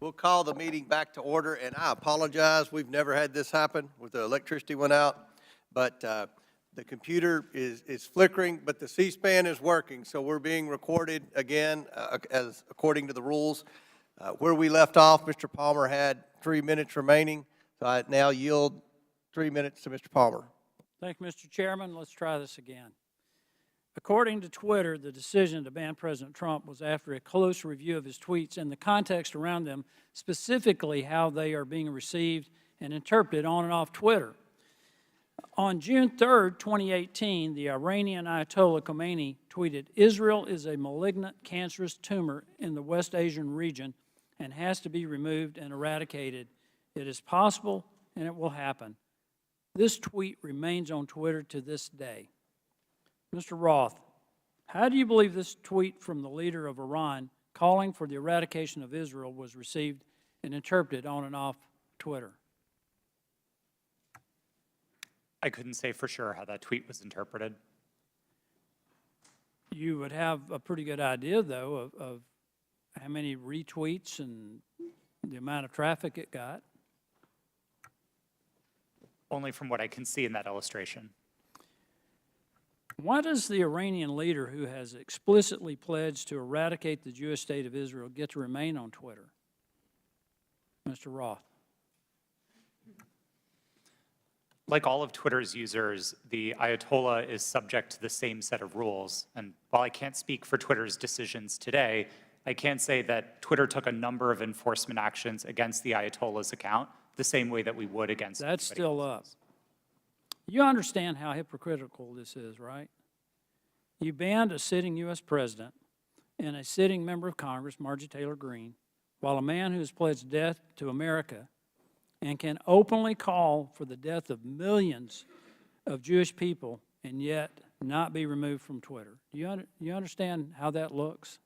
We'll call the meeting back to order, and I apologize. We've never had this happen with the electricity went out, but the computer is flickering, but the C-SPAN is working, so we're being recorded again as according to the rules. Where we left off, Mr. Palmer had 3 minutes remaining, so I now yield 3 minutes to Mr. Palmer. Thank you, Mr. Chairman. Let's try this again. According to Twitter, the decision to ban President Trump was after a close review of his tweets and the context around them, specifically how they are being received and interpreted on and off Twitter. On June 3rd, 2018, the Iranian Ayatollah Khomeini tweeted, "Israel is a malignant, cancerous tumor in the West Asian region and has to be removed and eradicated. It is possible and it will happen." This tweet remains on Twitter to this day. Mr. Roth, how do you believe this tweet from the leader of Iran calling for the eradication of Israel was received and interpreted on and off Twitter? I couldn't say for sure how that tweet was interpreted. You would have a pretty good idea, though, of how many retweets and the amount of traffic it got. Only from what I can see in that illustration. Why does the Iranian leader who has explicitly pledged to eradicate the Jewish state of Israel get to remain on Twitter? Mr. Roth. Like all of Twitter's users, the Ayatollah is subject to the same set of rules. And while I can't speak for Twitter's decisions today, I can say that Twitter took a number of enforcement actions against the Ayatollah's account, the same way that we would against That's still up. You understand how hypocritical this is, right? You banned a sitting U.S. president and a sitting member of Congress, Marjorie Taylor Greene, while a man who has pledged death to America and can openly call for the death of millions of Jewish people and yet not be removed from Twitter. Do you understand how that looks?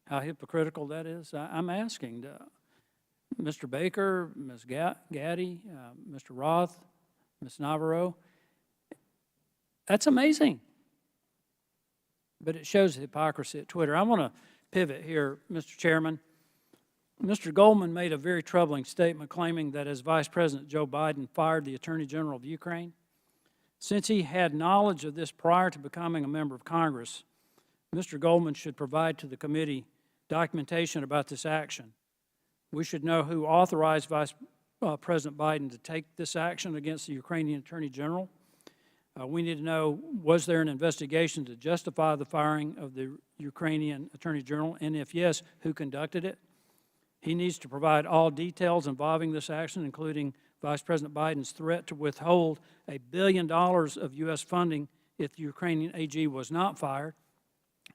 How hypocritical that is? I'm asking Mr. Baker, Ms. Gaddy, Mr. Roth, Ms. Navarro. That's amazing. But it shows the hypocrisy at Twitter. I want to pivot here, Mr. Chairman. Mr. Goldman made a very troubling statement claiming that as Vice President Joe Biden fired the Attorney General of Ukraine, since he had knowledge of this prior to becoming a member of Congress, Mr. Goldman should provide to the committee documentation about this action. We should know who authorized Vice President Biden to take this action against the Ukrainian Attorney General. We need to know, was there an investigation to justify the firing of the Ukrainian Attorney General, and if yes, who conducted it? He needs to provide all details involving this action, including Vice President Biden's threat to withhold $1 billion of U.S. funding if the Ukrainian AG was not fired,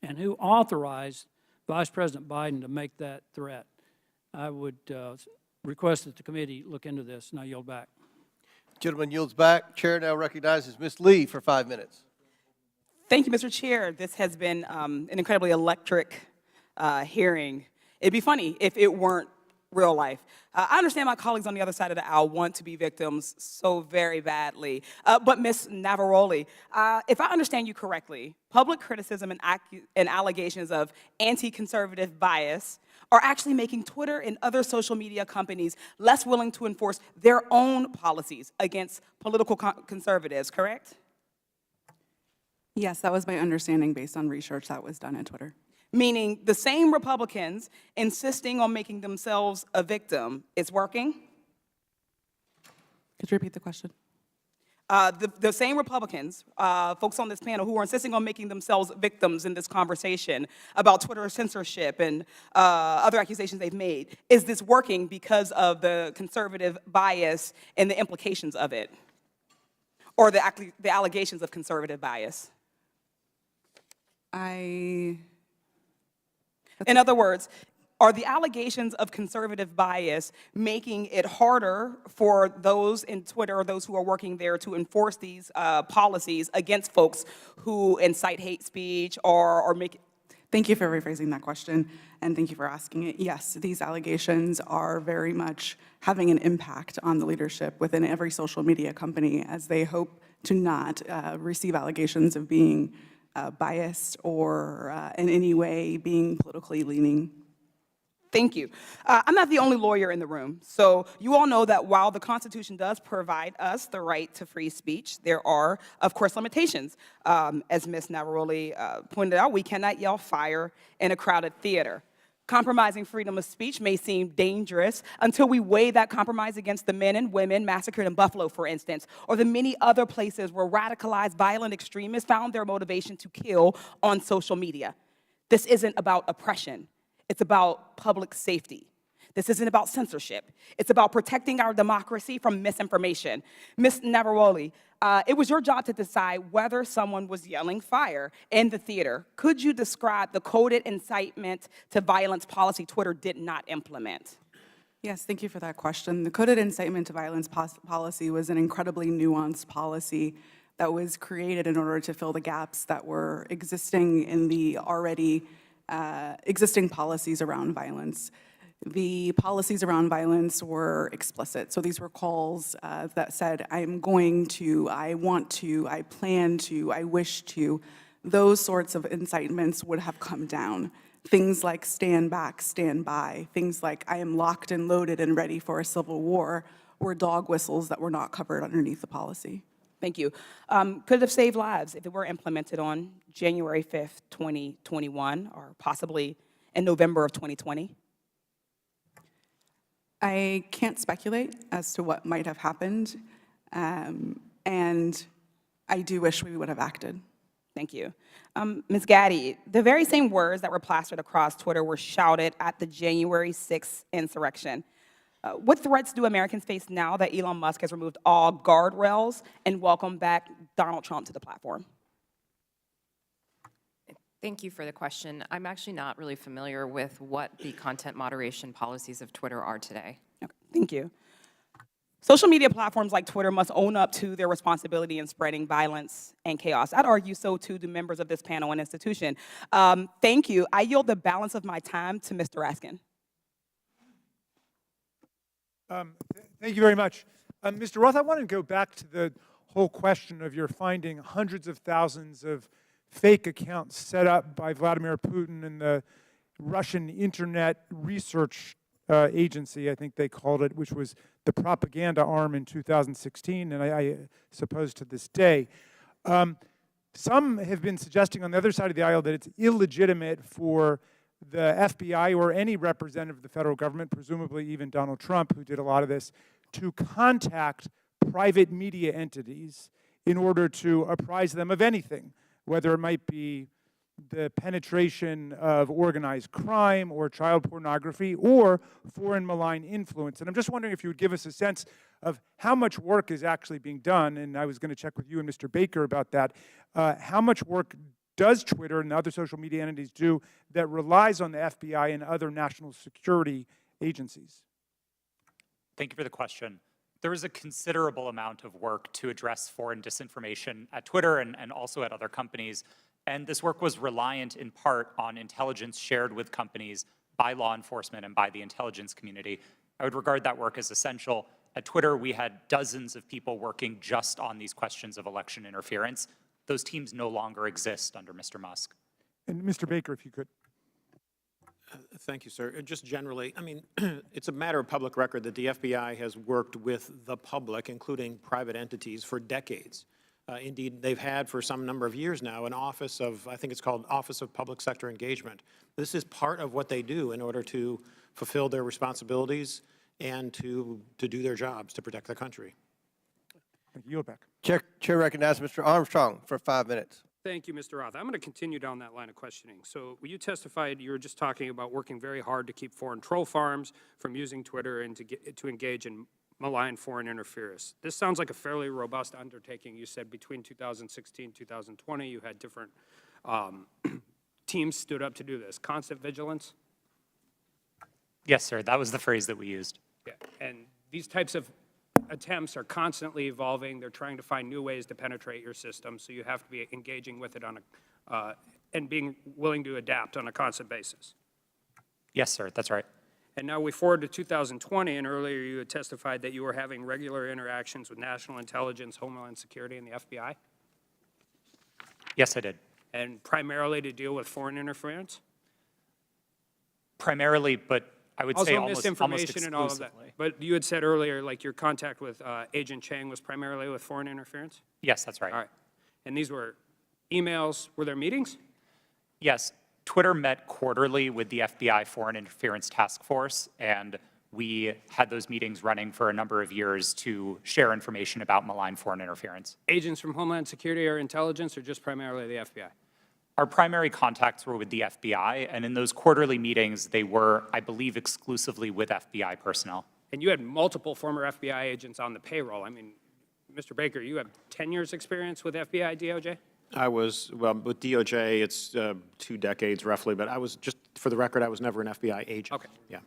and who authorized Vice President Biden to make that threat. I would request that the committee look into this, and I yield back. Gentleman yields back. Chair now recognizes Ms. Lee for 5 minutes. Thank you, Mr. Chair. This has been an incredibly electric hearing. It'd be funny if it weren't real life. I understand my colleagues on the other side of the aisle want to be victims so very badly. But Ms. Navaroli, if I understand you correctly, public criticism and allegations of anti-conservative bias are actually making Twitter and other social media companies less willing to enforce their own policies against political conservatives, correct? Yes, that was my understanding based on research that was done at Twitter. Meaning the same Republicans insisting on making themselves a victim is working? Could you repeat the question? The same Republicans, folks on this panel who are insisting on making themselves victims in this conversation about Twitter censorship and other accusations they've made, is this working because of the conservative bias and the implications of it? Or the allegations of conservative bias? In other words, are the allegations of conservative bias making it harder for those in Twitter or those who are working there to enforce these policies against folks who incite hate speech or make it? Thank you for rephrasing that question, and thank you for asking it. Yes, these allegations are very much having an impact on the leadership within every social media company as they hope to not receive allegations of being biased or in any way being politically leaning. Thank you. I'm not the only lawyer in the room, so you all know that while the Constitution does provide us the right to free speech, there are, of course, limitations. As Ms. Navaroli pointed out, we cannot yell fire in a crowded theater. Compromising freedom of speech may seem dangerous until we weigh that compromise against the men and women massacred in Buffalo, for instance, or the many other places where radicalized violent extremists found their motivation to kill on social media. This isn't about oppression. It's about public safety. This isn't about censorship. It's about protecting our democracy from misinformation. Ms. Navaroli, it was your job to decide whether someone was yelling fire in the theater. Could you describe the coded incitement to violence policy Twitter did not implement? Yes, thank you for that question. The coded incitement to violence policy was an incredibly nuanced policy that was created in order to fill the gaps that were existing in the already existing policies around violence. The policies around violence were explicit. So these were calls that said, I'm going to, I want to, I plan to, I wish to. Those sorts of incitements would have come down. Things like stand back, stand by. Things like I am locked and loaded and ready for a civil war were dog whistles that were not covered underneath the policy. Thank you. Could it have saved lives if it were implemented on January 5th, 2021, or possibly in November of 2020? I can't speculate as to what might have happened, and I do wish we would have acted. Thank you. Ms. Gaddy, the very same words that were plastered across Twitter were shouted at the January 6th insurrection. What threats do Americans face now that Elon Musk has removed all guardrails and welcomed back Donald Trump to the platform? Thank you for the question. I'm actually not really familiar with what the content moderation policies of Twitter are today. Okay, thank you. Social media platforms like Twitter must own up to their responsibility in spreading violence and chaos. I'd argue so too do members of this panel and institution. Thank you. I yield the balance of my time to Mr. Raskin. Thank you very much. Mr. Roth, I want to go back to the whole question of your finding hundreds of thousands of fake accounts set up by Vladimir Putin and the Russian Internet Research Agency, I think they called it, which was the propaganda arm in 2016, and I suppose to this day. Some have been suggesting on the other side of the aisle that it's illegitimate for the FBI or any representative of the federal government, presumably even Donald Trump, who did a lot of this, to contact private media entities in order to apprise them of anything, whether it might be the penetration of organized crime or child pornography or foreign malign influence. And I'm just wondering if you would give us a sense of how much work is actually being done, and I was going to check with you and Mr. Baker about that. How much work does Twitter and other social media entities do that relies on the FBI and other national security agencies? Thank you for the question. There is a considerable amount of work to address foreign disinformation at Twitter and also at other companies. And this work was reliant in part on intelligence shared with companies by law enforcement and by the intelligence community. I would regard that work as essential. At Twitter, we had dozens of people working just on these questions of election interference. Those teams no longer exist under Mr. Musk. And Mr. Baker, if you could. Thank you, sir. Just generally, I mean, it's a matter of public record that the FBI has worked with the public, including private entities, for decades. Indeed, they've had for some number of years now an office of, I think it's called Office of Public Sector Engagement. This is part of what they do in order to fulfill their responsibilities and to do their jobs to protect the country. Thank you. Yield back. Chair recognizes Mr. Armstrong for 5 minutes. Thank you, Mr. Roth. I'm going to continue down that line of questioning. So when you testified, you were just talking about working very hard to keep foreign troll farms from using Twitter and to engage in malign foreign interference. This sounds like a fairly robust undertaking. You said between 2016 and 2020, you had different teams stood up to do this. Constant vigilance? Yes, sir. That was the phrase that we used. Yeah. And these types of attempts are constantly evolving. They're trying to find new ways to penetrate your system, so you have to be engaging with it on a, and being willing to adapt on a constant basis. Yes, sir. That's right. And now we forward to 2020, and earlier you had testified that you were having regular interactions with National Intelligence, Homeland Security, and the FBI? Yes, I did. And primarily to deal with foreign interference? Primarily, but I would Also say almost misinformation and all of that. exclusively. But you had said earlier, like your contact with Agent Chang was primarily with foreign interference? Yes, that's right. All right. And these were emails, were there meetings? Yes, Twitter met quarterly with the FBI Foreign Interference Task Force, and we had those meetings running for a number of years to share information about malign foreign interference. Agents from Homeland Security or intelligence, or just primarily the FBI? Our primary contacts were with the FBI, and in those quarterly meetings, they were, I believe, exclusively with FBI personnel. And you had multiple former FBI agents on the payroll. I mean, Mr. Baker, you have 10 years' experience with FBI, DOJ? I was, well, with DOJ, it's 2 decades roughly, but I was, just for the record, I was never an FBI agent. Okay. Yeah.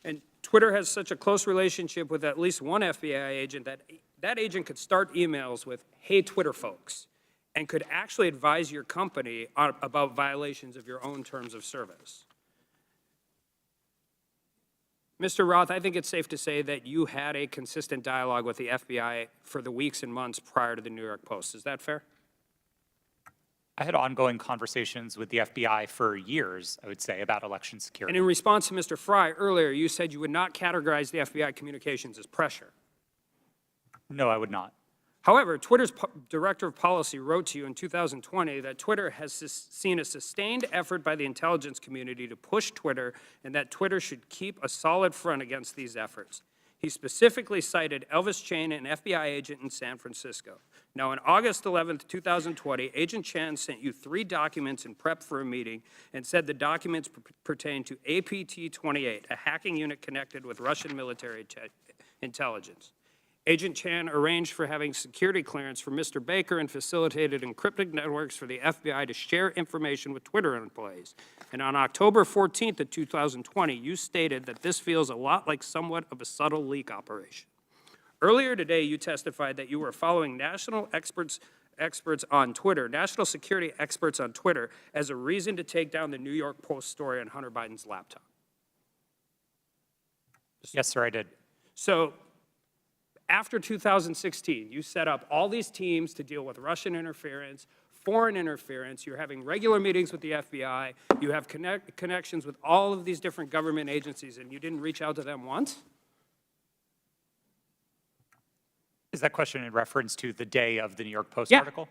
And Twitter has such a close relationship with at least one FBI agent that that agent could start emails with, "Hey, Twitter folks," and could actually advise your company about violations of your own terms of service. Mr. Roth, I think it's safe to say that you had a consistent dialogue with the FBI for the weeks and months prior to the New York Post. Is that fair? I had ongoing conversations with the FBI for years, I would say, about election And security. in response to Mr. Fry earlier, you said you would not categorize the FBI communications as pressure. No, I would not. However, Twitter's director of policy wrote to you in 2020 that Twitter has seen a sustained effort by the intelligence community to push Twitter and that Twitter should keep a solid front against these efforts. He specifically cited Elvis Chan, an FBI agent in San Francisco. Now, on August 11th, 2020, Agent Chan sent you 3 documents in prep for a meeting and said the documents pertain to APT-28, a hacking unit connected with Russian military intelligence. Agent Chan arranged for having security clearance for Mr. Baker and facilitated encrypted networks for the FBI to share information with Twitter employees. And on October 14th of 2020, you stated that this feels a lot like somewhat of a subtle leak operation. Earlier today, you testified that you were following national experts on Twitter, national security experts on Twitter, as a reason to take down the New York Post story on Hunter Biden's laptop. Yes, sir, I did. So, after 2016, you set up all these teams to deal with Russian interference, foreign interference. You're having regular meetings with the FBI. You have connections with all of these different government agencies, and you didn't reach out to them once? Is that question in reference to the day of the New York Post Yeah. article?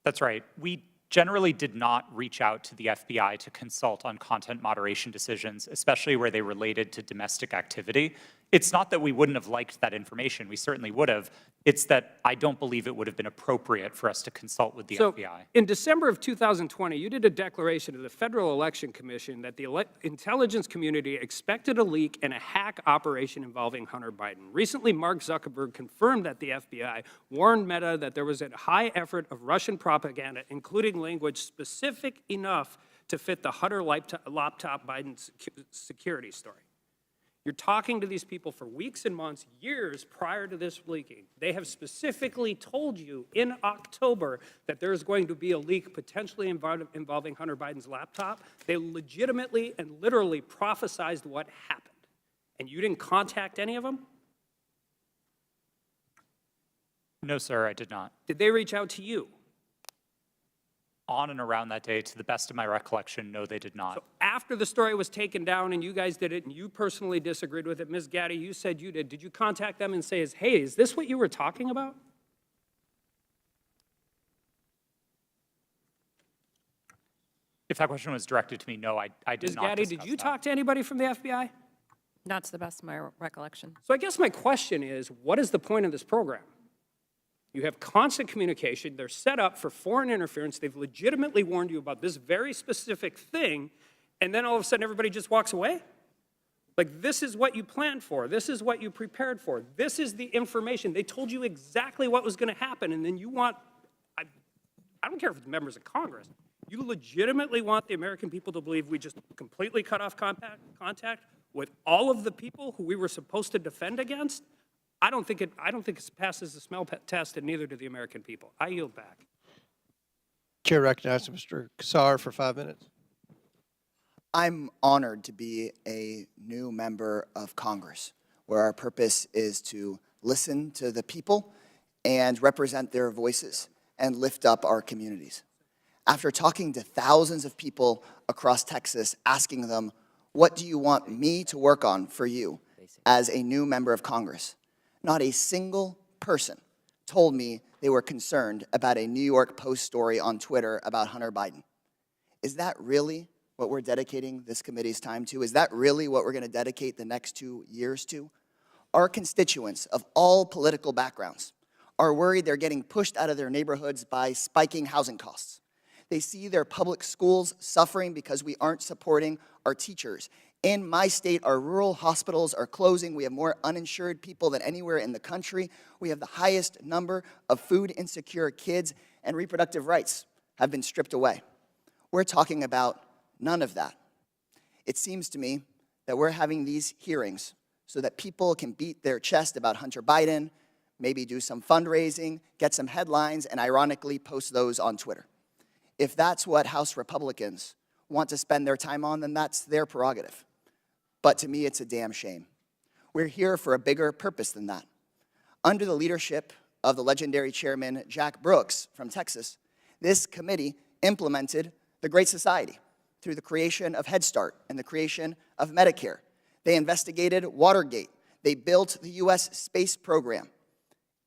That's right. We generally did not reach out to the FBI to consult on content moderation decisions, especially where they related to domestic activity. It's not that we wouldn't have liked that information. We certainly would have. It's that I don't believe it would have been appropriate for us to consult with the FBI. In December of 2020, you did a declaration to the Federal Election Commission that the intelligence community expected a leak and a hack operation involving Hunter Biden. Recently, Mark Zuckerberg confirmed that the FBI warned Meta that there was a high effort of Russian propaganda, including language specific enough to fit the Hunter laptop Biden security story. You're talking to these people for weeks and months, years prior to this leaking. They have specifically told you in October that there's going to be a leak potentially involving Hunter Biden's laptop. They legitimately and literally prophesized what happened. And you didn't contact any of them? No, sir, I did not. Did they reach out to you? On and around that day, to the best of my recollection, no, they did not. So after the story was taken down and you guys did it and you personally disagreed with it, Ms. Gaddy, you said you did. Did you contact them and say, hey, is this what you were talking about? If that question was directed to me, no, I did Ms. not Gaddy, did discuss you that. talk to anybody from the FBI? Not to the best of my recollection. So I guess my question is, what is the point of this program? You have constant communication. They're set up for foreign interference. They've legitimately warned you about this very specific thing, and then all of a sudden everybody just walks away? Like, this is what you planned for. This is what you prepared for. This is the information. They told you exactly what was going to happen, and then you want, I don't care if it's members of Congress, you legitimately want the American people to believe we just completely cut off contact with all of the people who we were supposed to defend against? I don't think it passes the smell test, and neither do the American people. I yield back. Chair recognizes Mr. Kassar for 5 minutes. I'm honored to be a new member of Congress, where our purpose is to listen to the people and represent their voices and lift up our communities. After talking to thousands of people across Texas, asking them, What do you want me to work on for you as a new member of Congress? Not a single person told me they were concerned about a New York Post story on Twitter about Hunter Biden. Is that really what we're dedicating this committee's time to? Is that really what we're going to dedicate the next 2 years to? Our constituents of all political backgrounds are worried they're getting pushed out of their neighborhoods by spiking housing costs. They see their public schools suffering because we aren't supporting our teachers. In my state, our rural hospitals are closing. We have more uninsured people than anywhere in the country. We have the highest number of food insecure kids, and reproductive rights have been stripped away. We're talking about none of that. It seems to me that we're having these hearings so that people can beat their chest about Hunter Biden, maybe do some fundraising, get some headlines, and ironically post those on Twitter. If that's what House Republicans want to spend their time on, then that's their prerogative. But to me, it's a damn shame. We're here for a bigger purpose than that. Under the leadership of the legendary chairman, Jack Brooks from Texas, this committee implemented the Great Society through the creation of Head Start and the creation of Medicare. They investigated Watergate. They built the U.S. space program.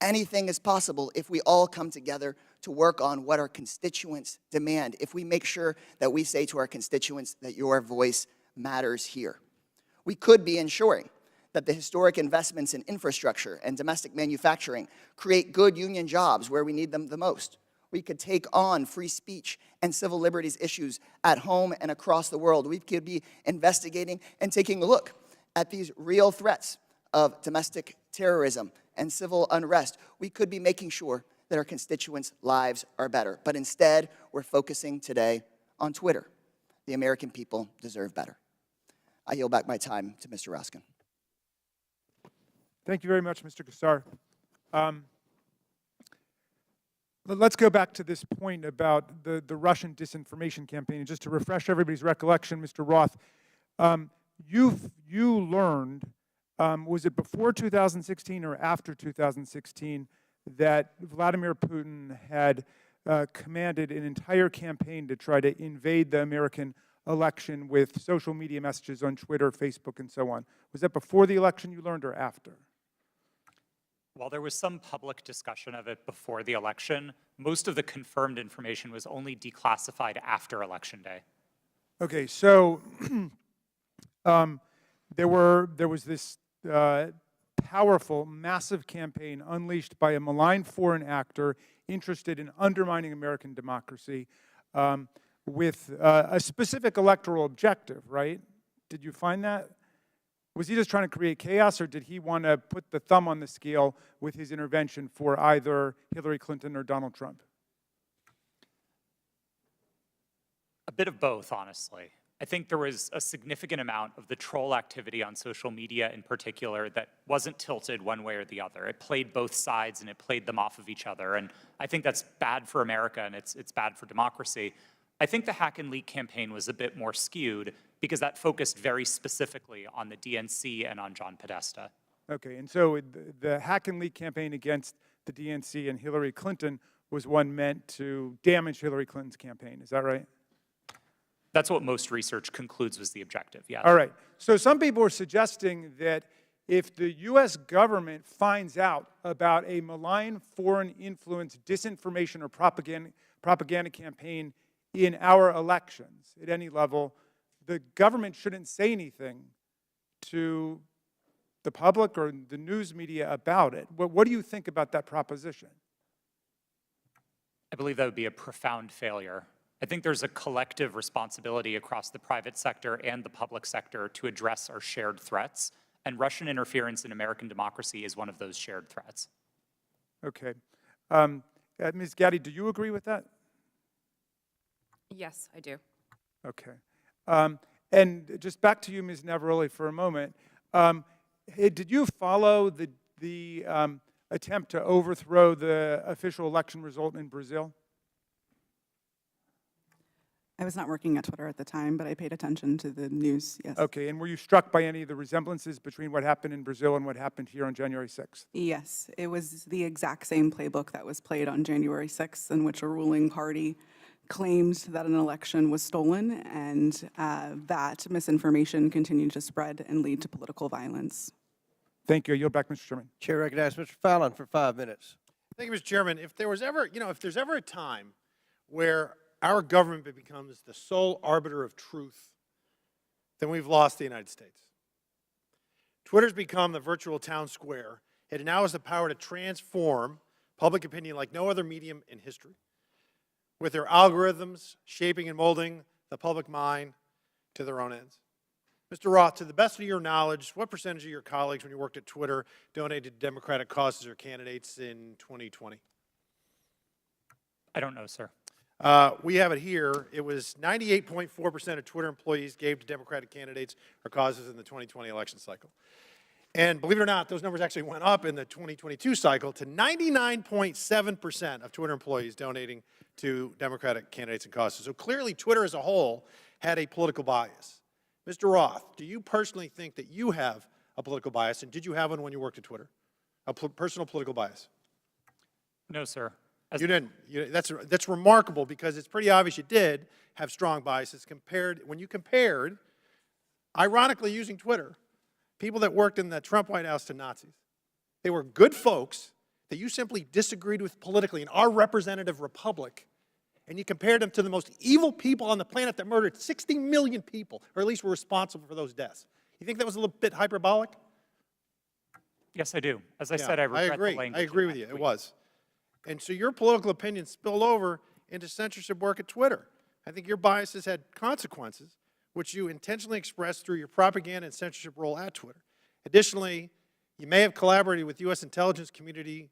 Anything is possible if we all come together to work on what our constituents demand, if we make sure that we say to our constituents that your voice matters here. We could be ensuring that the historic investments in infrastructure and domestic manufacturing create good union jobs where we need them the most. We could take on free speech and civil liberties issues at home and across the world. We could be investigating and taking a look at these real threats of domestic terrorism and civil unrest. We could be making sure that our constituents' lives are better. But instead, we're focusing today on Twitter. The American people deserve better. I yield back my time to Mr. Raskin. Thank you very much, Mr. Kassar. Let's go back to this point about the Russian disinformation campaign. And just to refresh everybody's recollection, Mr. Roth, you learned, was it before 2016 or after 2016, that Vladimir Putin had commanded an entire campaign to try to invade the American election with social media messages on Twitter, Facebook, and so on? Was that before the election you learned or after? While there was some public discussion of it before the election, most of the confirmed information was only declassified after Election Day. Okay, so there was this powerful, massive campaign unleashed by a malign foreign actor interested in undermining American democracy with a specific electoral objective, right? Did you find that? Was he just trying to create chaos, or did he want to put the thumb on the scale with his intervention for either Hillary Clinton or Donald Trump? A bit of both, honestly. I think there was a significant amount of the troll activity on social media in particular that wasn't tilted one way or the other. It played both sides and it played them off of each other. And I think that's bad for America and it's bad for democracy. I think the hack and leak campaign was a bit more skewed because that focused very specifically on the DNC and on John Podesta. Okay, and so the hack and leak campaign against the DNC and Hillary Clinton was one meant to damage Hillary Clinton's campaign. Is that right? That's what most research concludes was the objective, yeah. All right. So some people are suggesting that if the U.S. government finds out about a malign foreign influence disinformation or propaganda campaign in our elections at any level, the government shouldn't say anything to the public or the news media about it. What do you think about that proposition? I believe that would be a profound failure. I think there's a collective responsibility across the private sector and the public sector to address our shared threats, and Russian interference in American democracy is one of those shared threats. Okay. Ms. Gaddy, do you agree with that? Yes, I do. Okay. And just back to you, Ms. Navaroli, for a moment. Did you follow the attempt to overthrow the official election result in Brazil? I was not working at Twitter at the time, but I paid attention to the news, yes. Okay, and were you struck by any of the resemblances between what happened in Brazil and what happened here on January 6th? Yes, it was the exact same playbook that was played on January 6th, in which a ruling party claimed that an election was stolen, and that misinformation continued to spread and lead to political violence. Thank you. I yield back, Mr. Chairman. Chair recognizes Mr. Fallon for 5 minutes. Thank you, Mr. Chairman. If there was ever, if there's ever a time where our government becomes the sole arbiter of truth, then we've lost the United States. Twitter's become the virtual town square. It now has the power to transform public opinion like no other medium in history, with their algorithms shaping and molding the public mind to their own ends. Mr. Roth, to the best of your knowledge, what percentage of your colleagues when you worked at Twitter donated to Democratic causes or candidates in 2020? I don't know, sir. We have it here. It was 98.4% of Twitter employees gave to Democratic candidates or causes in the 2020 election cycle. And believe it or not, those numbers actually went up in the 2022 cycle to 99.7% of Twitter employees donating to Democratic candidates and causes. So clearly, Twitter as a whole had a political bias. Mr. Roth, do you personally think that you have a political bias, and did you have one when you worked at Twitter? A personal political bias? No, sir. You didn't. That's remarkable because it's pretty obvious you did have strong biases when you compared, ironically using Twitter, people that worked in the Trump White House to Nazis. They were good folks that you simply disagreed with politically in our representative republic, and you compared them to the most evil people on the planet that murdered 60 million people, or at least were responsible for those deaths. You think that was a little bit hyperbolic? Yes, I do. As I said, I regret the language. I agree with you. It was. And so your political opinion spilled over into censorship work at Twitter. I think your biases had consequences, which you intentionally expressed through your propaganda and censorship role at Twitter. Additionally, you may have collaborated with U.S. intelligence community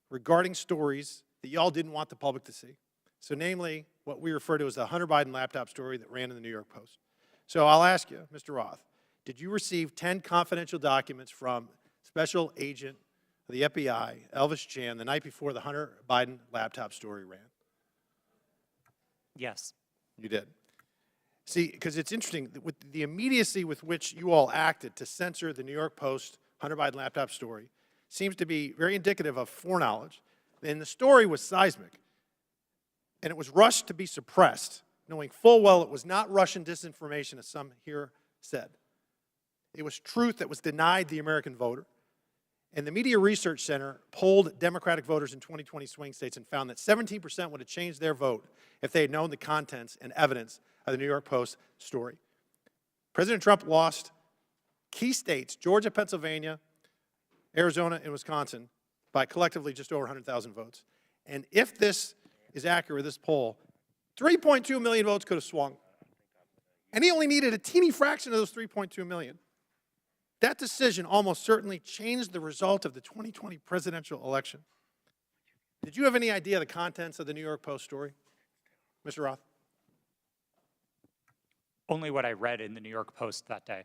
regarding stories that y'all didn't want the public to see. So namely, what we refer to as the Hunter Biden laptop story that ran in the New York Post. So I'll ask you, Mr. Roth, did you receive 10 confidential documents from Special Agent of the FBI, Elvis Chan, the night before the Hunter Biden laptop story ran? Yes. You did. See, because it's interesting, with the immediacy with which you all acted to censor the New York Post Hunter Biden laptop story seems to be very indicative of foreknowledge. And the story was seismic. And it was rushed to be suppressed, knowing full well it was not Russian disinformation, as some here said. It was truth that was denied the American voter. And the Media Research Center polled Democratic voters in 2020 swing states and found that 17% would have changed their vote if they had known the contents and evidence of the New York Post story. President Trump lost key states, Georgia, Pennsylvania, Arizona, and Wisconsin, by collectively just over 100,000 votes. And if this is accurate, this poll, 3.2 million votes could have swung. And he only needed a teeny fraction of those 3.2 million. That decision almost certainly changed the result of the 2020 presidential election. Did you have any idea the contents of the New York Post story, Mr. Roth? Only what I read in the New York Post that day.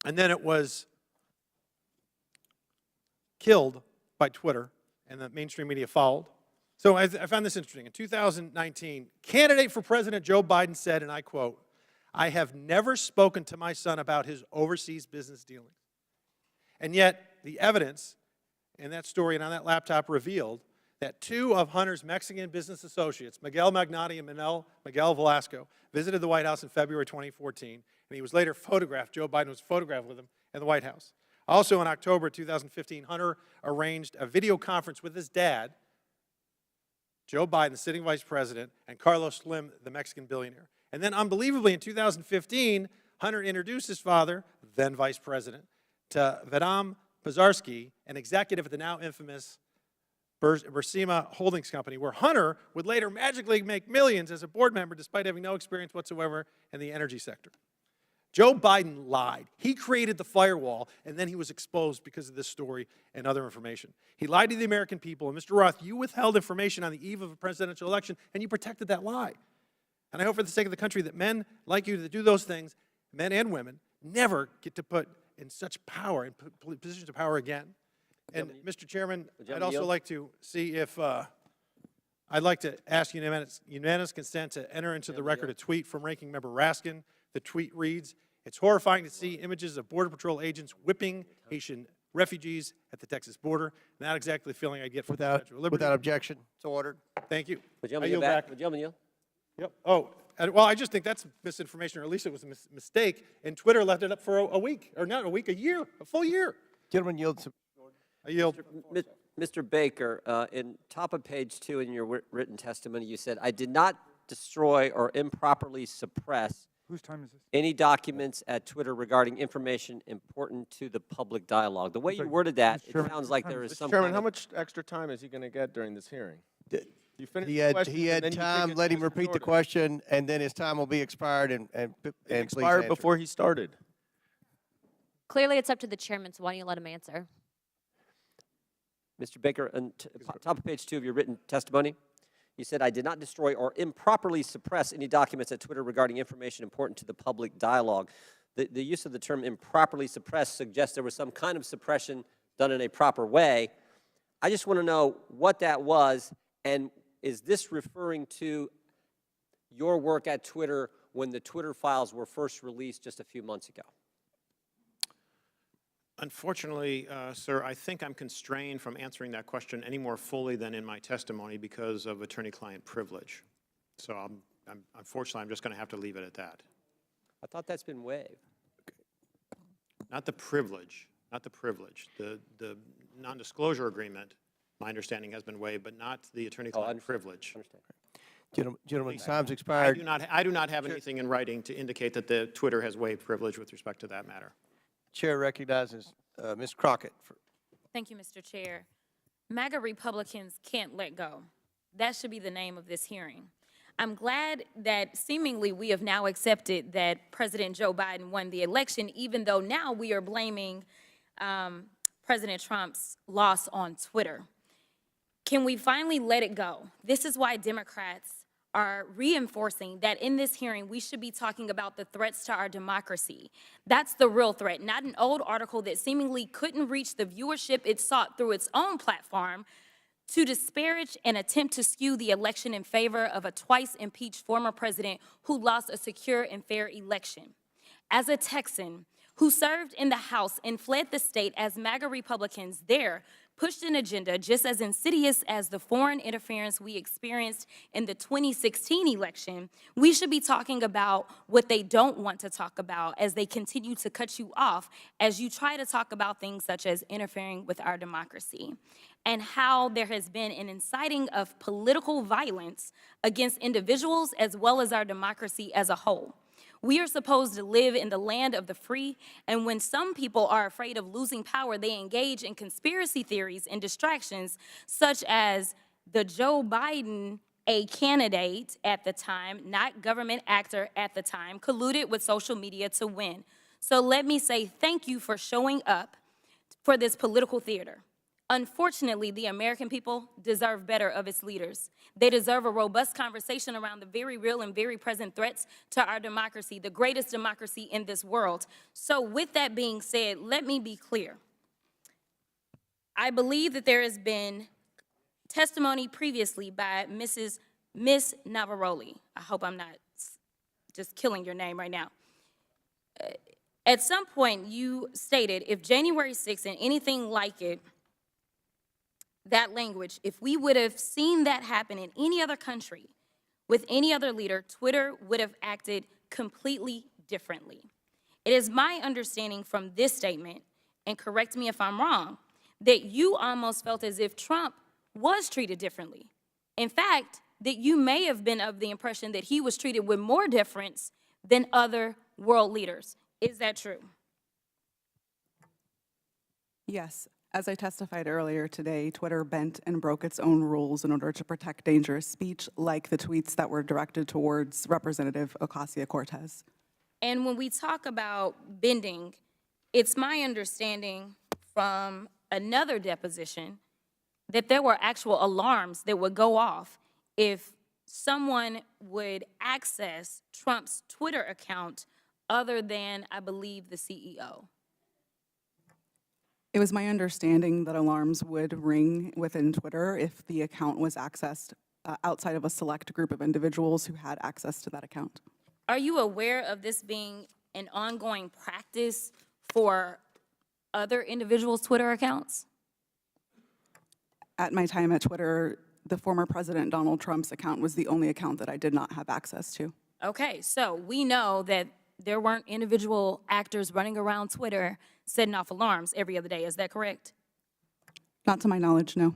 And then it was killed by Twitter, and the mainstream media followed. So I found this interesting. In 2019, candidate for President Joe Biden said, and I quote, "I have never spoken to my son about his overseas business dealings." And yet, the evidence in that story and on that laptop revealed that two of Hunter's Mexican business associates, Miguel Magnotti and Miguel Velasco, visited the White House in February 2014, and he was later photographed. Joe Biden was photographed with him in the White House. Also in October 2015, Hunter arranged a video conference with his dad, Joe Biden, the sitting vice president, and Carlos Slim, the Mexican billionaire. And then unbelievably in 2015, Hunter introduced his father, then vice president, to Vadim Pozharsky, an executive at the now infamous Burisma Holdings Company, where Hunter would later magically make millions as a board member despite having no experience whatsoever in the energy sector. Joe Biden lied. He created the firewall, and then he was exposed because of this story and other information. He lied to the American people, and Mr. Roth, you withheld information on the eve of a presidential election, and you protected that lie. And I hope for the sake of the country that men like you that do those things, men and women, never get to put in such power, in positions of power again. And Mr. Chairman, I'd also like to see if, I'd like to ask unanimous consent to enter into the record a tweet from Ranking Member Raskin. The tweet reads, "It's horrifying to see images of Border Patrol agents whipping Haitian refugees at the Texas border." Not exactly the feeling I get from the Statue of Liberty. Without objection, it's ordered. Thank you. The I gentleman yield back. back. The gentleman yield. Yep. Oh, well, I just think that's misinformation, or at least it was a mistake, and Twitter left it up for a week, or not a week, a year, a full year. Gentleman yields. I yield. Mr. Baker, in top of page 2 in your written testimony, you said, I did not destroy or improperly suppress Whose time is this? any documents at Twitter regarding information important to the public dialogue. The way you worded that, it sounds like there is some Chairman, kind how of... much extra time is he going to get during this hearing? You finish He the had, question, he and had then you time, take let him it repeat the order. question, and then his time will be expired, and please Expired answer. before he started. Clearly, it's up to the chairman, so why don't you let him answer? Mr. Baker, on top of page 2 of your written testimony, you said, I did not destroy or improperly suppress any documents at Twitter regarding information important to the public dialogue. The use of the term improperly suppressed suggests there was some kind of suppression done in a proper way. I just want to know what that was, and is this referring to your work at Twitter when the Twitter files were first released just a few months ago? Unfortunately, sir, I think I'm constrained from answering that question any more fully than in my testimony because of attorney-client privilege. So unfortunately, I'm just going to have to leave it at that. I thought that's been waived. Not the privilege, not the privilege. The non-disclosure agreement, my understanding, has been waived, but not the attorney-client privilege. Gentlemen, time's expired. I do not have anything in writing to indicate that the Twitter has waived privilege with respect to that matter. Chair recognizes Ms. Crockett. Thank you, Mr. Chair. MAGA Republicans can't let go. That should be the name of this hearing. I'm glad that seemingly we have now accepted that President Joe Biden won the election, even though now we are blaming President Trump's loss on Twitter. Can we finally let it go? This is why Democrats are reinforcing that in this hearing, we should be talking about the threats to our democracy. That's the real threat, not an old article that seemingly couldn't reach the viewership it sought through its own platform to disparage and attempt to skew the election in favor of a twice impeached former president who lost a secure and fair election. As a Texan who served in the House and fled the state as MAGA Republicans there pushed an agenda just as insidious as the foreign interference we experienced in the 2016 election, we should be talking about what they don't want to talk about as they continue to cut you off as you try to talk about things such as interfering with our democracy, and how there has been an inciting of political violence against individuals as well as our democracy as a whole. We are supposed to live in the land of the free, and when some people are afraid of losing power, they engage in conspiracy theories and distractions, such as the Joe Biden, a candidate at the time, not government actor at the time, colluded with social media to win. So let me say thank you for showing up for this political theater. Unfortunately, the American people deserve better of its leaders. They deserve a robust conversation around the very real and very present threats to our democracy, the greatest democracy in this world. So with that being said, let me be clear. I believe that there has been testimony previously by Miss Navaroli. I hope I'm not just killing your name right now. At some point, you stated if January 6th and anything like it, that language, if we would have seen that happen in any other country with any other leader, Twitter would have acted completely differently. It is my understanding from this statement, and correct me if I'm wrong, that you almost felt as if Trump was treated differently. In fact, that you may have been of the impression that he was treated with more deference than other world leaders. Is that true? Yes. As I testified earlier today, Twitter bent and broke its own rules in order to protect dangerous speech, like the tweets that were directed towards Representative Ocasio-Cortez. And when we talk about bending, it's my understanding from another deposition that there were actual alarms that would go off if someone would access Trump's Twitter account other than, I believe, the CEO. It was my understanding that alarms would ring within Twitter if the account was accessed outside of a select group of individuals who had access to that account. Are you aware of this being an ongoing practice for other individuals' Twitter accounts? At my time at Twitter, the former President Donald Trump's account was the only account that I did not have access to. Okay, so we know that there weren't individual actors running around Twitter setting off alarms every other day. Is that correct? Not to my knowledge, no.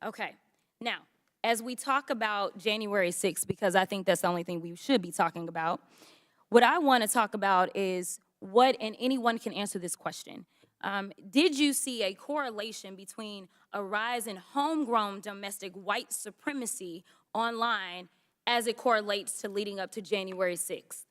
Okay. Now, as we talk about January 6th, because I think that's the only thing we should be talking about, what I want to talk about is what, and anyone can answer this question. Did you see a correlation between a rise in homegrown domestic white supremacy online as it correlates to leading up to January 6th?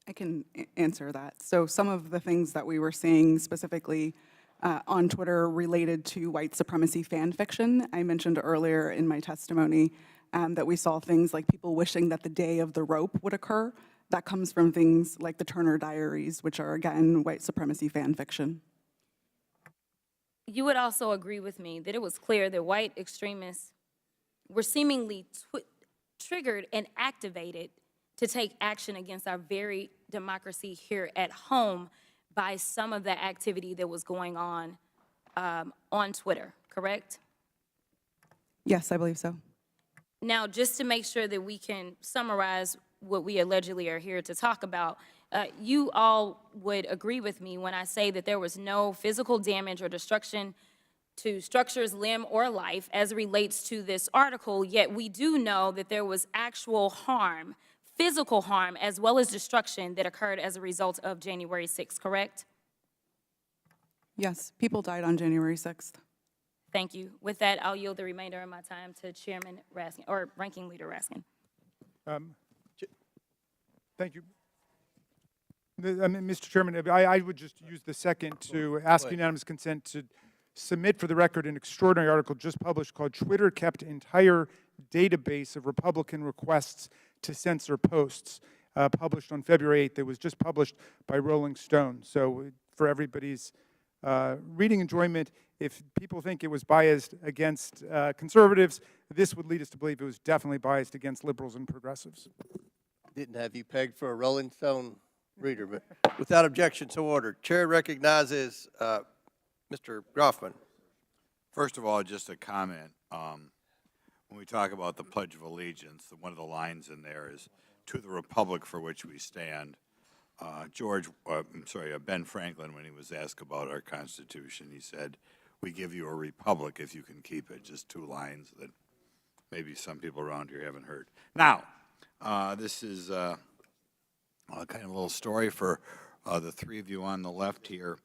I can answer that. So some of the things that we were seeing specifically on Twitter related to white supremacy fan fiction. I mentioned earlier in my testimony that we saw things like people wishing that the day of the rope would occur. That comes from things like the Turner Diaries, which are, again, white supremacy fan fiction. You would also agree with me that it was clear that white extremists were seemingly triggered and activated to take action against our very democracy here at home by some of the activity that was going on Twitter, correct? Yes, I believe so. Now, just to make sure that we can summarize what we allegedly are here to talk about, you all would agree with me when I say that there was no physical damage or destruction to structures, limb, or life as it relates to this article, yet we do know that there was actual harm, physical harm, as well as destruction that occurred as a result of January 6th, correct? Yes, people died on January 6th. Thank you. With that, I'll yield the remainder of my time to Chairman Raskin, or Ranking Leader Raskin. Thank you. Mr. Chairman, I would just use the second to ask unanimous consent to submit for the record an extraordinary article just published called "Twitter Kept Entire Database of Republican Requests to Censor Posts," published on February 8th. It was just published by Rolling Stone. So for everybody's reading enjoyment, if people think it was biased against conservatives, this would lead us to believe it was definitely biased against liberals and progressives. Didn't have you pegged for a Rolling Stone reader, but without objection, so ordered. Chair recognizes Mr. Groffman. First of all, just a comment. When we talk about the Pledge of Allegiance, one of the lines in there is, "To the Republic for which we stand." Ben Franklin, when he was asked about our Constitution, he said, "We give you a republic if you can keep it." Just two lines that maybe some people around here haven't heard. Now, this is kind of a little story for the three of you on the left here.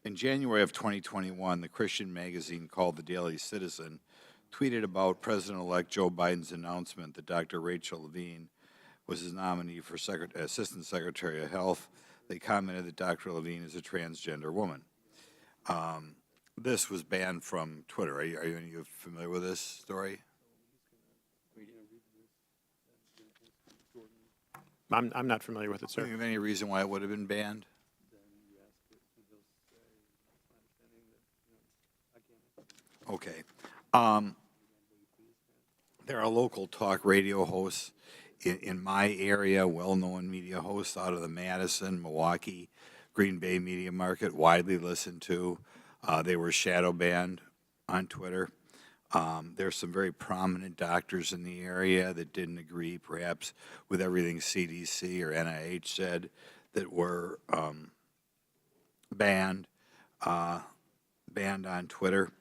In January of 2021, the Christian magazine called The Daily Citizen tweeted about President-elect Joe Biden's announcement that Dr. Rachel Levine was his nominee for Assistant Secretary of Health. They commented that Dr. Levine is a transgender woman. This was banned from Twitter. Are you familiar with this story? I'm not familiar with it, sir. Do you have any reason why it would have been banned? Okay. There are local talk radio hosts in my area, well-known media hosts out of the Madison, Milwaukee, Green Bay media market, widely listened to. They were shadow banned on Twitter. There's some very prominent doctors in the area that didn't agree, perhaps, with everything CDC or NIH said, that were banned on Twitter.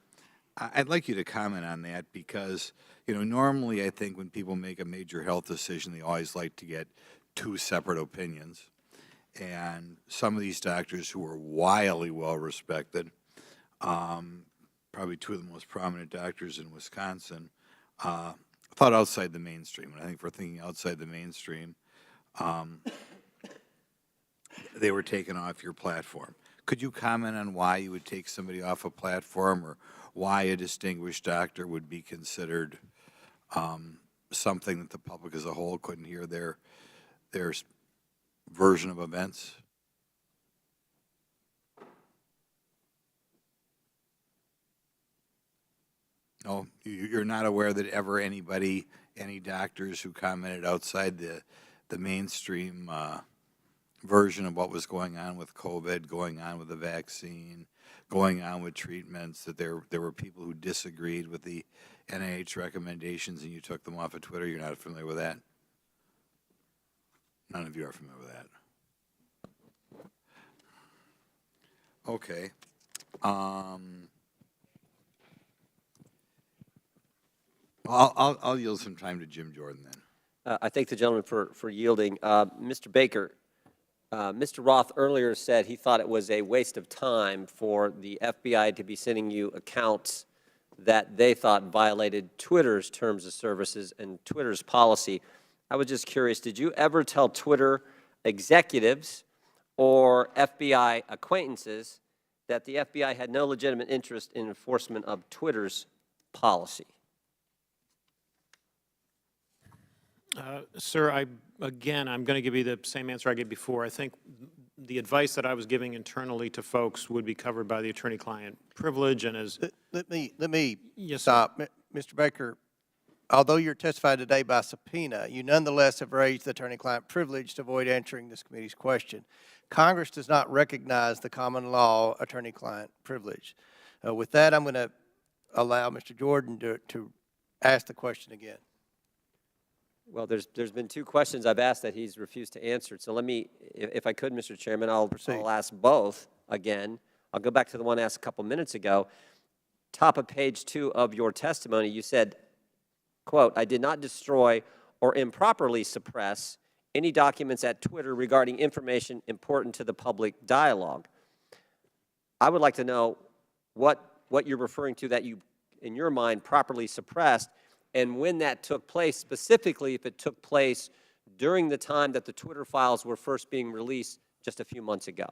I'd like you to comment on that because, normally I think when people make a major health decision, they always like to get two separate opinions. And some of these doctors who are wildly well-respected, probably two of the most prominent doctors in Wisconsin, thought outside the mainstream. And I think if we're thinking outside the mainstream, they were taken off your platform. Could you comment on why you would take somebody off a platform, or why a distinguished doctor would be considered something that the public as a whole couldn't hear their version of events? No, you're not aware that ever any doctors who commented outside the mainstream version of what was going on with COVID, going on with the vaccine, going on with treatments, that there were people who disagreed with the NIH recommendations and you took them off of Twitter? You're not familiar with that? None of you are familiar with that. Okay. I'll yield some time to Jim Jordan then. I thank the gentleman for yielding. Mr. Baker, Mr. Roth earlier said he thought it was a waste of time for the FBI to be sending you accounts that they thought violated Twitter's terms of services and Twitter's policy. I was just curious, did you ever tell Twitter executives or FBI acquaintances that the FBI had no legitimate interest in enforcement of Twitter's policy? Sir, I'm going to give you the same answer I gave before. I think the advice that I was giving internally to folks would be covered by the attorney-client privilege, and as... Let me Yes, stop. Mr. Baker, although you're testifying today by subpoena, you nonetheless have raised the attorney-client privilege to avoid answering this committee's question. Congress does not recognize the common law attorney-client privilege. With that, I'm going to allow Mr. Jordan to ask the question again. Well, there's been two questions I've asked that he's refused to answer. So let me, if I could, Mr. Chairman, I'll ask both again. I'll go back to the one asked a couple minutes ago. Top of page 2 of your testimony, you said, quote, "I did not destroy or improperly suppress any documents at Twitter regarding information important to the public dialogue." I would like to know what you're referring to that you, in your mind, properly suppressed, and when that took place, specifically if it took place during the time that the Twitter files were first being released just a few months ago.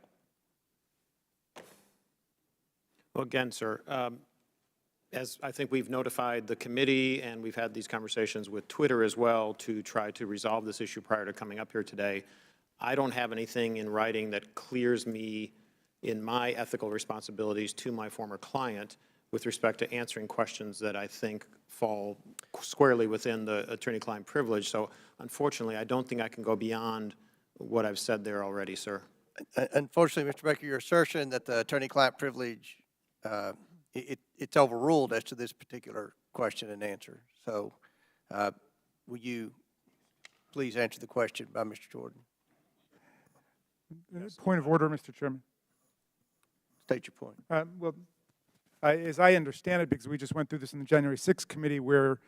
Well, again, sir, as I think we've notified the committee and we've had these conversations with Twitter as well to try to resolve this issue prior to coming up here today, I don't have anything in writing that clears me in my ethical responsibilities to my former client with respect to answering questions that I think fall squarely within the attorney-client privilege. So unfortunately, I don't think I can go beyond what I've said there already, sir. Unfortunately, Mr. Baker, your assertion that the attorney-client privilege, it's overruled as to this particular question and answer. So will you please answer the question by Mr. Jordan? Point of order, Mr. Chairman. State your point. Well, as I understand it, because we just went through this in the January 6th committee where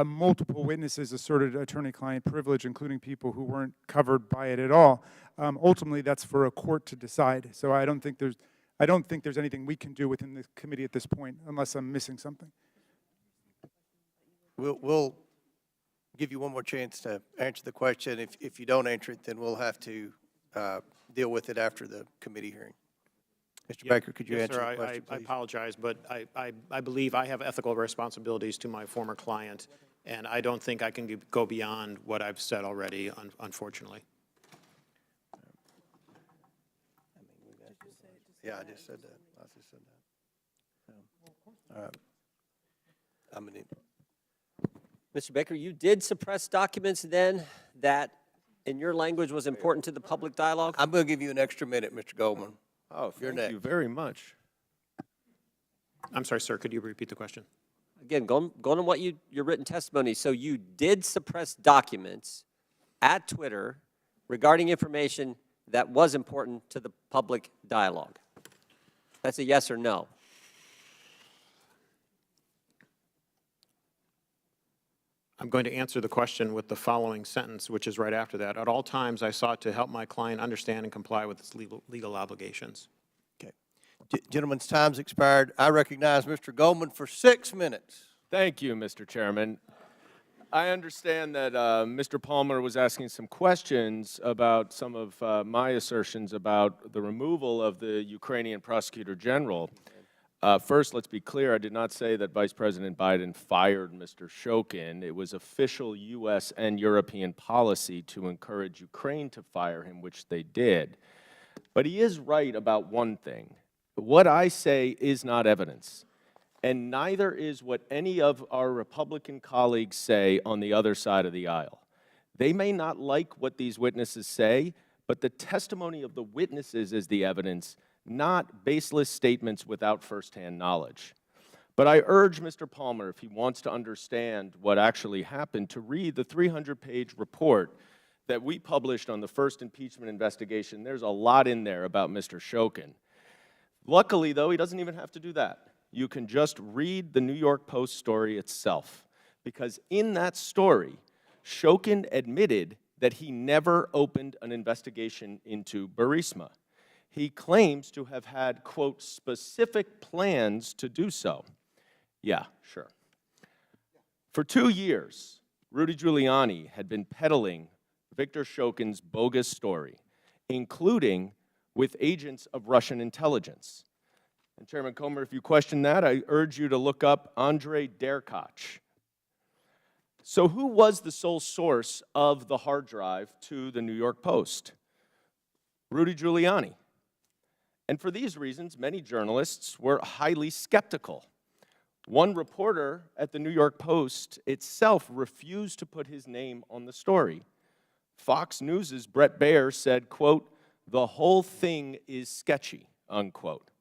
multiple witnesses asserted attorney-client privilege, including people who weren't covered by it at all. Ultimately, that's for a court to decide. So I don't think there's anything we can do within the committee at this point, unless I'm missing something. We'll give you one more chance to answer the question. If you don't answer it, then we'll have to deal with it after the committee hearing. Mr. Baker, could you answer the question, I please? apologize, but I believe I have ethical responsibilities to my former client, and I don't think I can go beyond what I've said already, unfortunately. Yeah, I just said that. I just said that. All right. I'm going to... Mr. Baker, you did suppress documents then that, in your language, was important to the public dialogue? I'm going to give you an extra minute, Mr. Goldman. Oh, You're thank you very much. I'm sorry, sir, could you repeat the question? Again, going on what your written testimony. So you did suppress documents at Twitter regarding information that was important to the public dialogue. That's a yes or no. I'm going to answer the question with the following sentence, which is right after that. At all times, I sought to help my client understand and comply with its legal obligations. Okay. Gentlemen's time's expired. I recognize Mr. Goldman for 6 minutes. Thank you, Mr. Chairman. I understand that Mr. Palmer was asking some questions about some of my assertions about the removal of the Ukrainian prosecutor general. First, let's be clear, I did not say that Vice President Biden fired Mr. Shokin. It was official U.S. and European policy to encourage Ukraine to fire him, which they did. But he is right about one thing. What I say is not evidence, and neither is what any of our Republican colleagues say on the other side of the aisle. They may not like what these witnesses say, but the testimony of the witnesses is the evidence, not baseless statements without firsthand knowledge. But I urge Mr. Palmer, if he wants to understand what actually happened, to read the 300-page report that we published on the first impeachment investigation. There's a lot in there about Mr. Shokin. Luckily, though, he doesn't even have to do that. You can just read the New York Post story itself, because in that story, Shokin admitted that he never opened an investigation into Burisma. He claims to have had, quote, specific plans to do so. Yeah, sure. For 2 years, Rudy Giuliani had been peddling Victor Shokin's bogus story, including with agents of Russian intelligence. And Chairman Comer, if you question that, I urge you to look up Andrei Derkach. So who was the sole source of the hard drive to the New York Post? Rudy Giuliani. And for these reasons, many journalists were highly skeptical. One reporter at the New York Post itself refused to put his name on the story. Fox News' Brett Baer said, quote, "The whole thing is sketchy," unquote.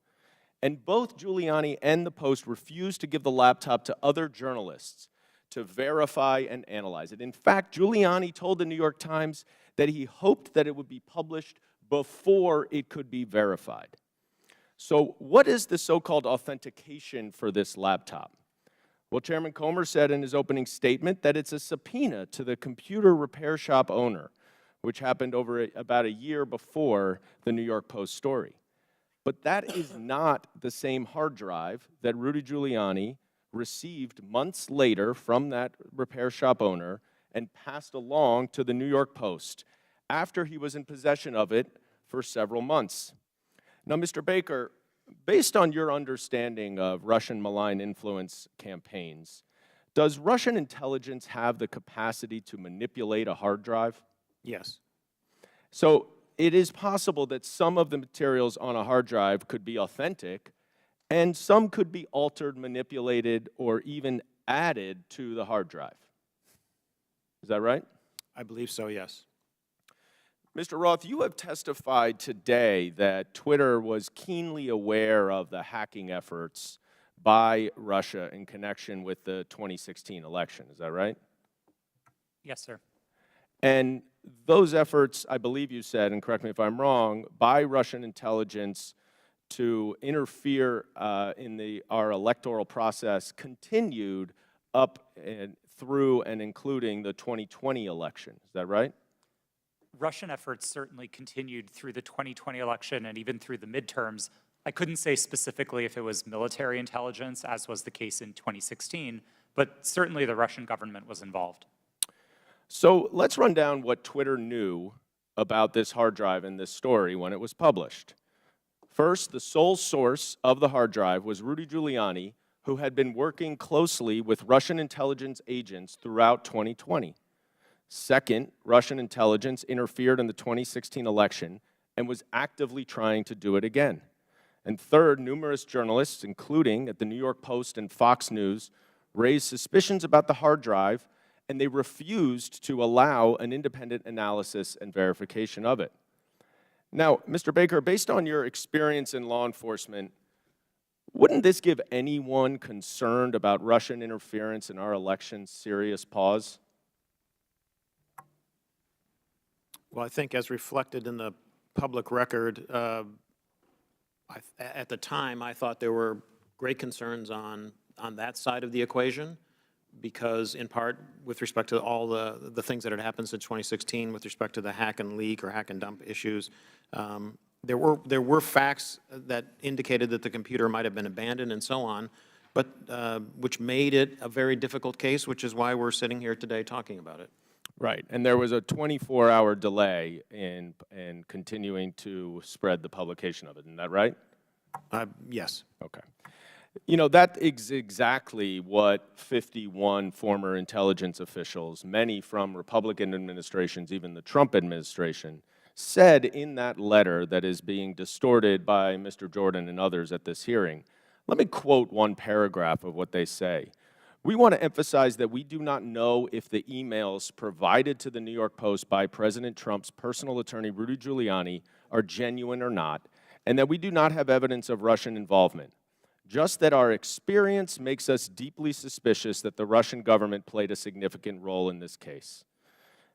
And both Giuliani and the Post refused to give the laptop to other journalists to verify and analyze it. In fact, Giuliani told the New York Times that he hoped that it would be published before it could be verified. So what is the so-called authentication for this laptop? Well, Chairman Comer said in his opening statement that it's a subpoena to the computer repair shop owner, which happened over about a year before the New York Post story. But that is not the same hard drive that Rudy Giuliani received months later from that repair shop owner and passed along to the New York Post after he was in possession of it for several months. Now, Mr. Baker, based on your understanding of Russian malign influence campaigns, does Russian intelligence have the capacity to manipulate a hard drive? Yes. So it is possible that some of the materials on a hard drive could be authentic, and some could be altered, manipulated, or even added to the hard drive. Is that right? I believe so, yes. Mr. Roth, you have testified today that Twitter was keenly aware of the hacking efforts by Russia in connection with the 2016 election. Is that right? Yes, sir. And those efforts, I believe you said, and correct me if I'm wrong, by Russian intelligence to interfere in our electoral process continued up and through and including the 2020 election. Is that right? Russian efforts certainly continued through the 2020 election and even through the midterms. I couldn't say specifically if it was military intelligence, as was the case in 2016, but certainly the Russian government was involved. So let's run down what Twitter knew about this hard drive and this story when it was published. First, the sole source of the hard drive was Rudy Giuliani, who had been working closely with Russian intelligence agents throughout 2020. Second, Russian intelligence interfered in the 2016 election and was actively trying to do it again. And third, numerous journalists, including at the New York Post and Fox News, raised suspicions about the hard drive, and they refused to allow an independent analysis and verification of it. Now, Mr. Baker, based on your experience in law enforcement, wouldn't this give anyone concerned about Russian interference in our elections serious pause? Well, I think as reflected in the public record, at the time, I thought there were great concerns on that side of the equation, because in part, with respect to all the things that had happened since 2016, with respect to the hack and leak or hack and dump issues, there were facts that indicated that the computer might have been abandoned and so on, but which made it a very difficult case, which is why we're sitting here today talking about it. Right, and there was a 24-hour delay in continuing to spread the publication of it, isn't that right? Yes. Okay. You know, that is exactly what 51 former intelligence officials, many from Republican administrations, even the Trump administration, said in that letter that is being distorted by Mr. Jordan and others at this hearing. Let me quote one paragraph of what they say. We want to emphasize that we do not know if the emails provided to the New York Post by President Trump's personal attorney, Rudy Giuliani, are genuine or not, and that we do not have evidence of Russian involvement. Just that our experience makes us deeply suspicious that the Russian government played a significant role in this case.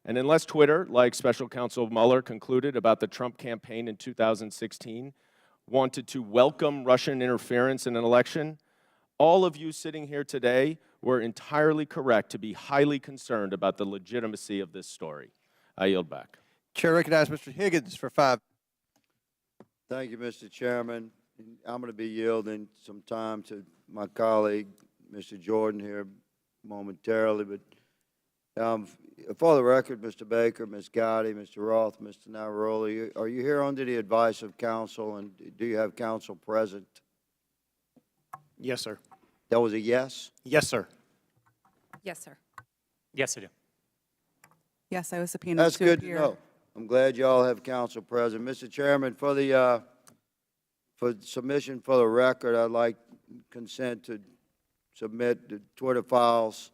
And unless Twitter, like Special Counsel Mueller concluded about the Trump campaign in 2016, wanted to welcome Russian interference in an election, all of you sitting here today were entirely correct to be highly concerned about the legitimacy of this story. I yield back. Chair recognizes Mr. Higgins for 5. Thank you, Mr. Chairman. I'm going to be yielding some time to my colleague, Mr. Jordan, here momentarily. But for the record, Mr. Baker, Ms. Gotti, Mr. Roth, Mr. Navaroli, are you here under the advice of counsel, and do you have counsel present? Yes, sir. That was a yes? Yes, sir. Yes, sir. Yes, I do. Yes, I was subpoenaed That's to good to appear. know. I'm glad you all have counsel present. Mr. Chairman, for submission for the record, I'd like consent to submit the Twitter files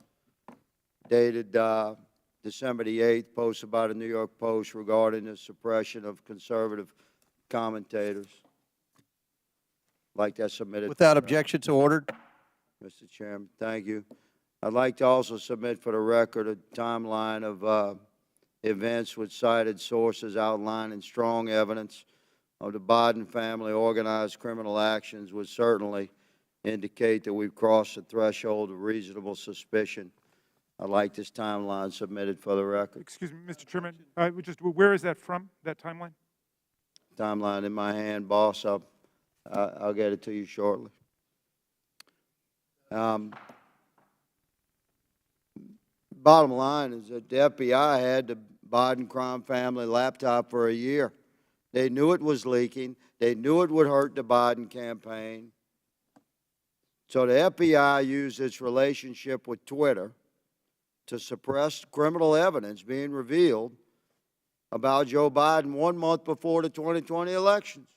dated December the 8th, posted by the New York Post regarding the suppression of conservative commentators. Like that submitted. Without objection, so ordered. Mr. Chairman, thank you. I'd like to also submit for the record a timeline of events with cited sources outlining strong evidence of the Biden family organized criminal actions would certainly indicate that we've crossed the threshold of reasonable suspicion. I'd like this timeline submitted for the record. Excuse me, Mr. Chairman, where is that from, that timeline? Timeline in my hand, boss. I'll get it to you shortly. Bottom line is that the FBI had the Biden crime family laptop for a year. They knew it was leaking. They knew it would hurt the Biden campaign. So the FBI used its relationship with Twitter to suppress criminal evidence being revealed about Joe Biden 1 month before the 2020 elections.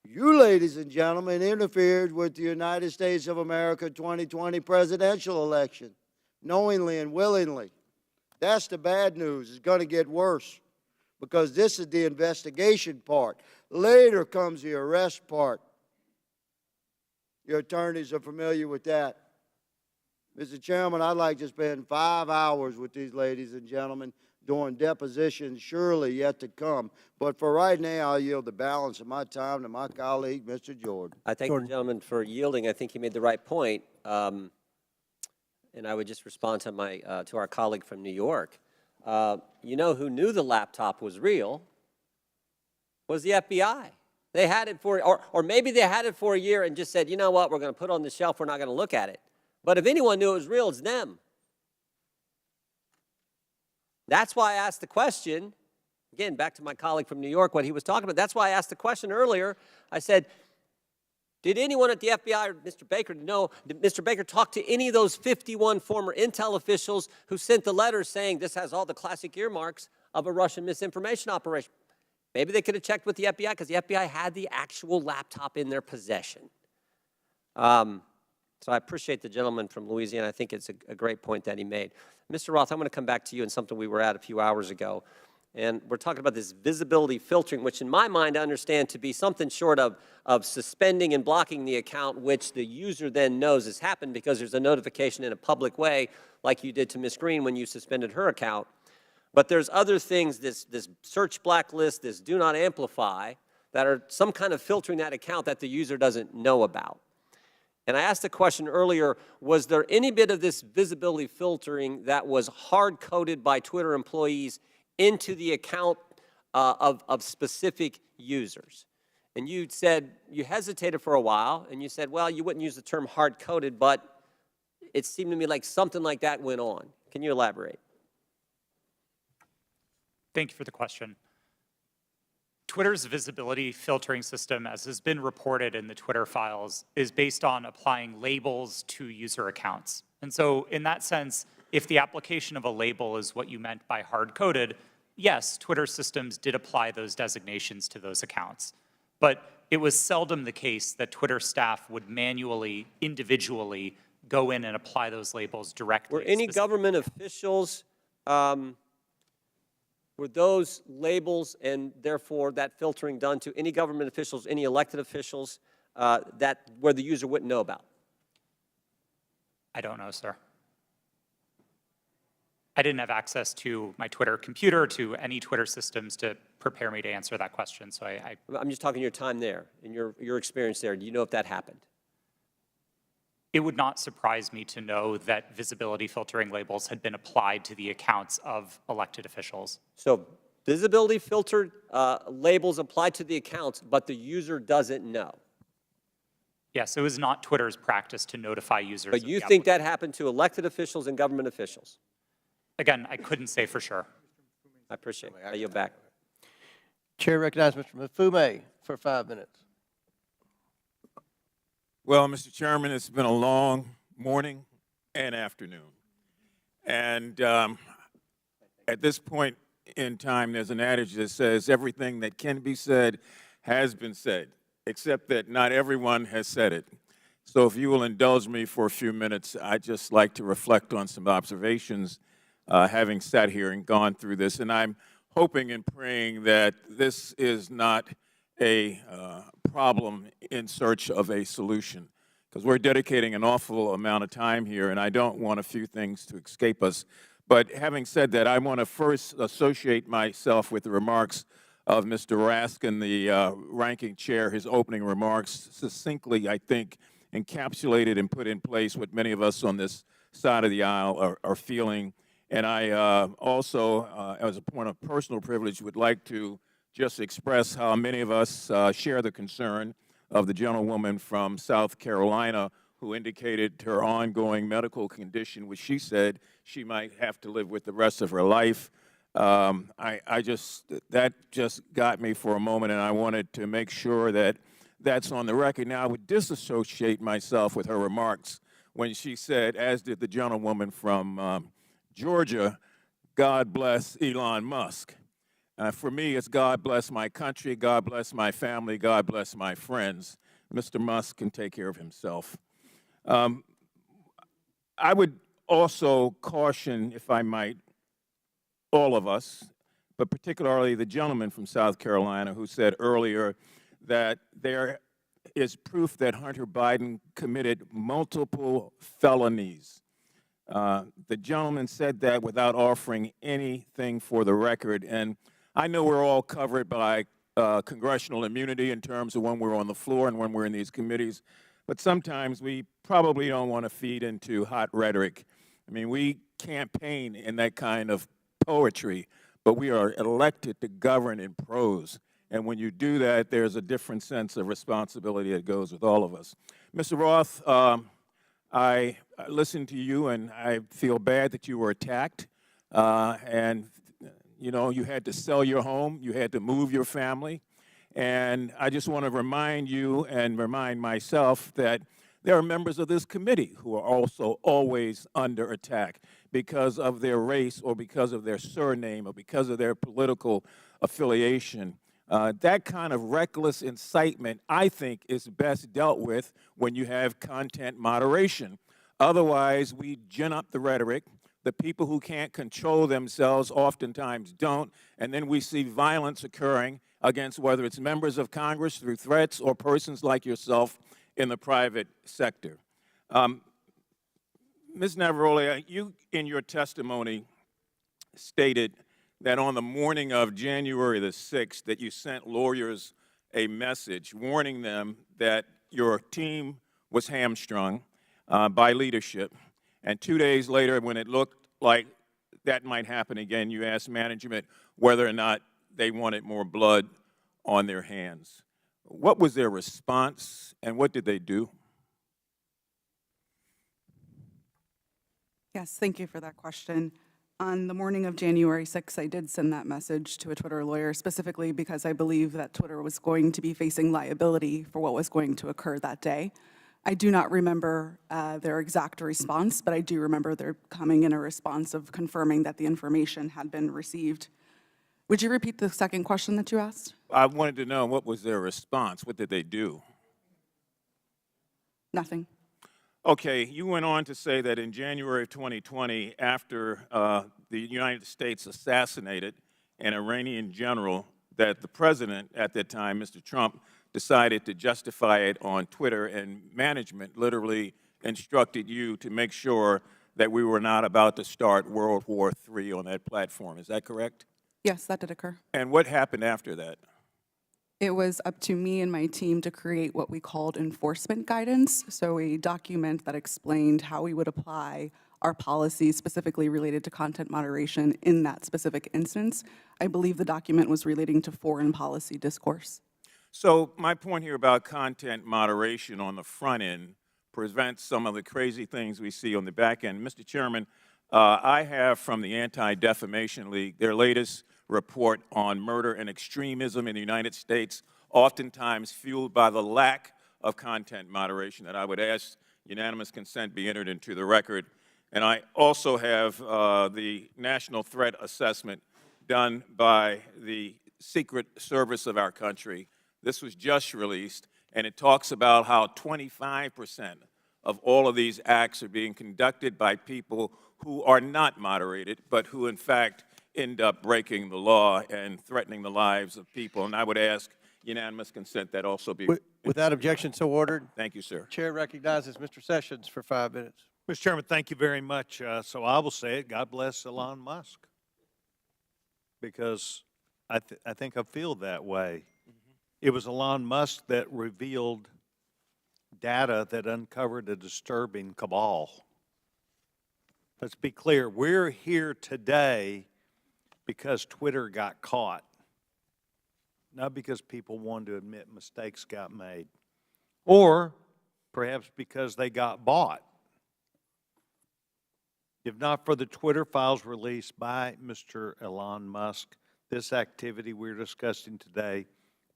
You, ladies and gentlemen, interfered with the United States of America 2020 presidential election, knowingly and willingly. That's the bad news. It's going to get worse because this is the investigation part. Later comes the arrest part. Your attorneys are familiar with that. Mr. Chairman, I'd like to spend 5 hours with these ladies and gentlemen doing depositions surely yet to come. But for right now, I'll yield the balance of my time to my colleague, Mr. Jordan. I thank the gentleman for yielding. I think he made the right point. And I would just respond to to our colleague from New York. You know who knew the laptop was real was the FBI. They had it for, or maybe they had it for a year and just said, you know what, we're going to put it on the shelf, we're not going to look at it. But if anyone knew it was real, it's them. That's why I asked the question, again, back to my colleague from New York, what he was talking about. That's why I asked the question earlier. I said, did anyone at the FBI or Mr. Baker know, did Mr. Baker talk to any of those 51 former intel officials who sent the letters saying this has all the classic earmarks of a Russian misinformation operation? Maybe they could have checked with the FBI because the FBI had the actual laptop in their possession. So I appreciate the gentleman from Louisiana. I think it's a great point that he made. Mr. Roth, I'm going to come back to you on something we were at a few hours ago. And we're talking about this visibility filtering, which in my mind I understand to be something short of suspending and blocking the account, which the user then knows has happened because there's a notification in a public way, like you did to Ms. Green when you suspended her account. But there's other things, this search blacklist, this do not amplify, that are some kind of filtering that account that the user doesn't know about. And I asked the question earlier, was there any bit of this visibility filtering that was hard-coded by Twitter employees into the account of specific users? And you said, you hesitated for a while, and you said, well, you wouldn't use the term hard-coded, but it seemed to me like something like that went on. Can you elaborate? Thank you for the question. Twitter's visibility filtering system, as has been reported in the Twitter files, is based on applying labels to user accounts. And so in that sense, if the application of a label is what you meant by hard-coded, yes, Twitter systems did apply those designations to those accounts. But it was seldom the case that Twitter staff would manually, individually go in and apply those labels directly. Were any government officials, were those labels and therefore that filtering done to any government officials, any elected officials where the user wouldn't know about? I don't know, sir. I didn't have access to my Twitter computer, to any Twitter systems to prepare me to answer that question, so I'm just talking your time there, and your experience there. Do you know if that happened? It would not surprise me to know that visibility filtering labels had been applied to the accounts of elected officials. So visibility filtered labels applied to the accounts, but the user doesn't know. Yes, it was not Twitter's practice to notify users. But you think that happened to elected officials and government officials? Again, I couldn't say for sure. I appreciate it. I yield back. Chair recognizes Mr. Mafume for 5 minutes. Well, Mr. Chairman, it's been a long morning and afternoon. And at this point in time, there's an adage that says everything that can be said has been said, except that not everyone has said it. So if you will indulge me for a few minutes, I'd just like to reflect on some observations having sat here and gone through this. And I'm hoping and praying that this is not a problem in search of a solution, because we're dedicating an awful amount of time here, and I don't want a few things to escape us. But having said that, I want to first associate myself with the remarks of Mr. Raskin, the ranking chair. His opening remarks succinctly, I think, encapsulated and put in place what many of us on this side of the aisle are feeling. And I also, as a point of personal privilege, would like to just express how many of us share the concern of the gentlewoman from South Carolina who indicated her ongoing medical condition, which she said she might have to live with the rest of her life. That just got me for a moment, and I wanted to make sure that that's on the record. Now, I would disassociate myself with her remarks when she said, as did the gentlewoman from Georgia, God bless Elon Musk. For me, it's God bless my country, God bless my family, God bless my friends. Mr. Musk can take care of himself. I would also caution, if I might, all of us, but particularly the gentleman from South Carolina who said earlier that there is proof that Hunter Biden committed multiple felonies. The gentleman said that without offering anything for the record. And I know we're all covered by congressional immunity in terms of when we're on the floor and when we're in these committees, but sometimes we probably don't want to feed into hot rhetoric. I mean, we campaign in that kind of poetry, but we are elected to govern in prose. And when you do that, there's a different sense of responsibility that goes with all of us. Mr. Roth, I listened to you, and I feel bad that you were attacked. And, you know, you had to sell your home. You had to move your family. And I just want to remind you and remind myself that there are members of this committee who are also always under attack because of their race or because of their surname or because of their political affiliation. That kind of reckless incitement, I think, is best dealt with when you have content moderation. Otherwise, we gin up the rhetoric. The people who can't control themselves oftentimes don't, and then we see violence occurring against whether it's members of Congress through threats or persons like yourself in the private sector. Ms. Navaroli, you in your testimony stated that on the morning of January the 6th that you sent lawyers a message warning them that your team was hamstrung by leadership. And 2 days later, when it looked like that might happen again, you asked management whether or not they wanted more blood on their hands. What was their response, and what did they do? Yes, thank you for that question. On the morning of January 6th, I did send that message to a Twitter lawyer, specifically because I believe that Twitter was going to be facing liability for what was going to occur that day. I do not remember their exact response, but I do remember there coming in a response of confirming that the information had been received. Would you repeat the second question that you asked? I wanted to know what was their response. What did they do? Nothing. Okay, you went on to say that in January of 2020, after the United States assassinated an Iranian general, that the president at that time, Mr. Trump, decided to justify it on Twitter, and management literally instructed you to make sure that we were not about to start World War III on that platform. Is that correct? Yes, that did occur. And what happened after that? It was up to me and my team to create what we called enforcement guidance, so a document that explained how we would apply our policies specifically related to content moderation in that specific instance. I believe the document was relating to foreign policy discourse. So my point here about content moderation on the front end prevents some of the crazy things we see on the back end. Mr. Chairman, I have from the Anti-Defamation League their latest report on murder and extremism in the United States, oftentimes fueled by the lack of content moderation, that I would ask unanimous consent be entered into the record. And I also have the National Threat Assessment done by the Secret Service of our country. This was just released, and it talks about how 25% of all of these acts are being conducted by people who are not moderated, but who in fact end up breaking the law and threatening the lives of people. And I would ask unanimous consent that also be. Without objection, so ordered. Thank you, sir. Chair recognizes Mr. Sessions for 5 minutes. Mr. Chairman, thank you very much. So I will say it, God bless Elon Musk, because I think I feel that way. It was Elon Musk that revealed data that uncovered a disturbing cabal. Let's be clear, we're here today because Twitter got caught, not because people wanted to admit mistakes got made, or perhaps because they got bought. If not for the Twitter files released by Mr. Elon Musk, this activity we're discussing today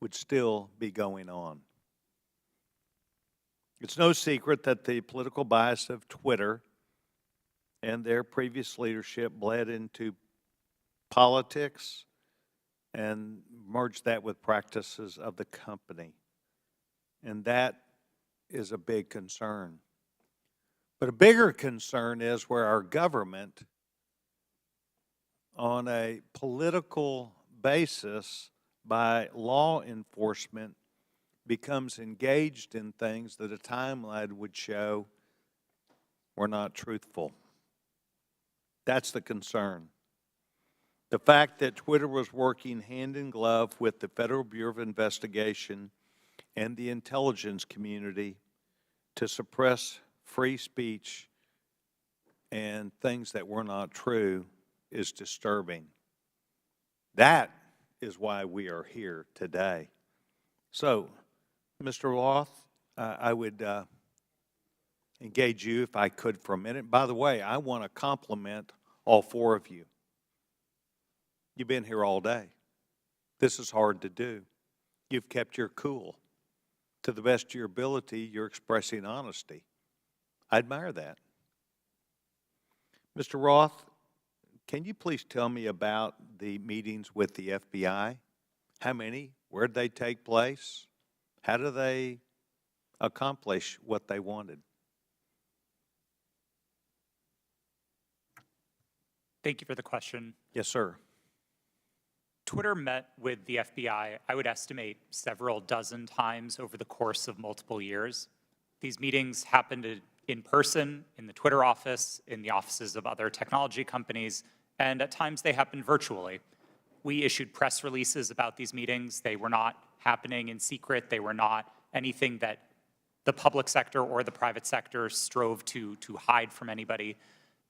would still be going on. It's no secret that the political bias of Twitter and their previous leadership bled into politics and merged that with practices of the company. And that is a big concern. But a bigger concern is where our government, on a political basis by law enforcement, becomes engaged in things that a timeline would show were not truthful. That's the concern. The fact that Twitter was working hand in glove with the Federal Bureau of Investigation and the intelligence community to suppress free speech and things that were not true is disturbing. That is why we are here today. So, Mr. Roth, I would engage you, if I could, for a minute. By the way, I want to compliment all four of you. You've been here all day. This is hard to do. You've kept your cool. To the best of your ability, you're expressing honesty. I admire that. Mr. Roth, can you please tell me about the meetings with the FBI? How many? Where did they take place? How do they accomplish what they wanted? Thank you for the question. Yes, sir. Twitter met with the FBI, I would estimate, several dozen times over the course of multiple years. These meetings happened in person, in the Twitter office, in the offices of other technology companies, and at times they happened virtually. We issued press releases about these meetings. They were not happening in secret. They were not anything that the public sector or the private sector strove to hide from anybody.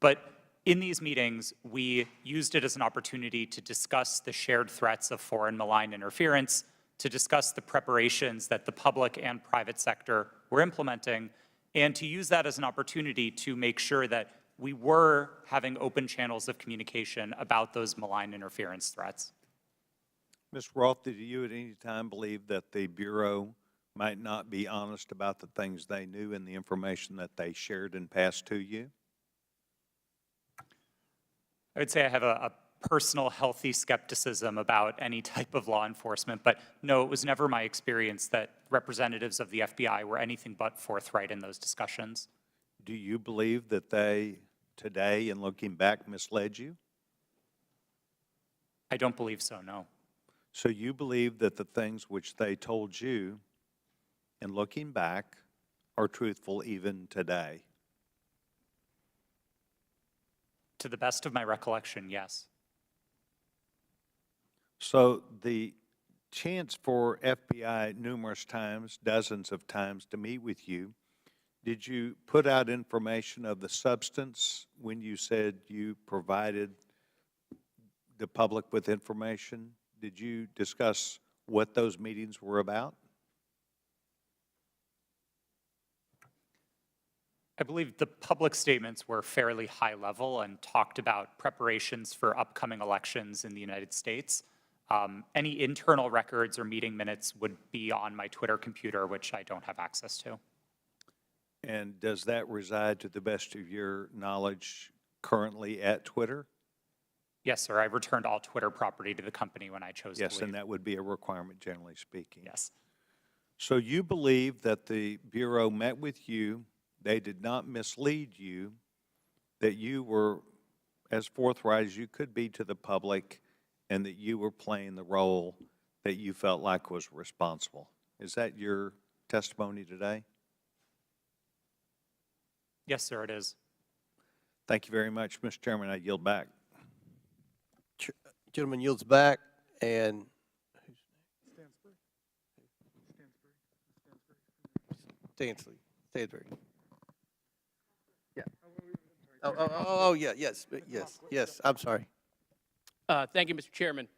But in these meetings, we used it as an opportunity to discuss the shared threats of foreign malign interference, to discuss the preparations that the public and private sector were implementing, and to use that as an opportunity to make sure that we were having open channels of communication about those malign interference threats. Mr. Roth, did you at any time believe that the Bureau might not be honest about the things they knew and the information that they shared and passed to you? I would say I have a personal healthy skepticism about any type of law enforcement, but no, it was never my experience that representatives of the FBI were anything but forthright in those discussions. do you believe that they, today, in looking back, misled you? I don't believe so, no. So you believe that the things which they told you, in looking back, are truthful even today? To the best of my recollection, yes. So the chance for FBI numerous times, dozens of times, to meet with you, did you put out information of the substance when you said you provided the public with information? Did you discuss what those meetings were about? I believe the public statements were fairly high level and talked about preparations for upcoming elections in the United States. Any internal records or meeting minutes would be on my Twitter computer, which I don't have access to. And does that reside, to the best of your knowledge, currently at Twitter? Yes, sir. I returned all Twitter property to the company when I chose to leave. Yes, and that would be a requirement, generally speaking. Yes. So you believe that the Bureau met with you, they did not mislead you, that you were as forthright as you could be to the public, and that you were playing the role that you felt like was responsible. Is that your testimony today? Yes, sir, it is. Thank you very much, Mr. Chairman. I yield back. Gentleman yields back, and Stansbury. Yeah. Oh, yeah, yes, I'm sorry. Thank you, Mr. Chairman.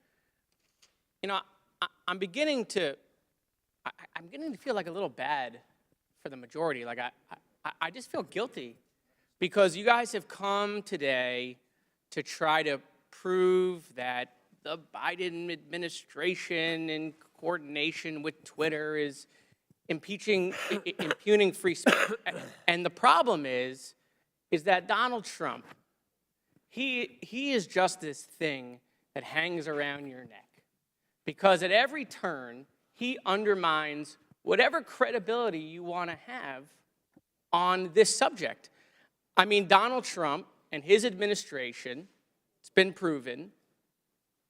You know, I'm beginning to feel like a little bad for the majority. Like I just feel guilty because you guys have come today to try to prove that the Biden administration in coordination with Twitter is impugning free speech. And the problem is that Donald Trump, he is just this thing that hangs around your neck. Because at every turn, he undermines whatever credibility you want to have on this subject. I mean, Donald Trump and his administration, it's been proven,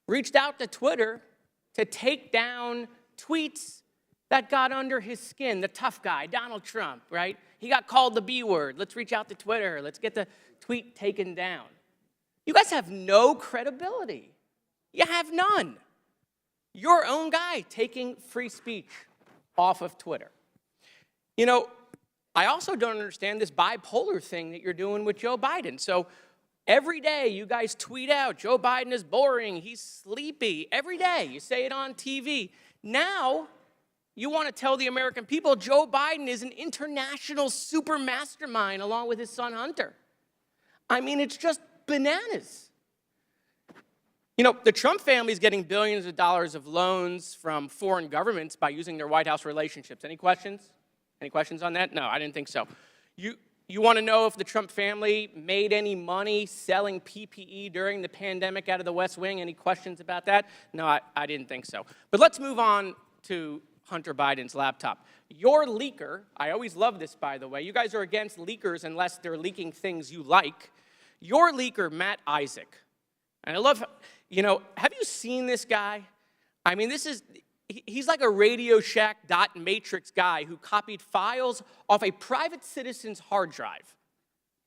reached out to Twitter to take down tweets that got under his skin. The tough guy, Donald Trump, right? He got called the B word. Let's reach out to Twitter. Let's get the tweet taken down. You guys have no credibility. You have none. Your own guy taking free speech off of Twitter. You know, I also don't understand this bipolar thing that you're doing with Joe Biden. So every day you guys tweet out, Joe Biden is boring, he's sleepy. Every day you say it on TV. Now you want to tell the American people Joe Biden is an international super mastermind along with his son Hunter. I mean, it's just bananas. You know, the Trump family is getting billions of dollars of loans from foreign governments by using their White House relationships. Any questions? Any questions on that? No, I didn't think so. You want to know if the Trump family made any money selling PPE during the pandemic out of the West Wing? Any questions about that? No, I didn't think so. But let's move on to Hunter Biden's laptop. Your leaker, I always love this, by the way. You guys are against leakers unless they're leaking things you like. Your leaker, Matt Isaac, and I love, you know, have you seen this guy? I mean, he's like a Radio Shack dot matrix guy who copied files off a private citizen's hard drive,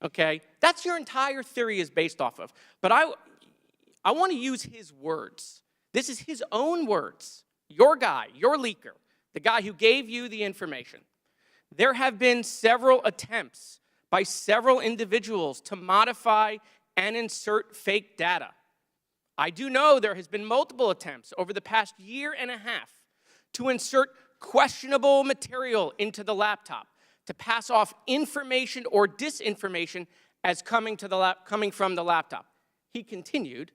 okay? That's your entire theory is based off of. But I want to use his words. This is his own words. Your guy, your leaker, the guy who gave you the information. There have been several attempts by several individuals to modify and insert fake data. I do know there has been multiple attempts over the past year and a half to insert questionable material into the laptop, to pass off information or disinformation as coming from the laptop. He continued,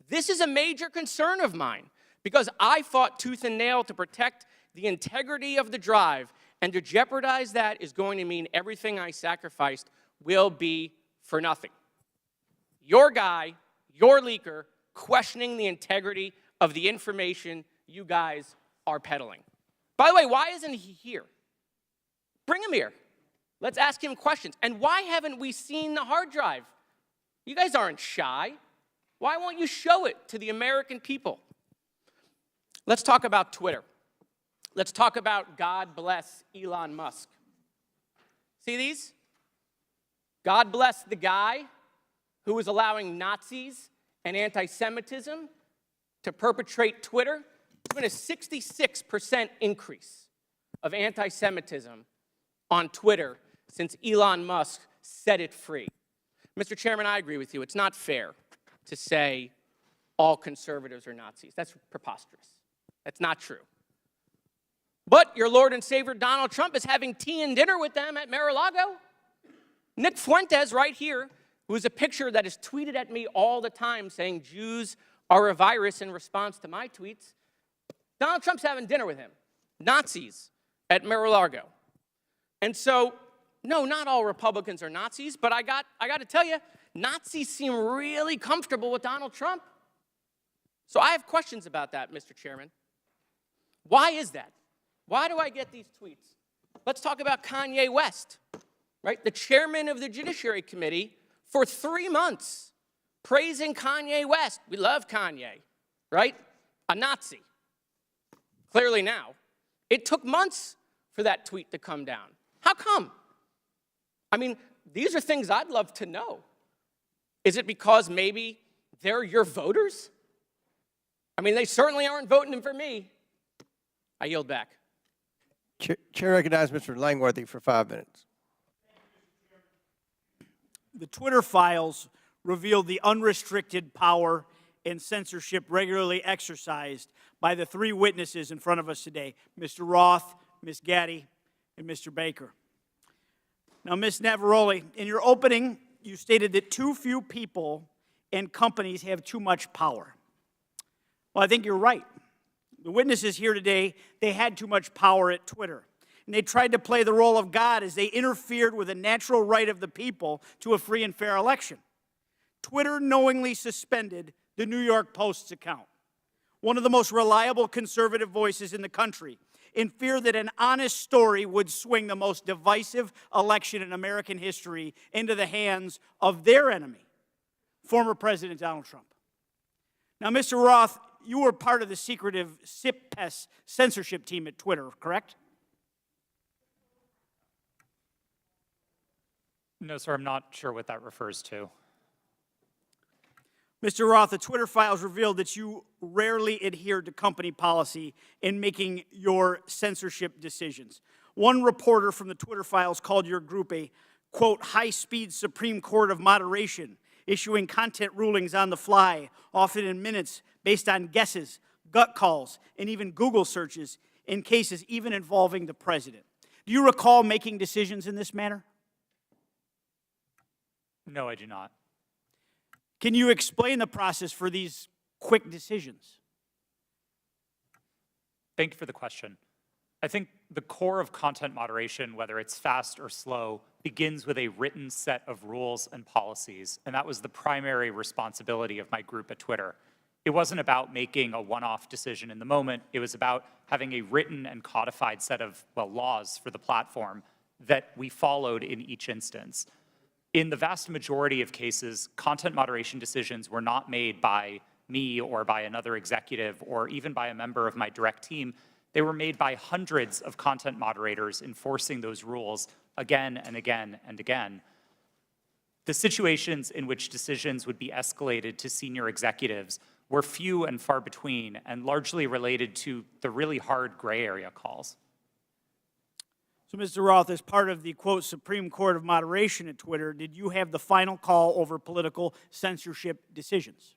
"This is a major concern of mine because I fought tooth and nail to protect the integrity of the drive, and to jeopardize that is going to mean everything I sacrificed will be for nothing." Your guy, your leaker, questioning the integrity of the information you guys are peddling. By the way, why isn't he here? Bring him here. Let's ask him questions. And why haven't we seen the hard drive? You guys aren't shy. Why won't you show it to the American people? Let's talk about Twitter. Let's talk about God bless Elon Musk. See these? God bless the guy who is allowing Nazis and anti-Semitism to perpetrate Twitter. There's been a 66% increase of anti-Semitism on Twitter since Elon Musk set it free. Mr. Chairman, I agree with you. It's not fair to say all conservatives are Nazis. That's preposterous. That's not true. But your Lord and Savior Donald Trump is having tea and dinner with them at Mar-a-Lago. Nick Fuentes right here, who is a picture that is tweeted at me all the time saying Jews are a virus in response to my tweets. Donald Trump's having dinner with him. Nazis at Mar-a-Lago. And so, no, not all Republicans are Nazis, but I got to tell you, Nazis seem really comfortable with Donald Trump. So I have questions about that, Mr. Chairman. Why is that? Why do I get these tweets? Let's talk about Kanye West, right? The chairman of the Judiciary Committee for 3 months praising Kanye West. We love Kanye, right? A Nazi. Clearly now. It took months for that tweet to come down. How come? I mean, these are things I'd love to know. Is it because maybe they're your voters? I mean, they certainly aren't voting for me. I yield back. Chair recognizes Mr. Langworthy for 5 minutes. The Twitter files revealed the unrestricted power and censorship regularly exercised by the 3 witnesses in front of us today, Mr. Roth, Ms. Gaddy, and Mr. Baker. Now, Ms. Navaroli, in your opening, you stated that too few people and companies have too much power. Well, I think you're right. The witnesses here today, they had too much power at Twitter. And they tried to play the role of God as they interfered with the natural right of the people to a free and fair election. Twitter knowingly suspended the New York Post's account, one of the most reliable conservative voices in the country, in fear that an honest story would swing the most divisive election in American history into the hands of their enemy, former President Donald Trump. Now, Mr. Roth, you were part of the secretive SIP-PES censorship team at Twitter, correct? No, sir, I'm not sure what that refers to. Mr. Roth, the Twitter files revealed that you rarely adhered to company policy in making your censorship decisions. One reporter from the Twitter files called your group a, quote, high-speed Supreme Court of moderation, issuing content rulings on the fly, often in minutes, based on guesses, gut calls, and even Google searches in cases even involving the president. Do you recall making decisions in this manner? No, I do not. Can you explain the process for these quick decisions? Thank you for the question. I think the core of content moderation, whether it's fast or slow, begins with a written set of rules and policies, and that was the primary responsibility of my group at Twitter. It wasn't about making a one-off decision in the moment. It was about having a written and codified set of, well, laws for the platform that we followed in each instance. In the vast majority of cases, content moderation decisions were not made by me or by another executive or even by a member of my direct team. They were made by hundreds of content moderators enforcing those rules again and again and again. The situations in which decisions would be escalated to senior executives were few and far between and largely related to the really hard gray area calls. So, Mr. Roth, as part of the, quote, Supreme Court of Moderation at Twitter, did you have the final call over political censorship decisions?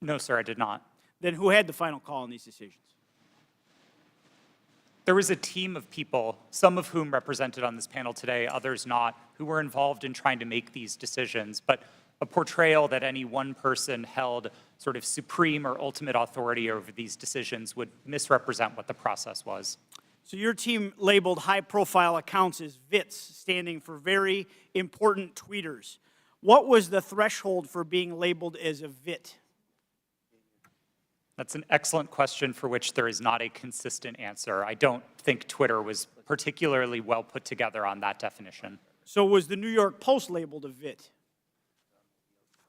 No, sir, I did not. Then who had the final call on these decisions? There was a team of people, some of whom represented on this panel today, others not, who were involved in trying to make these decisions. But a portrayal that any one person held sort of supreme or ultimate authority over these decisions would misrepresent what the process was. So your team labeled high-profile accounts as VITs, standing for very important tweeters. What was the threshold for being labeled as a VIT? That's an excellent question for which there is not a consistent answer. I don't think Twitter was particularly well put together on that definition. So was the New York Post labeled a VIT?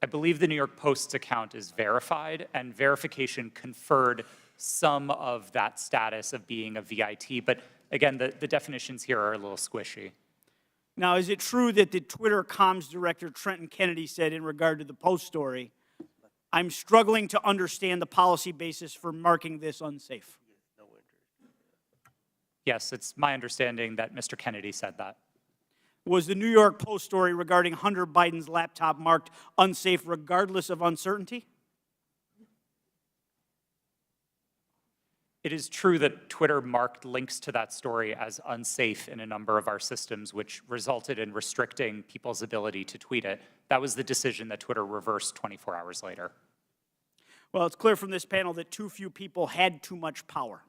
I believe the New York Post's account is verified, and verification conferred some of that status of being a VIT, but again, the definitions here are a little squishy. Now, is it true that the Twitter comms director, Trenton Kennedy, said in regard to the Post story, I'm struggling to understand the policy basis for marking this unsafe? Yes, it's my understanding that Mr. Kennedy said that. Was the New York Post story regarding Hunter Biden's laptop marked unsafe regardless of uncertainty? It is true that Twitter marked links to that story as unsafe in a number of our systems, which resulted in restricting people's ability to tweet it. That was the decision that Twitter reversed 24 hours later. Well, it's clear from this panel that too few people had too much power.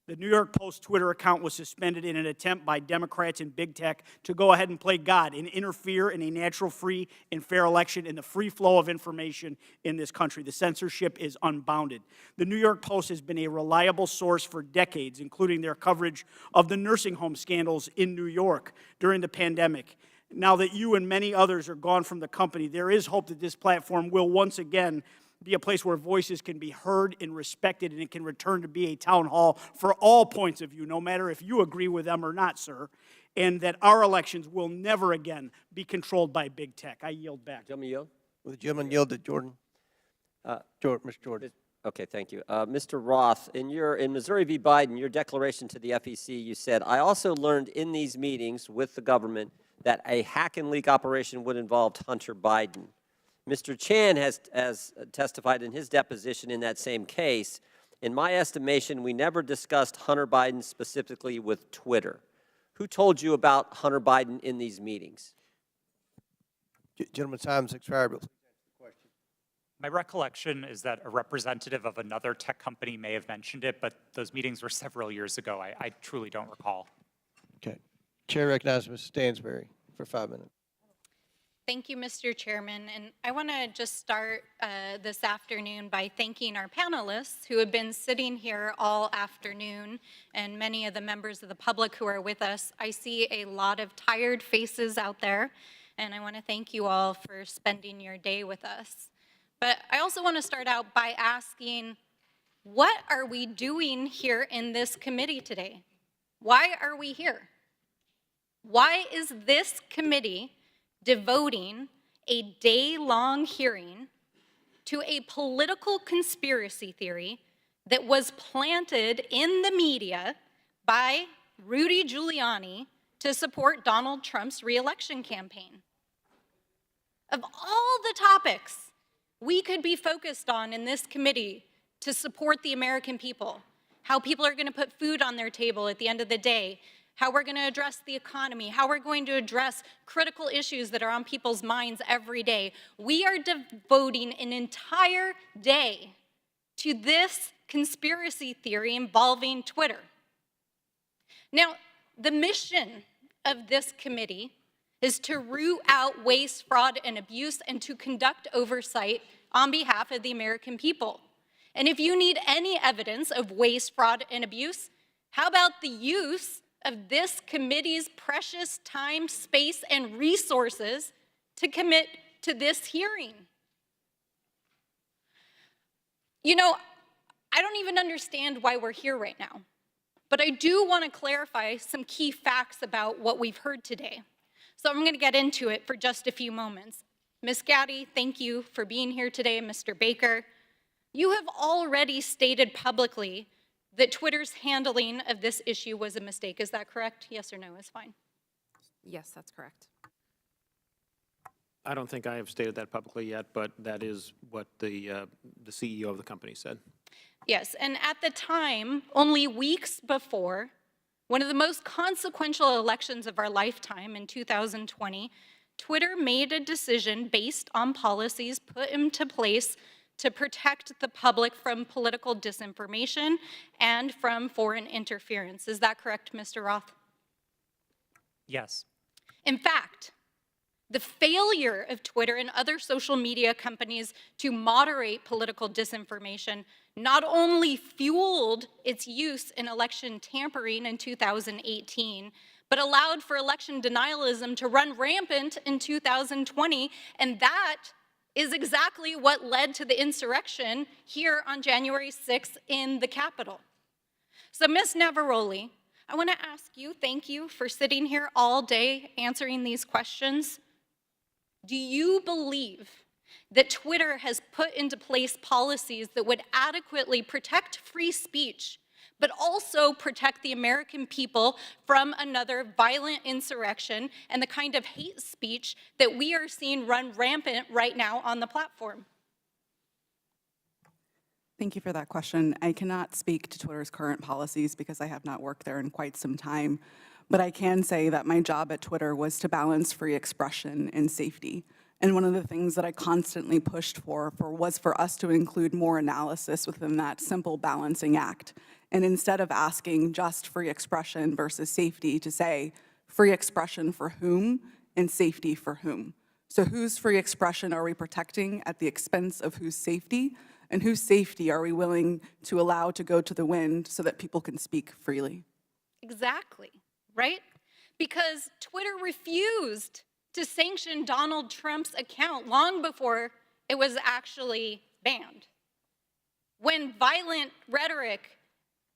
The New York Post Twitter account was suspended in an attempt by Democrats and big tech to go ahead and play God and interfere in a natural, free, and fair election and the free flow of information in this country. The censorship is unbounded. The New York Post has been a reliable source for decades, including their coverage of the nursing home scandals in New York during the pandemic. Now that you and many others are gone from the company, there is hope that this platform will once again be a place where voices can be heard and respected, and it can return to be a town hall for all points of view, no matter if you agree with them or not, sir, and that our elections will never again be controlled by big tech. I yield back. Gentleman yield? Will the gentleman yield to Jordan? Mr. Jordan. Okay, thank you. Mr. Roth, in Missouri v. Biden, your declaration to the FEC, you said, I also learned in these meetings with the government that a hack and leak operation would involve Hunter Biden. Mr. Chan has testified in his deposition in that same case. In my estimation, we never discussed Hunter Biden specifically with Twitter. Who told you about Hunter Biden in these meetings? Gentleman's time has expired. My recollection is that a representative of another tech company may have mentioned it, but those meetings were several years ago. I truly don't recall. Okay. Chair recognizes Mrs. Stansberry for 5 minutes. Thank you, Mr. Chairman. And I want to just start this afternoon by thanking our panelists who have been sitting here all afternoon, and many of the members of the public who are with us. I see a lot of tired faces out there, and I want to thank you all for spending your day with us. But I also want to start out by asking, what are we doing here in this committee today? Why are we here? Why is this committee devoting a day-long hearing to a political conspiracy theory that was planted in the media by Rudy Giuliani to support Donald Trump's re-election campaign? Of all the topics we could be focused on in this committee to support the American people, how people are going to put food on their table at the end of the day, how we're going to address the economy, how we're going to address critical issues that are on people's minds every day. We are devoting an entire day to this conspiracy theory involving Twitter. Now, the mission of this committee is to root out waste, fraud, and abuse, and to conduct oversight on behalf of the American people. And if you need any evidence of waste, fraud, and abuse, how about the use of this committee's precious time, space, and resources to commit to this hearing? You know, I don't even understand why we're here right now, but I do want to clarify some key facts about what we've heard today. So I'm going to get into it for just a few moments. Ms. Gaddy, thank you for being here today. Mr. Baker, you have already stated publicly that Twitter's handling of this issue was a mistake. Is that correct? Yes or no is fine. Yes, that's correct. I don't think I have stated that publicly yet, but that is what the CEO of the company said. Yes, and at the time, only weeks before, one of the most consequential elections of our lifetime in 2020, Twitter made a decision based on policies put into place to protect the public from political disinformation and from foreign interference. Is that correct, Mr. Roth? Yes. In fact, the failure of Twitter and other social media companies to moderate political disinformation not only fueled its use in election tampering in 2018, but allowed for election denialism to run rampant in 2020, and that is exactly what led to the insurrection here on January 6th in the Capitol. So, Ms. Navaroli, I want to ask you, thank you for sitting here all day answering these questions. Do you believe that Twitter has put into place policies that would adequately protect free speech, but also protect the American people from another violent insurrection and the kind of hate speech that we are seeing run rampant right now on the platform? Thank you for that question. I cannot speak to Twitter's current policies because I have not worked there in quite some time, but I can say that my job at Twitter was to balance free expression and safety. And one of the things that I constantly pushed for was for us to include more analysis within that simple balancing act. And instead of asking just free expression versus safety, to say free expression for whom and safety for whom. So whose free expression are we protecting at the expense of whose safety? And whose safety are we willing to allow to go to the wind so that people can speak freely? Exactly, right? Because Twitter refused to sanction Donald Trump's account long before it was actually banned, when violent rhetoric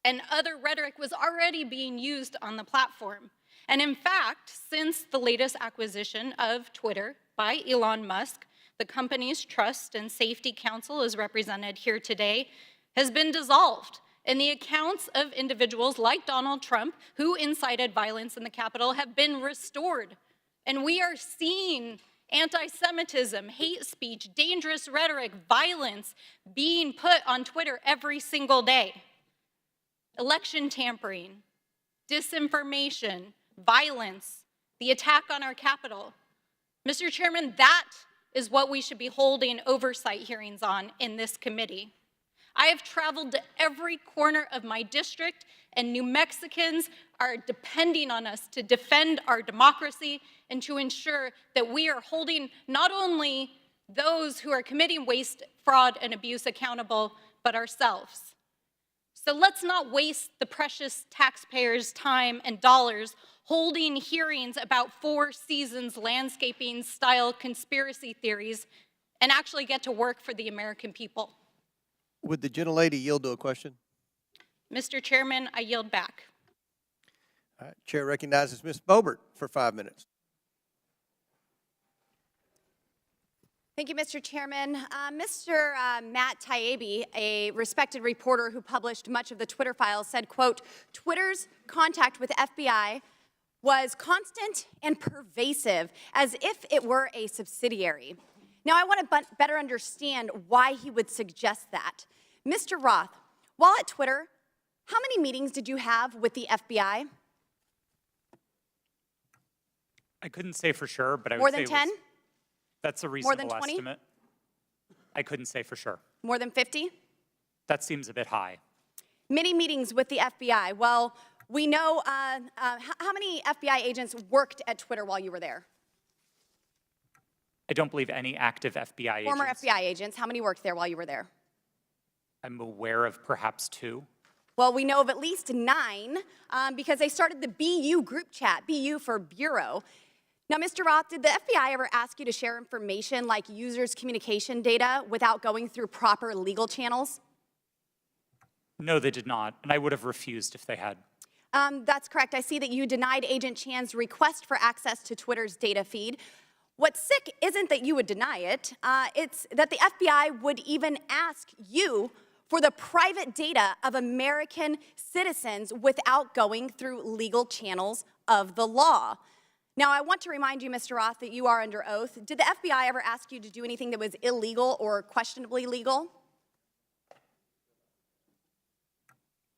and other rhetoric was already being used on the platform. And in fact, since the latest acquisition of Twitter by Elon Musk, the company's Trust and Safety Council, as represented here today, has been dissolved. And the accounts of individuals like Donald Trump, who incited violence in the Capitol, have been restored. And we are seeing anti-Semitism, hate speech, dangerous rhetoric, violence being put on Twitter every single day. Election tampering, disinformation, violence, the attack on our Capitol. Mr. Chairman, that is what we should be holding oversight hearings on in this committee. I have traveled to every corner of my district, and New Mexicans are depending on us to defend our democracy and to ensure that we are holding not only those who are committing waste, fraud, and abuse accountable, but ourselves. So let's not waste the precious taxpayers' time and dollars holding hearings about Four Seasons landscaping style conspiracy theories and actually get to work for the American people. Would the gentlelady yield to a question? Mr. Chairman, I yield back. All right, Chair recognizes Ms. Boebert for 5 minutes. Thank you, Mr. Chairman. Mr. Matt Taibbi, a respected reporter who published much of the Twitter files, said, quote, Twitter's contact with FBI was constant and pervasive, as if it were a subsidiary. Now, I want to better understand why he would suggest that. Mr. Roth, while at Twitter, how many meetings did you have with the FBI? I couldn't say for sure, but I would More say than 10? That's a More than reasonable 20? estimate. I couldn't say for sure. More than 50? That seems a bit high. Many meetings with the FBI. Well, we know how many FBI agents worked at Twitter while you were there? I don't believe any active FBI Former agents. FBI agents. How many worked there while you were there? I'm aware of perhaps 2. Well, we know of at least 9 because they started the BU group chat, BU for Bureau. Now, Mr. Roth, did the FBI ever ask you to share information like users' communication data without going through proper legal channels? No, they did not, and I would have refused if they had. That's correct. I see that you denied Agent Chan's request for access to Twitter's data feed. What's sick isn't that you would deny it, it's that the FBI would even ask you for the private data of American citizens without going through legal channels of the law. Now, I want to remind you, Mr. Roth, that you are under oath. Did the FBI ever ask you to do anything that was illegal or questionably legal?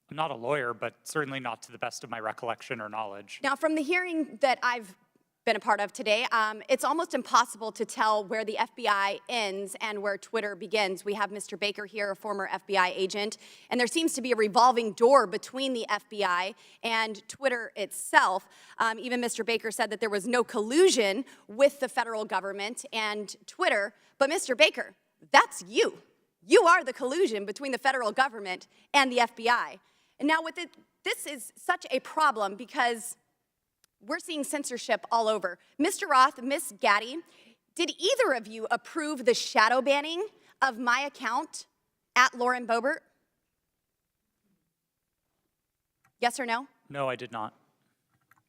I'm not a lawyer, but certainly not to the best of my recollection or knowledge. Now, from the hearing that I've been a part of today, it's almost impossible to tell where the FBI ends and where Twitter begins. We have Mr. Baker here, a former FBI agent, and there seems to be a revolving door between the FBI and Twitter itself. Even Mr. Baker said that there was no collusion with the federal government and Twitter. But Mr. Baker, that's you. You are the collusion between the federal government and the FBI. And now this is such a problem because we're seeing censorship all over. Mr. Roth, Ms. Gaddy, did either of you approve the shadow banning of my account at Lauren Boebert? Yes or no? No, I did not.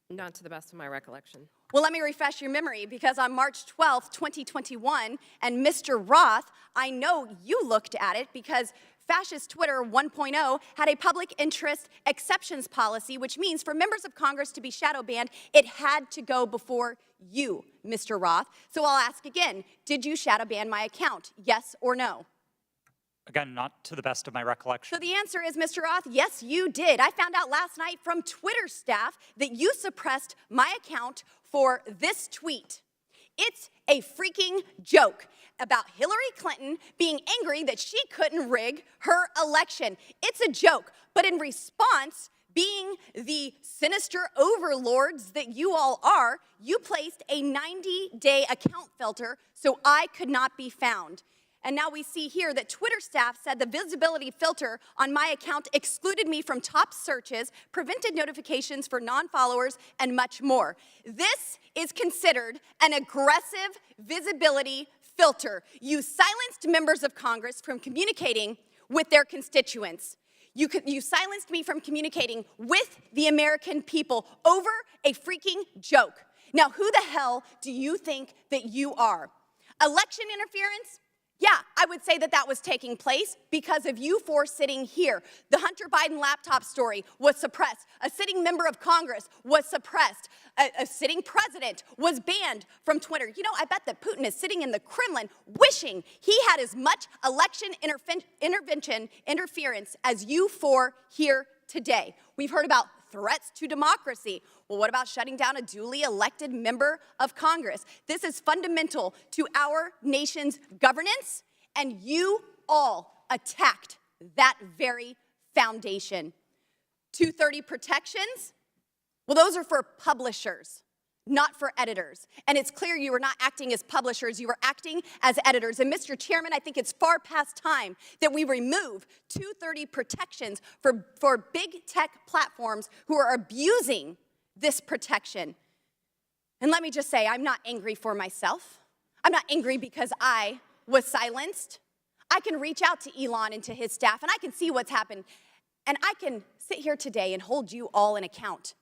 Not to the best of my recollection. Well, let me refresh your memory, because on March 12th, 2021, and Mr. Roth, I know you looked at it because Fascist Twitter 1.0 had a public interest exceptions policy, which means for members of Congress to be shadow banned, it had to go before you, Mr. Roth. So I'll ask again, did you shadow ban my account, yes or no? Again, not to the best of my recollection. So the answer is, Mr. Roth, yes, you did. I found out last night from Twitter staff that you suppressed my account for this tweet. It's a freaking joke about Hillary Clinton being angry that she couldn't rig her election. It's a joke, but in response, being the sinister overlords that you all are, you placed a 90-day account filter so I could not be found. And now we see here that Twitter staff said the visibility filter on my account excluded me from top searches, prevented notifications for non-followers, and much more. This is considered an aggressive visibility filter. You silenced members of Congress from communicating with their constituents. You silenced me from communicating with the American people over a freaking joke. Now, who the hell do you think that you are? Election interference? Yeah, I would say that that was taking place because of you four sitting here. The Hunter Biden laptop story was suppressed. A sitting member of Congress was suppressed. A sitting president was banned from Twitter. You know, I bet that Putin is sitting in the Kremlin wishing he had as much election interference as you four here today. We've heard about threats to democracy. Well, what about shutting down a duly elected member of Congress? This is fundamental to our nation's governance, and you all attacked that very foundation. 230 protections? Well, those are for publishers, not for editors. And it's clear you were not acting as publishers, you were acting as editors. And Mr. Chairman, I think it's far past time that we remove 230 protections for big tech platforms who are abusing this protection. And let me just say, I'm not angry for myself. I'm not angry because I was silenced. I can reach out to Elon and to his staff, and I can see what's happened. And I can sit here today and hold you all in account.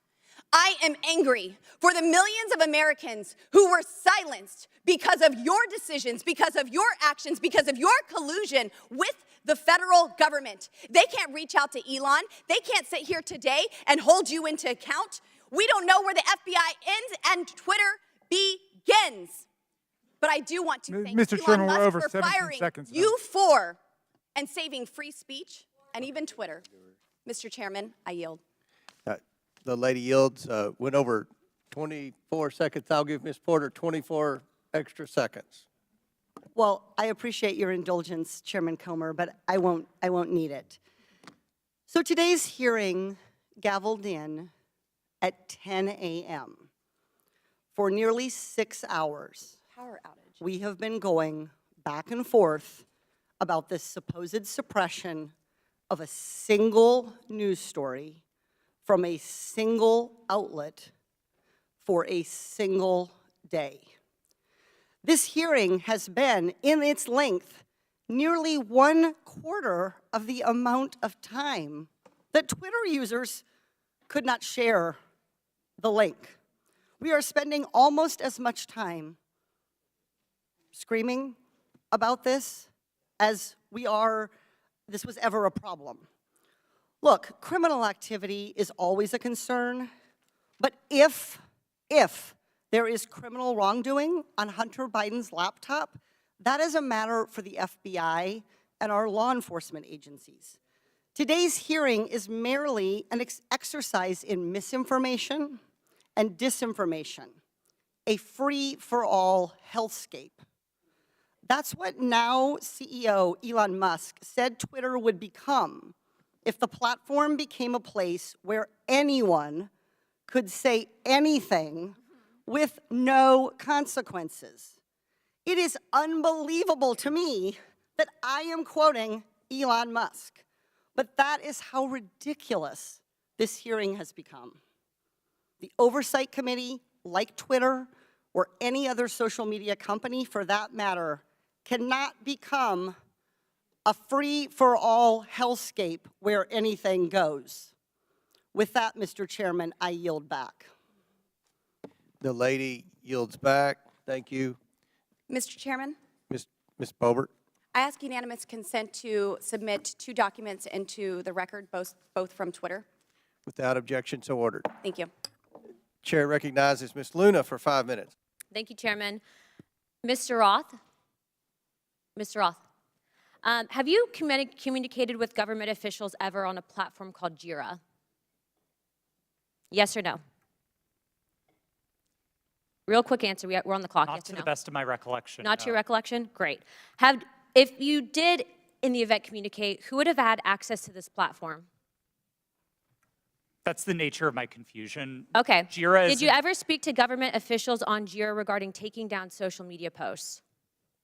I am angry for the millions of Americans who were silenced because of your decisions, because of your actions, because of your collusion with the federal government. They can't reach out to Elon. They can't sit here today and hold you into account. We don't know where the FBI ends and Twitter begins. But I do want to thank Mr. Elon Chairman, we're Musk over for 17 firing seconds now. you four and saving free speech and even Twitter. Mr. Chairman, I yield. The lady yields, went over 24 seconds. I'll give Ms. Porter 24 extra seconds. Well, I appreciate your indulgence, Chairman Comer, but I won't need it. So today's hearing gavelled in at 10 a.m. For nearly 6 hours. Power outage. We have been going back and forth about this supposed suppression of a single news story from a single outlet for a single day. This hearing has been, in its length, nearly 1/4 of the amount of time that Twitter users could not share the link. We are spending almost as much time screaming about this as this was ever a problem. Look, criminal activity is always a concern, but if there is criminal wrongdoing on Hunter Biden's laptop, that is a matter for the FBI and our law enforcement agencies. Today's hearing is merely an exercise in misinformation and disinformation, a free-for-all hellscape. That's what now CEO Elon Musk said Twitter would become if the platform became a place where anyone could say anything with no consequences. It is unbelievable to me that I am quoting Elon Musk. But that is how ridiculous this hearing has become. The Oversight Committee, like Twitter, or any other social media company for that matter, cannot become a free-for-all hellscape where anything goes. With that, Mr. Chairman, I yield back. The lady yields back. Thank you. Mr. Chairman, Ms. Boebert. I ask unanimous consent to submit 2 documents into the record, both from Twitter. Without objection, so ordered. Thank you. Chair recognizes Ms. Luna for 5 minutes. Thank you, Chairman. Mr. Roth? Mr. Roth, have you communicated with government officials ever on a platform called Jira? Yes or no? Real quick answer. We're on the clock. Not Yes to or the no? best of my recollection. Not to no. your recollection? Great. If you did, in the event, communicate, who would have had access to this platform? That's the nature of my confusion. Okay. Jira is Did you ever speak to government officials on Jira regarding taking down social media posts?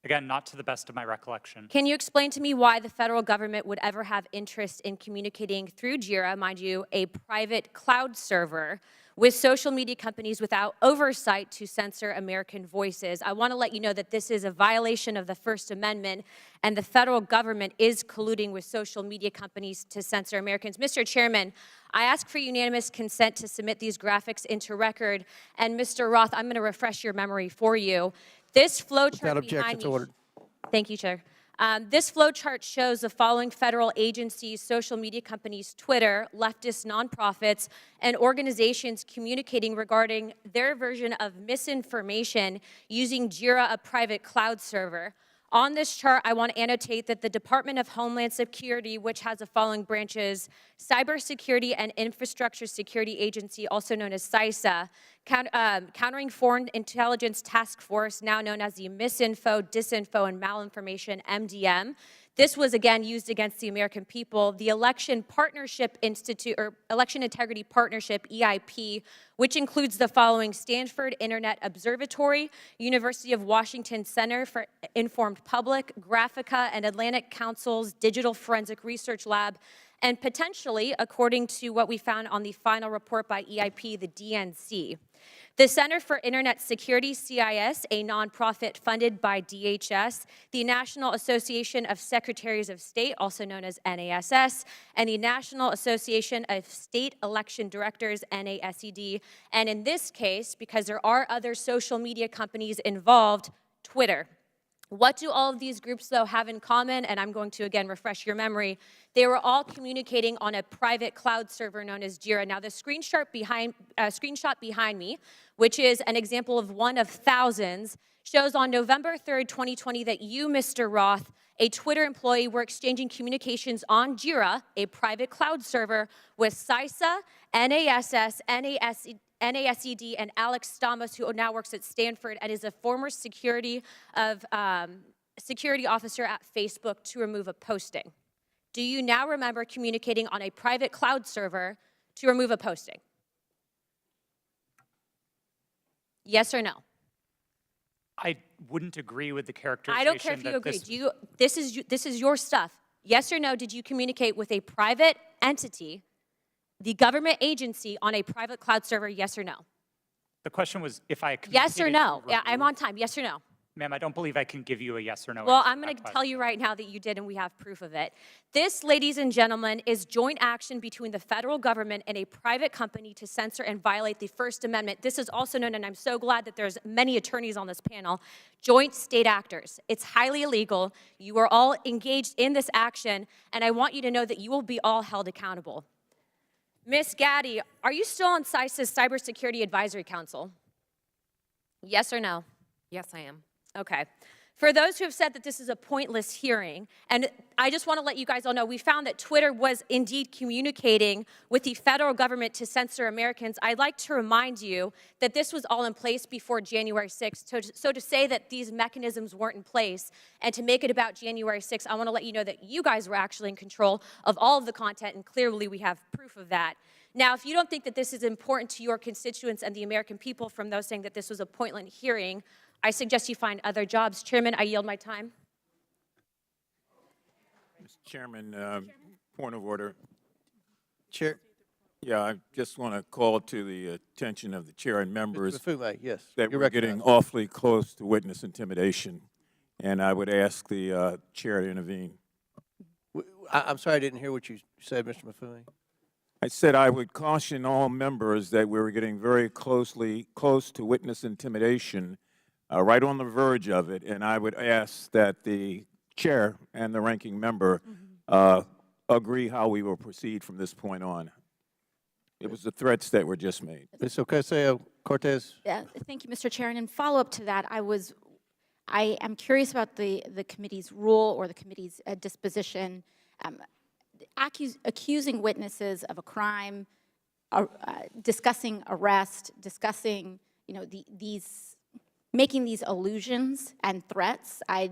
Again, not to the best of my recollection. Can you explain to me why the federal government would ever have interest in communicating through Jira, mind you, a private cloud server, with social media companies without oversight to censor American voices? I want to let you know that this is a violation of the First Amendment, and the federal government is colluding with social media companies to censor Americans. Mr. Chairman, I ask for unanimous consent to submit these graphics into record. And Mr. Roth, I'm going to refresh your memory for you. This flow chart behind me. ordered. Thank you, Chair. This flow chart shows the following federal agencies, social media companies, Twitter, leftist nonprofits, and organizations communicating regarding their version of misinformation using Jira, a private cloud server. On this chart, I want to annotate that the Department of Homeland Security, which has the following branches: Cybersecurity and Infrastructure Security Agency, also known as CISA, Countering Foreign Intelligence Task Force, now known as the Misinfo, Disinfo, and Malinformation, MDM. This was, again, used against the American people. The Election Partnership Institute, or Election Integrity Partnership, EIP, which includes the following: Stanford Internet Observatory, University of Washington Center for Informed Public, Graphica, and Atlantic Council's Digital Forensic Research Lab, and potentially, according to what we found on the final report by EIP, the DNC. The Center for Internet Security, CIS, a nonprofit funded by DHS, the National Association of Secretaries of State, also known as NASS, and the National Association of State Election Directors, NASED, and in this case, because there are other social media companies involved, Twitter. What do all of these groups, though, have in common? And I'm going to, again, refresh your memory. They were all communicating on a private cloud server known as Jira. Now, the screenshot behind me, which is an example of one of thousands, shows on November 3rd, 2020, that you, Mr. Roth, a Twitter employee, were exchanging communications on Jira, a private cloud server, with CISA, NASS, NASED, and Alex Stamos, who now works at Stanford and is a former security officer at Facebook, to remove a posting. Do you now remember communicating on a private cloud server to remove a posting? Yes or no? I wouldn't agree with the characterization. I don't care if you agree. This is your stuff. Yes or no, did you communicate with a private entity, the government agency, on a private cloud server? Yes or no? The question was if I Yes or no? to Yeah, I'm on time. Yes or no? Ma'am, I don't believe I can give you a yes or no. Well, answer I'm to going that to tell you question. right now that you did, and we have proof of it. This, ladies and gentlemen, is joint action between the federal government and a private company to censor and violate the First Amendment. This is also known, and I'm so glad that there's many attorneys on this panel, joint state actors. It's highly illegal. You are all engaged in this action, and I want you to know that you will be all held accountable. Ms. Gaddy, are you still on CISA's Cybersecurity Advisory Council? Yes or no? Yes, I am. Okay. For those who have said that this is a pointless hearing, and I just want to let you guys all know, we found that Twitter was indeed communicating with the federal government to censor Americans. I'd like to remind you that this was all in place before January 6th. So to say that these mechanisms weren't in place and to make it about January 6th, I want to let you know that you guys were actually in control of all of the content, and clearly we have proof of that. Now, if you don't think that this is important to your constituents and the American people from those saying that this was a pointless hearing, I suggest you find other jobs. Chairman, I yield my time. Chairman, point of order. Chair, Yeah, I just want to call to the attention of the chair and members Mr. Mafume, yes. that you're we're getting recognized. awfully close to witness intimidation, and I would ask the chair to intervene. I'm sorry, I didn't hear what you said, Mr. Mafume. I said I would caution all members that we were getting very close to witness intimidation, right on the verge of it, and I would ask that the chair and the ranking member agree how we will proceed from this point on. It was the threats that were just made. Ms. Ocasio-Cortez? Thank you, Mr. Chair. And in follow-up to that, I am curious about the committee's rule or the committee's disposition, accusing witnesses of a crime, discussing arrest, discussing, making these allusions and threats. I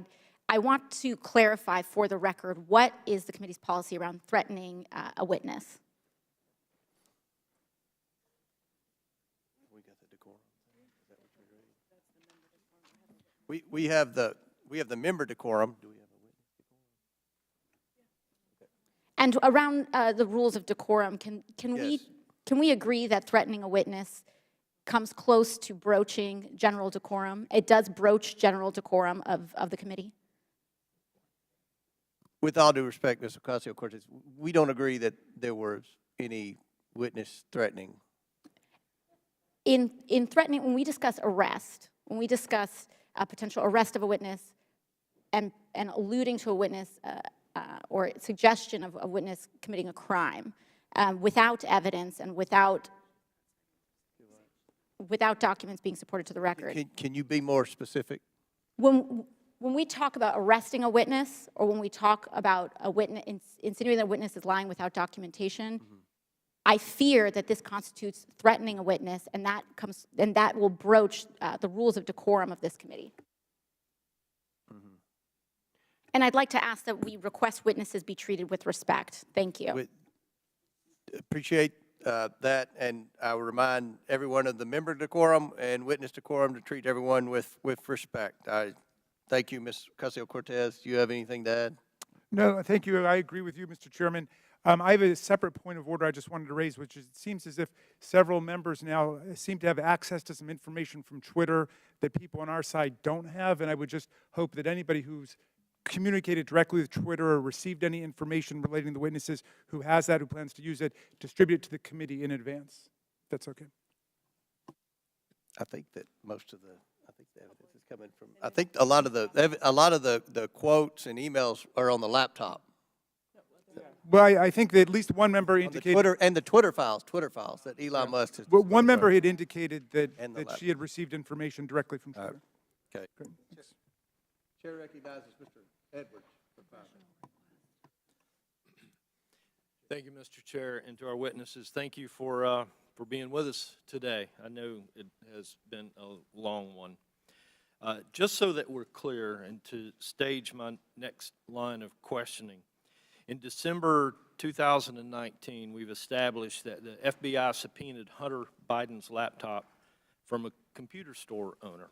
want to clarify for the record, what is the committee's policy around threatening a witness? We have the member decorum. Do we have a witness? And around the rules of decorum, can we agree that threatening a witness comes close to broaching general decorum? It does broach general decorum of the committee? With all due respect, Ms. Ocasio-Cortez, we don't agree that there was any witness threatening. In threatening, when we discuss arrest, when we discuss a potential arrest of a witness and alluding to a witness or suggestion of a witness committing a crime without evidence and without documents being supported to the record. Can you be more specific? When we talk about arresting a witness, or when we talk about a witness, insinuating that a witness is lying without documentation, I fear that this constitutes threatening a witness, and that will broach the rules of decorum of this committee. And I'd like to ask that we request witnesses be treated with respect. Thank you. Appreciate that, and I will remind everyone of the member decorum and witness decorum to treat everyone with respect. I thank you, Ms. Ocasio-Cortez. Do you have anything to add? No, thank you. I agree with you, Mr. Chairman. I have a separate point of order I just wanted to raise, which is it seems as if several members now seem to have access to some information from Twitter that people on our side don't have, and I would just hope that anybody who's communicated directly with Twitter or received any information relating to the witnesses who has that, who plans to use it, distribute it to the committee in advance. That's okay. I think that most of the evidence is coming from. I think a lot of the quotes and emails are on the laptop. Well, I think that at least one member indicated The Twitter files that Elon Musk has. Well, one member had indicated that she had received information directly from Twitter. Okay. Chair recognizes Mr. Edwards for 5 minutes. Thank you, Mr. Chair, and to our witnesses, thank you for being with us today. I know it has been a long one. Just so that we're clear and to stage my next line of questioning, in December 2019, we've established that the FBI subpoenaed Hunter Biden's laptop from a computer store owner.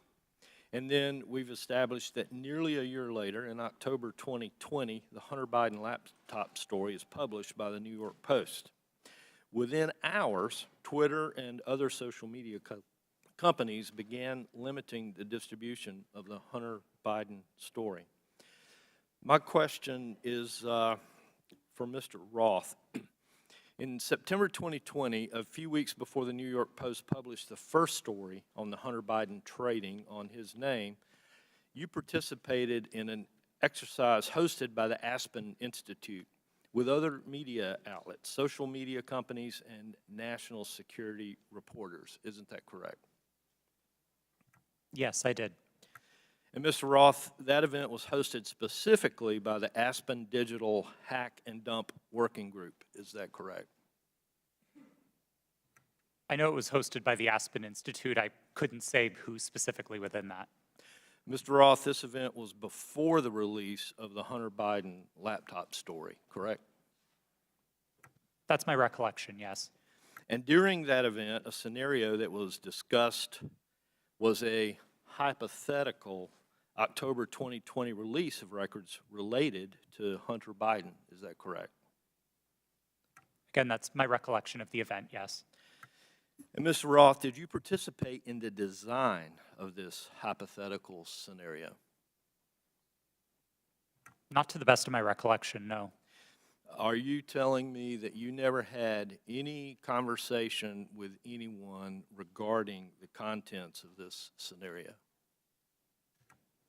And then we've established that nearly a year later, in October 2020, the Hunter Biden laptop story is published by the New York Post. Within hours, Twitter and other social media companies began limiting the distribution of the Hunter Biden story. My question is for Mr. Roth. In September 2020, a few weeks before the New York Post published the first story on the Hunter Biden trading on his name, you participated in an exercise hosted by the Aspen Institute with other media outlets, social media companies, and national security reporters. Isn't that correct? Yes, I did. And Mr. Roth, that event was hosted specifically by the Aspen Digital Hack and Dump Working Group. Is that correct? I know it was hosted by the Aspen Institute. I couldn't say who specifically within that. Mr. Roth, this event was before the release of the Hunter Biden laptop story, correct? That's my recollection, yes. And during that event, a scenario that was discussed was a hypothetical October 2020 release of records related to Hunter Biden. Is that correct? Again, that's my recollection of the event, yes. And Mr. Roth, did you participate in the design of this hypothetical scenario? Not to the best of my recollection, no. Are you telling me that you never had any conversation with anyone regarding the contents of this scenario?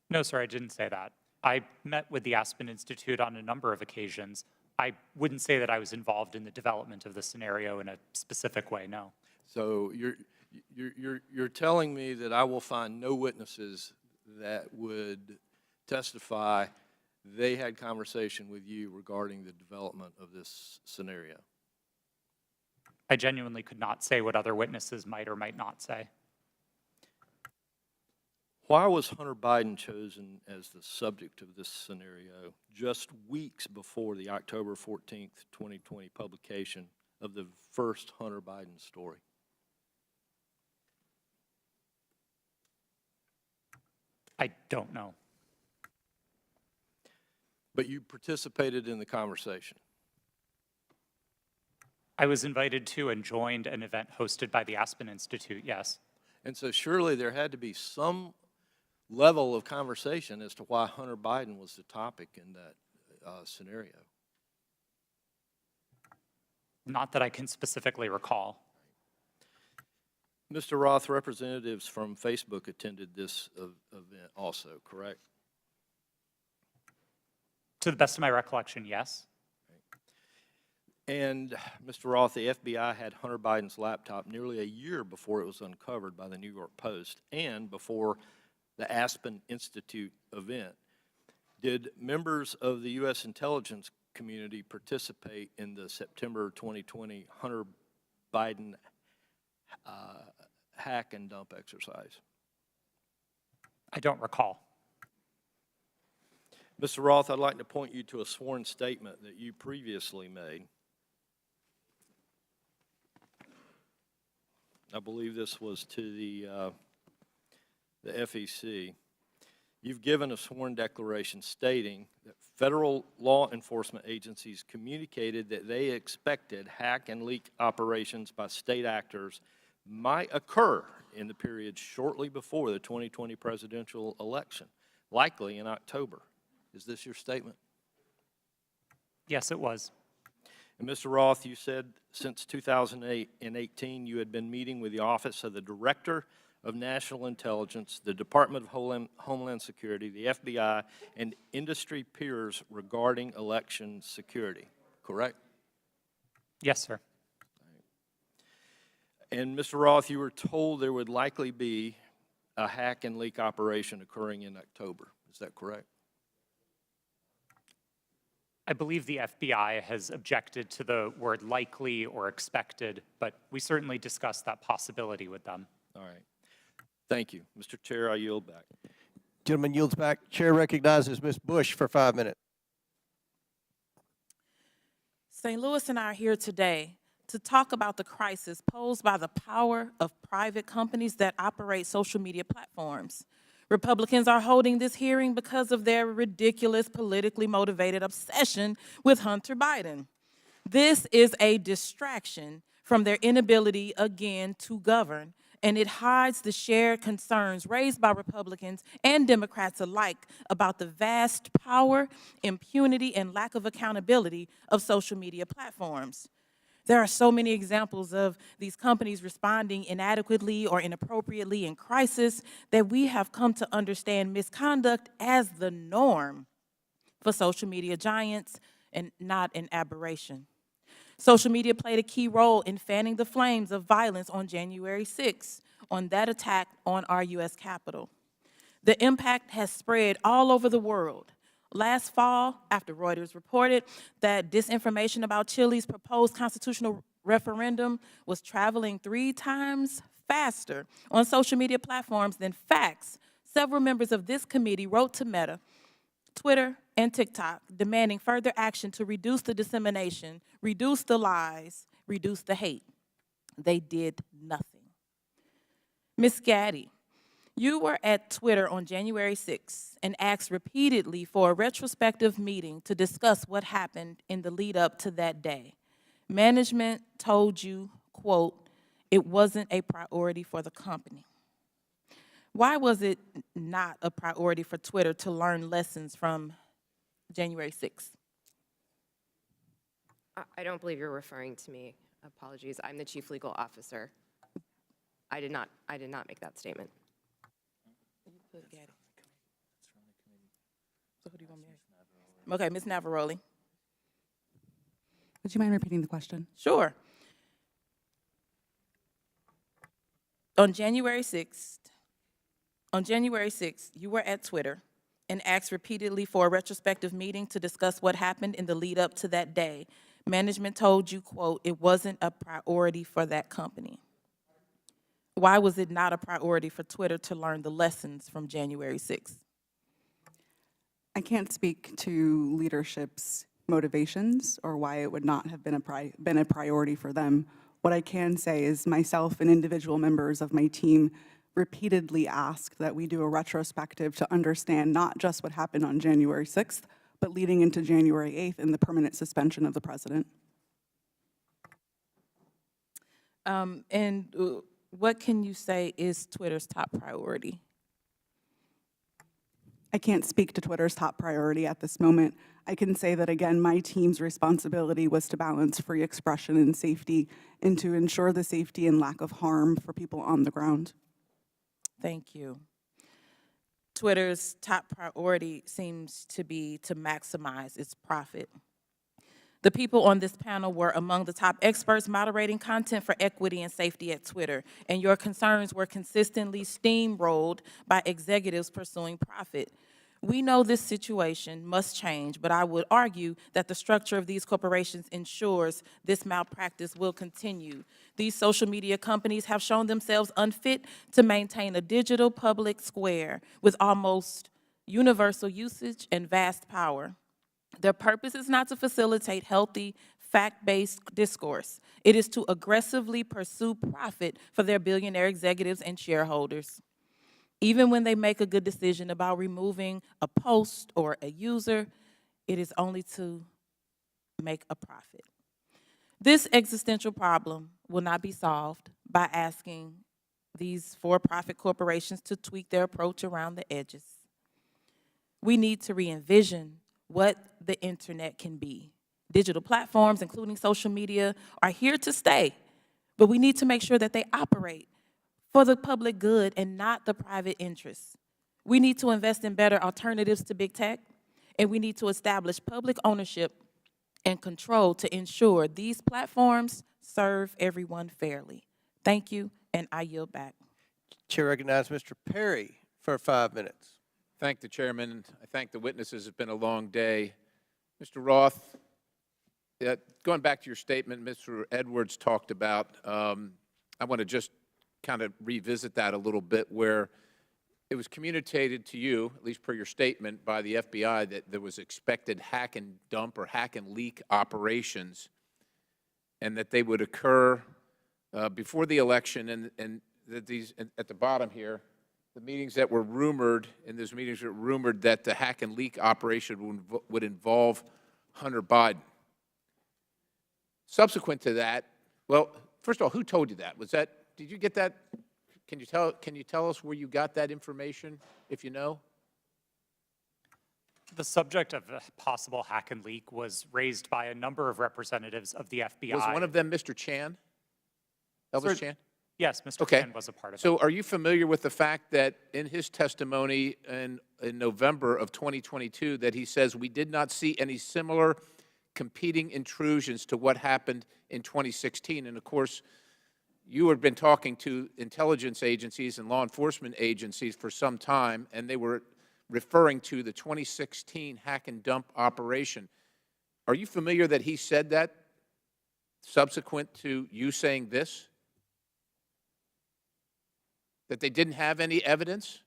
No, sir, I didn't say that. I met with the Aspen Institute on a number of occasions. I wouldn't say that I was involved in the development of the scenario in a specific way, no. So you're telling me that I will find no witnesses that would testify they had conversation with you regarding the development of this scenario? I genuinely could not say what other witnesses might or might not say. Why was Hunter Biden chosen as the subject of this scenario just weeks before the October 14th, 2020 publication of the first Hunter Biden story? I don't know. But you participated in the conversation. I was invited to and joined an event hosted by the Aspen Institute, yes. And so surely there had to be some level of conversation as to why Hunter Biden was the topic in that scenario. Not that I can specifically recall. Mr. Roth, representatives from Facebook attended this event also, correct? To the best of my recollection, yes. And Mr. Roth, the FBI had Hunter Biden's laptop nearly a year before it was uncovered by the New York Post and before the Aspen Institute event. Did members of the U.S. intelligence community participate in the September 2020 Hunter Biden hack and dump exercise? I don't recall. Mr. Roth, I'd like to point you to a sworn statement that you previously made. I believe this was to the FEC. You've given a sworn declaration stating that federal law enforcement agencies communicated that they expected hack and leak operations by state actors might occur in the period shortly before the 2020 presidential election, likely in October. Is this your statement? Yes, it was. And Mr. Roth, you said since 2018 you had been meeting with the Office of the Director of National Intelligence, the Department of Homeland Security, the FBI, and industry peers regarding election security, correct? Yes, sir. And Mr. Roth, you were told there would likely be a hack and leak operation occurring in October. Is that correct? I believe the FBI has objected to the word likely or expected, but we certainly discussed that possibility with them. All right. Thank you. Mr. Chair, I yield back. Gentleman yields back. Chair recognizes Ms. Bush for 5 minutes. St. Louis and I are here today to talk about the crisis posed by the power of private companies that operate social media platforms. Republicans are holding this hearing because of their ridiculous, politically motivated obsession with Hunter Biden. This is a distraction from their inability, again, to govern, and it hides the shared concerns raised by Republicans and Democrats alike about the vast power, impunity, and lack of accountability of social media platforms. There are so many examples of these companies responding inadequately or inappropriately in crisis that we have come to understand misconduct as the norm for social media giants and not an aberration. Social media played a key role in fanning the flames of violence on January 6th, on that attack on our U.S. Capitol. The impact has spread all over the world. Last fall, after Reuters reported that disinformation about Chile's proposed constitutional referendum was traveling 3 times faster on social media platforms than facts, several members of this committee wrote to Meta, Twitter, and TikTok, demanding further action to reduce the dissemination, reduce the lies, reduce the hate. They did nothing. Ms. Gaddy, You were at Twitter on January 6th and asked repeatedly for a retrospective meeting to discuss what happened in the lead up to that day. Management told you, quote, it wasn't a priority for the company. Why was it not a priority for Twitter to learn lessons from January 6th? I don't believe you're referring to me. Apologies. I'm the chief legal officer. I did not make that statement. So who do you want me to? Okay, Ms. Navaroli. Would you mind repeating the question? Sure. On January 6th, you were at Twitter and asked repeatedly for a retrospective meeting to discuss what happened in the lead up to that day. Management told you, quote, it wasn't a priority for that company. Why was it not a priority for Twitter to learn the lessons from January 6th? I can't speak to leadership's motivations or why it would not have been a priority for them. What I can say is myself and individual members of my team repeatedly asked that we do a retrospective to understand not just what happened on January 6th, but leading into January 8th and the permanent suspension of the president. What can you say is Twitter's top priority? I can't speak to Twitter's top priority at this moment. I can say that, again, my team's responsibility was to balance free expression and safety and to ensure the safety and lack of harm for people on the ground. Thank you. Twitter's top priority seems to be to maximize its profit. The people on this panel were among the top experts moderating content for equity and safety at Twitter, and your concerns were consistently steamrolled by executives pursuing profit. We know this situation must change, but I would argue that the structure of these corporations ensures this malpractice will continue. These social media companies have shown themselves unfit to maintain a digital public square with almost universal usage and vast power. Their purpose is not to facilitate healthy, fact-based discourse. It is to aggressively pursue profit for their billionaire executives and shareholders. Even when they make a good decision about removing a post or a user, it is only to make a profit. This existential problem will not be solved by asking these for-profit corporations to tweak their approach around the edges. We need to re-envision what the internet can be. Digital platforms, including social media, are here to stay, but we need to make sure that they operate for the public good and not the private interests. We need to invest in better alternatives to big tech, and we need to establish public ownership and control to ensure these platforms serve everyone fairly. Thank you, and I yield back. Chair recognizes Mr. Perry for 5 minutes. Thank the chairman. I thank the witnesses. It's been a long day. Mr. Roth, going back to your statement Mr. Edwards talked about, I want to just kind of revisit that a little bit, where it was communicated to you, at least per your statement, by the FBI that there was expected hack and dump or hack and leak operations, and that they would occur before the election, and that these, at the bottom here, the meetings that were rumored, in those meetings were rumored that the hack and leak operation would involve Hunter Biden. Subsequent to that, well, first of all, who told you that? Was that, did you get that? Can you tell us where you got that information, if you know? The subject of a possible hack and leak was raised by a number of representatives of the FBI. Was one of them Mr. Chan? Elvis Chan? Yes, Mr. Chan was a part of it. So are you familiar with the fact that in his testimony in November of 2022 that he says we did not see any similar competing intrusions to what happened in 2016? And of course, you have been talking to intelligence agencies and law enforcement agencies for some time, and they were referring to the 2016 hack and dump operation. Are you familiar that he said that subsequent to you saying this? That they didn't have any evidence?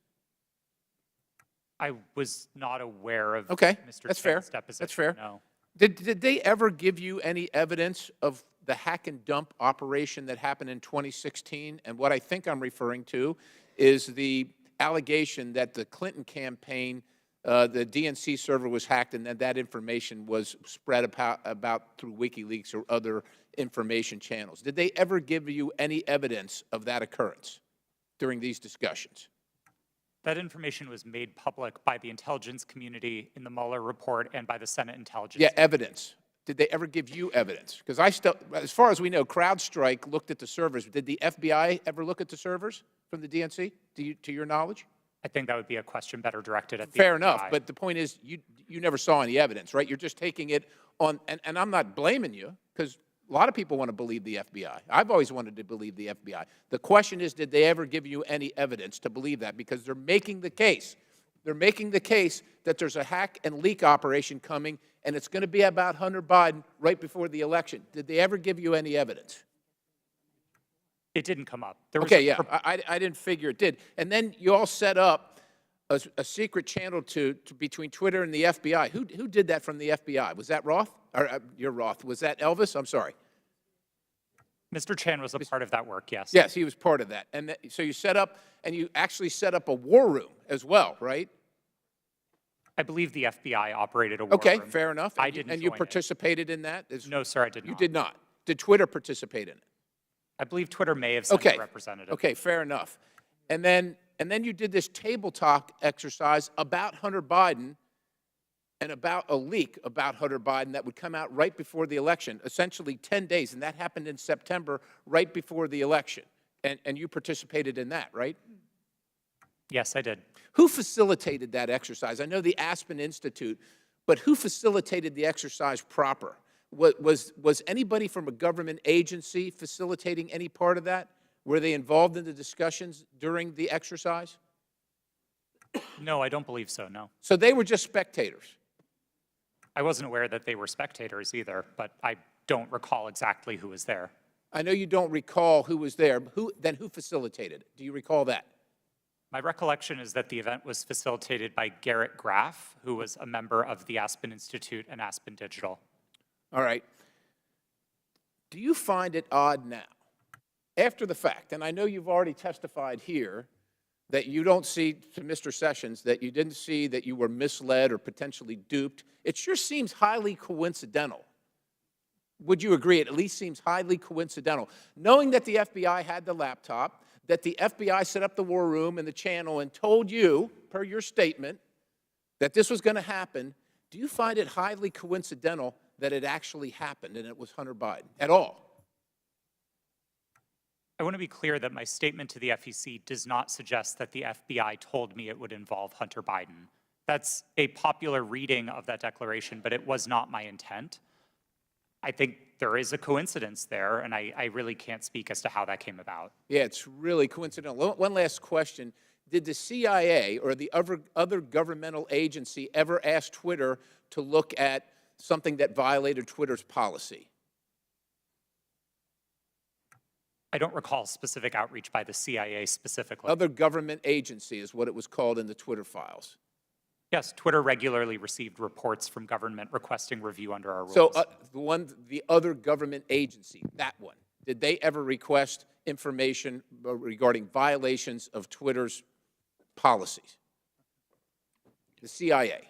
I was not aware of Okay, Mr. that's Chan's fair. deposition. That's fair. No. Did they ever give you any evidence of the hack and dump operation that happened in 2016? And what I think I'm referring to is the allegation that the Clinton campaign, the DNC server was hacked and that information was spread about through WikiLeaks or other information channels. Did they ever give you any evidence of that occurrence during these discussions? That information was made public by the intelligence community in the Mueller report and by the Senate Intelligence. Yeah, evidence. Did they ever give you evidence? Because as far as we know, CrowdStrike looked at the servers. Did the FBI ever look at the servers from the DNC, to your knowledge? I think that would be a question better directed at the Fair FBI. enough, but the point is you never saw any evidence, right? You're just taking it on, and I'm not blaming you, because a lot of people want to believe the FBI. I've always wanted to believe the FBI. The question is, did they ever give you any evidence to believe that? Because they're making the case. They're making the case that there's a hack and leak operation coming, and it's going to be about Hunter Biden right before the election. Did they ever give you any evidence? It didn't come up. There was Okay, yeah, I didn't figure it did. And then you all set up a secret channel between Twitter and the FBI. Who did that from the FBI? Was that Roth? Or you're Roth. Was that Elvis? I'm sorry. Mr. Chan was a part of that work, yes. Yes, he was part of that. And so you set up, and you actually set up a war room as well, right? I believe the FBI operated a war Okay, room. fair enough. I didn't And you join it. participated in that? No, sir, I did not. You did not. Did Twitter participate in it? I believe Twitter may have sent a representative. Okay, fair enough. And then you did this table talk exercise about Hunter Biden and about a leak about Hunter Biden that would come out right before the election, essentially 10 days, and that happened in September, right before the election. And you participated in that, right? Yes, I did. Who facilitated that exercise? I know the Aspen Institute, but who facilitated the exercise proper? Was anybody from a government agency facilitating any part of that? Were they involved in the discussions during the exercise? No, I don't believe so, no. So they were just spectators? I wasn't aware that they were spectators either, but I don't recall exactly who was there. I know you don't recall who was there. Then who facilitated it? Do you recall that? My recollection is that the event was facilitated by Garrett Graff, who was a member of the Aspen Institute and Aspen Digital. All right. Do you find it odd now, after the fact, and I know you've already testified here, that you don't see, to Mr. Sessions, that you didn't see that you were misled or potentially duped? It sure seems highly coincidental. Would you agree? It at least seems highly coincidental. Knowing that the FBI had the laptop, that the FBI set up the war room and the channel and told you, per your statement, that this was going to happen, do you find it highly coincidental that it actually happened and it was Hunter Biden at all? I want to be clear that my statement to the FEC does not suggest that the FBI told me it would involve Hunter Biden. That's a popular reading of that declaration, but it was not my intent. I think there is a coincidence there, and I really can't speak as to how that came about. Yeah, it's really coincidental. One last question. Did the CIA or the other governmental agency ever ask Twitter to look at something that violated Twitter's policy? I don't recall specific outreach by the CIA specifically. Other government agency is what it was called in the Twitter files. Yes, Twitter regularly received reports from government requesting review under our rules. So the other government agency, that one, did they ever request information regarding violations of Twitter's policies? The CIA.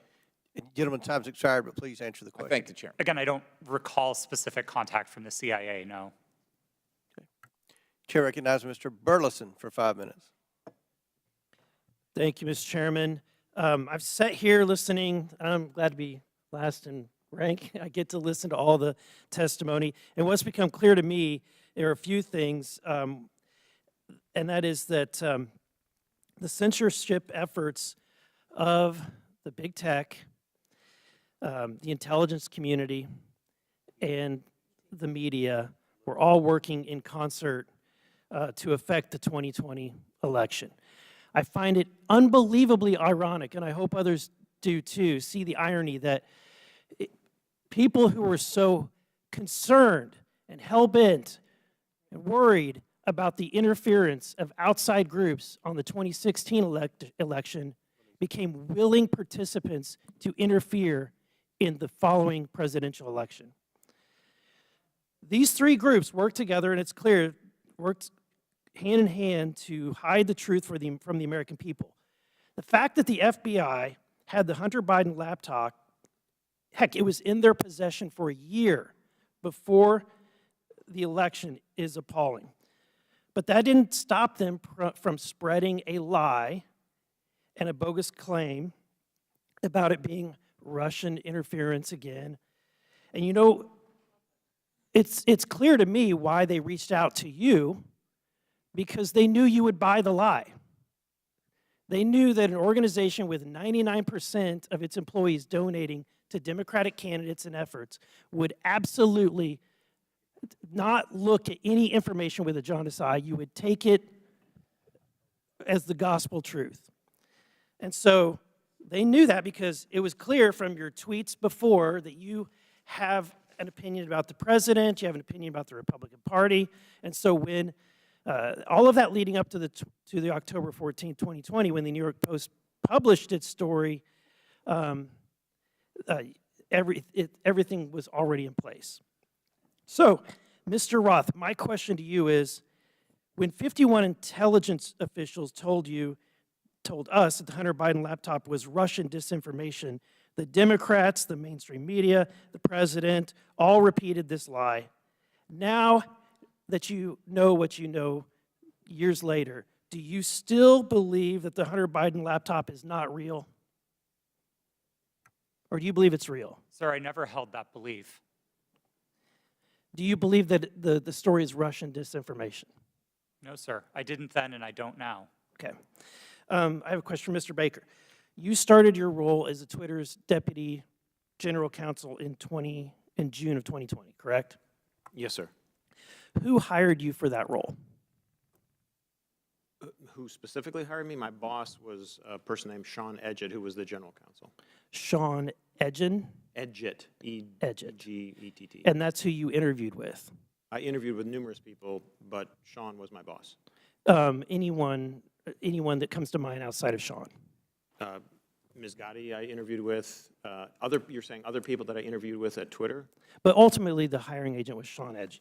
Gentlemen, time's expired, but please answer the question. I thank the Chairman. Again, I don't recall specific contact from the CIA, no. Chair recognizes Mr. Burleson for 5 minutes. Thank you, Mr. Chairman. I've sat here listening. I'm glad to be last in rank. I get to listen to all the testimony. And what's become clear to me, there are a few things, and that is that the censorship efforts of the big tech, the intelligence community, and the media were all working in concert to affect the 2020 election. I find it unbelievably ironic, and I hope others do too, see the irony that people who were so concerned and hell-bent and worried about the interference of outside groups on the 2016 election became willing participants to interfere in the following presidential election. These three groups worked together, and it's clear, worked hand in hand to hide the truth from the American people. The fact that the FBI had the Hunter Biden laptop, heck, it was in their possession for a year before the election, is appalling. But that didn't stop them from spreading a lie and a bogus claim about it being Russian interference again. And you know, it's clear to me why they reached out to you, because they knew you would buy the lie. They knew that an organization with 99% of its employees donating to Democratic candidates and efforts would absolutely not look at any information with a jaundiced eye. You would take it as the gospel truth. And so they knew that, because it was clear from your tweets before that you have an opinion about the president, you have an opinion about the Republican Party. And so when all of that leading up to the October 14, 2020, when the New York Post published its story, everything was already in place. So, Mr. Roth, my question to you is, when 51 intelligence officials told us that the Hunter Biden laptop was Russian disinformation, the Democrats, the mainstream media, the president, all repeated this lie. Now that you know what you know years later, do you still believe that the Hunter Biden laptop is not real? Or do you believe it's real? Sir, I never held that belief. Do you believe that the story is Russian disinformation? No, sir. I didn't then, and I don't now. Okay. I have a question for Mr. Baker. You started your role as Twitter's deputy general counsel in June of 2020, correct? Yes, sir. Who hired you for that role? Who specifically hired me? My boss was a person named Sean Edgett, who was the general counsel. Sean Edgen? Edgett, Edgett. E-G-E-T-T. And that's who you interviewed with? I interviewed with numerous people, but Sean was my boss. Anyone that comes to mind outside of Sean? Ms. Gotti I interviewed with. You're saying other people that I interviewed with at Twitter? But ultimately, the hiring agent was Sean Edgen.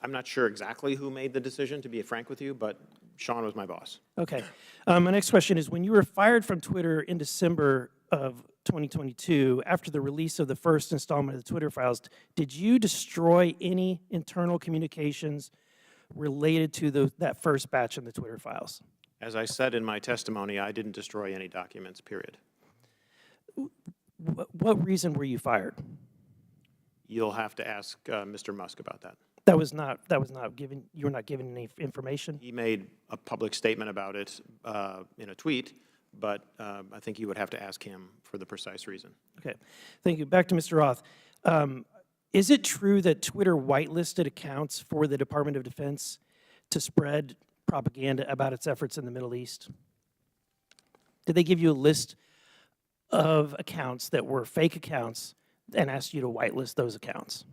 I'm not sure exactly who made the decision, to be frank with you, but Sean was my boss. Okay. My next question is, when you were fired from Twitter in December of 2022, after the release of the first installment of the Twitter files, did you destroy any internal communications related to that first batch in the Twitter files? As I said in my testimony, I didn't destroy any documents, period. What reason were you fired? You'll have to ask Mr. Musk about that. That was not given, you were not given any information? He made a public statement about it in a tweet, but I think you would have to ask him for the precise reason. Okay, thank you. Back to Mr. Roth. Is it true that Twitter whitelisted accounts for the Department of Defense to spread propaganda about its efforts in the Middle East? Did they give you a list of accounts that were fake accounts and asked you to whitelist those accounts?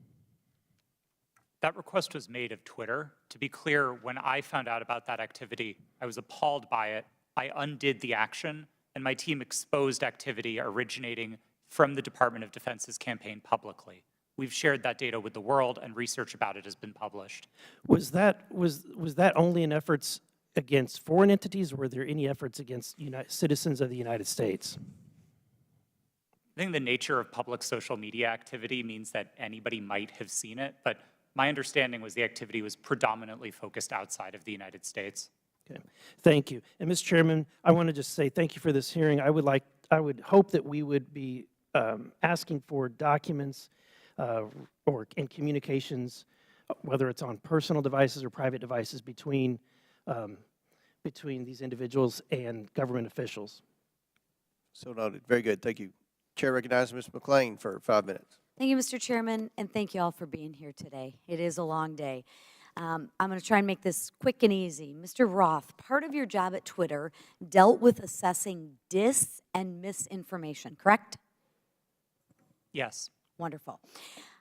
That request was made of Twitter. To be clear, when I found out about that activity, I was appalled by it. I undid the action, and my team exposed activity originating from the Department of Defense's campaign publicly. We've shared that data with the world, and research about it has been published. Was that only in efforts against foreign entities, or were there any efforts against citizens of the United States? I think the nature of public social media activity means that anybody might have seen it, but my understanding was the activity was predominantly focused outside of the United States. Okay, thank you. And Mr. Chairman, I want to just say thank you for this hearing. I would hope that we would be asking for documents in communications, whether it's on personal devices or private devices, between these individuals and government officials. So noted. Very good. Thank you. Chair recognizes Ms. McClain for 5 minutes. Thank you, Mr. Chairman, and thank you all for being here today. It is a long day. I'm going to try and make this quick and easy. Mr. Roth, part of your job at Twitter dealt with assessing dis and misinformation, correct? Yes. Wonderful.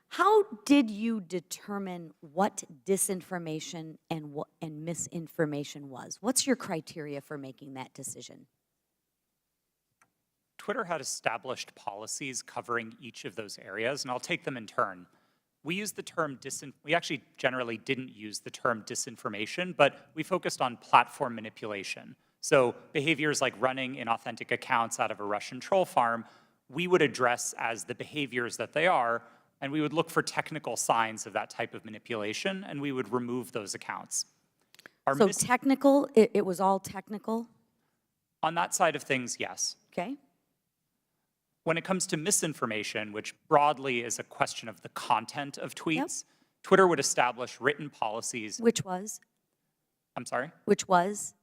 How did you determine what disinformation and misinformation was? What's your criteria for making that decision? Twitter had established policies covering each of those areas, and I'll take them in turn. We use the term we actually generally didn't use the term disinformation, but we focused on platform manipulation. So behaviors like running inauthentic accounts out of a Russian troll farm, we would address as the behaviors that they are, and we would look for technical signs of that type of manipulation, and we would remove those accounts. So technical, it was all technical? On that side of things, yes. Okay. When it comes to misinformation, which broadly is a question of the content of tweets, Twitter would establish written policies. Which was? I'm sorry? Which was?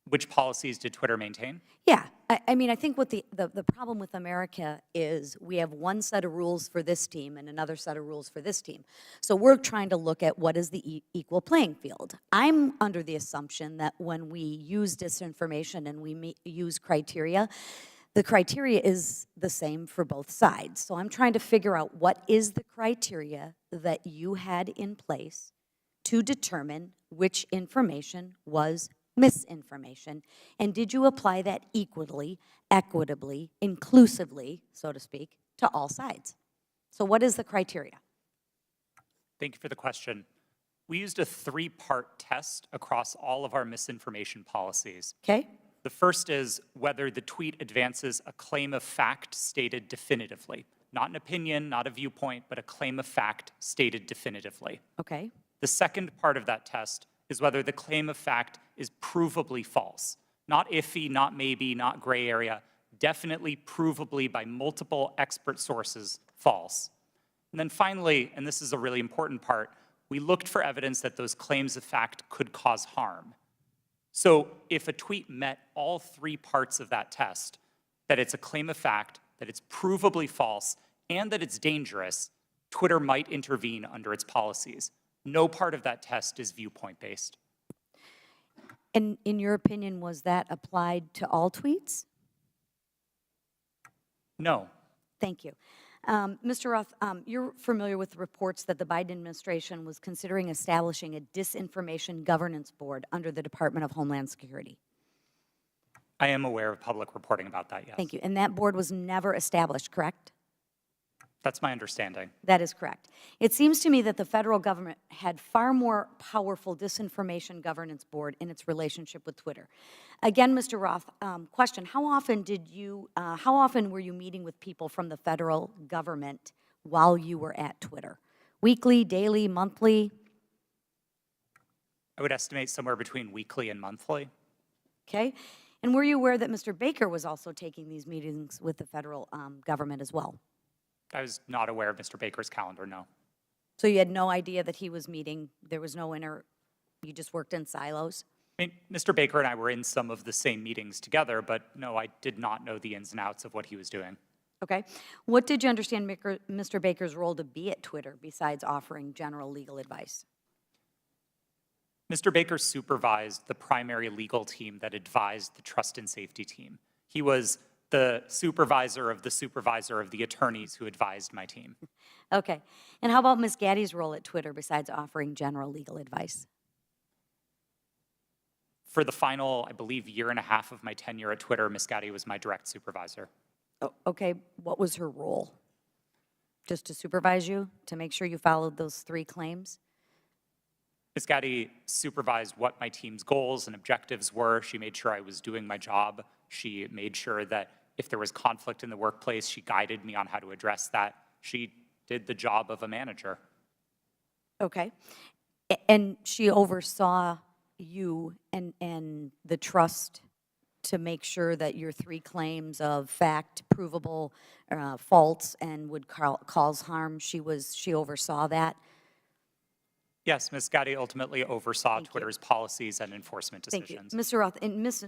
Which policies did Twitter maintain? Yeah, I mean, I think what the problem with America is we have one set of rules for this team and another set of rules for this team. So we're trying to look at what is the equal playing field. I'm under the assumption that when we use disinformation and we use criteria, the criteria is the same for both sides. So I'm trying to figure out what is the criteria that you had in place to determine which information was misinformation, and did you apply that equally, equitably, inclusively, so to speak, to all sides? So what is the criteria? Thank you for the question. We used a three-part test across all of our misinformation policies. Okay. The first is whether the tweet advances a claim of fact stated definitively. Not an opinion, not a viewpoint, but a claim of fact stated definitively. Okay. The second part of that test is whether the claim of fact is provably false. Not iffy, not maybe, not gray area, definitely provably by multiple expert sources false. And then finally, and this is a really important part, we looked for evidence that those claims of fact could cause harm. So if a tweet met all three parts of that test, that it's a claim of fact, that it's provably false, and that it's dangerous, Twitter might intervene under its policies. No part of that test is viewpoint-based. And in your opinion, was that applied to all tweets? No. Thank you. Mr. Roth, you're familiar with the reports that the Biden administration was considering establishing a disinformation governance board under the Department of Homeland Security. I am aware of public reporting about that, yes. Thank you. And that board was never established, correct? That's my understanding. That is correct. It seems to me that the federal government had far more powerful disinformation governance board in its relationship with Twitter. Again, Mr. Roth, question, how often were you meeting with people from the federal government while you were at Twitter? Weekly, daily, monthly? I would estimate somewhere between weekly and monthly. Okay. And were you aware that Mr. Baker was also taking these meetings with the federal government as well? I was not aware of Mr. Baker's calendar, no. So you had no idea that he was meeting, there was no you just worked in silos? I mean, Mr. Baker and I were in some of the same meetings together, but no, I did not know the ins and outs of what he was doing. Okay. What did you understand Mr. Baker's role to be at Twitter besides offering general legal advice? Mr. Baker supervised the primary legal team that advised the trust and safety team. He was the supervisor of the attorneys who advised my team. Okay. And how about Ms. Gaddy's role at Twitter besides offering general legal advice? For the final, I believe, year and a half of my tenure at Twitter, Ms. Gaddy was my direct supervisor. Oh, okay. What was her role? Just to supervise you, to make sure you followed those three claims? Ms. Gaddy supervised what my team's goals and objectives were. She made sure I was doing my job. She made sure that if there was conflict in the workplace, she guided me on how to address that. She did the job of a manager. Okay. And she oversaw you and the trust to make sure that your three claims of fact, provable, false, and would cause harm, she oversaw that? Yes, Ms. Gaddy ultimately oversaw Twitter's policies and enforcement decisions. Thank you. Mr. Roth, in Ms.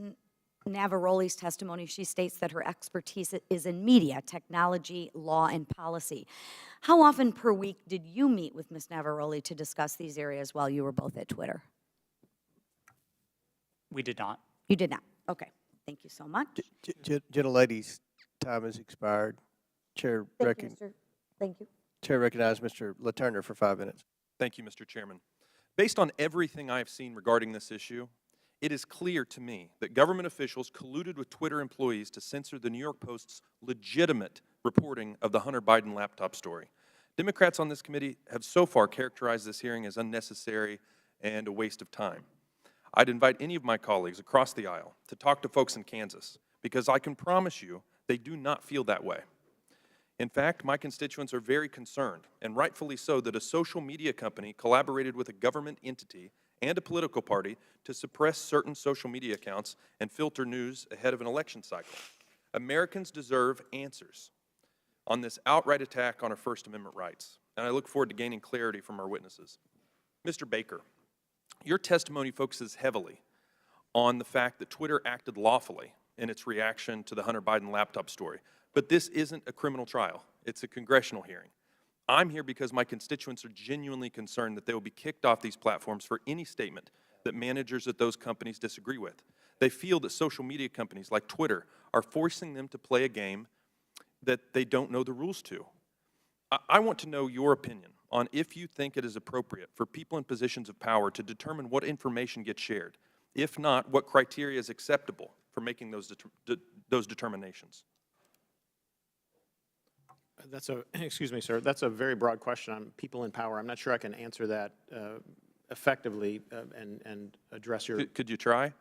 Navaroli's testimony, she states that her expertise is in media, technology, law, and policy. How often per week did you meet with Ms. Navaroli to discuss these areas while you were both at Twitter? We did not. You did not. Okay. Thank you so much. Gentlelady's time has expired. Chair recognizes Mr. LaTurner for 5 minutes. Thank you, Mr. Chairman. Based on everything I have seen regarding this issue, it is clear to me that government officials colluded with Twitter employees to censor the New York Post's legitimate reporting of the Hunter Biden laptop story. Democrats on this committee have so far characterized this hearing as unnecessary and a waste of time. I'd invite any of my colleagues across the aisle to talk to folks in Kansas, because I can promise you they do not feel that way. In fact, my constituents are very concerned, and rightfully so, that a social media company collaborated with a government entity and a political party to suppress certain social media accounts and filter news ahead of an election cycle. Americans deserve answers on this outright attack on our First Amendment rights, and I look forward to gaining clarity from our witnesses. Mr. Baker, your testimony focuses heavily on the fact that Twitter acted lawfully in its reaction to the Hunter Biden laptop story. But this isn't a criminal trial. It's a congressional hearing. I'm here because my constituents are genuinely concerned that they will be kicked off these platforms for any statement that managers at those companies disagree with. They feel that social media companies like Twitter are forcing them to play a game that they don't know the rules to. I want to know your opinion on if you think it is appropriate for people in positions of power to determine what information gets shared. If not, what criteria is acceptable for making those determinations? That's a, excuse me, sir, that's a very broad question on people in power. I'm not sure I can answer that effectively and address your... Could you try?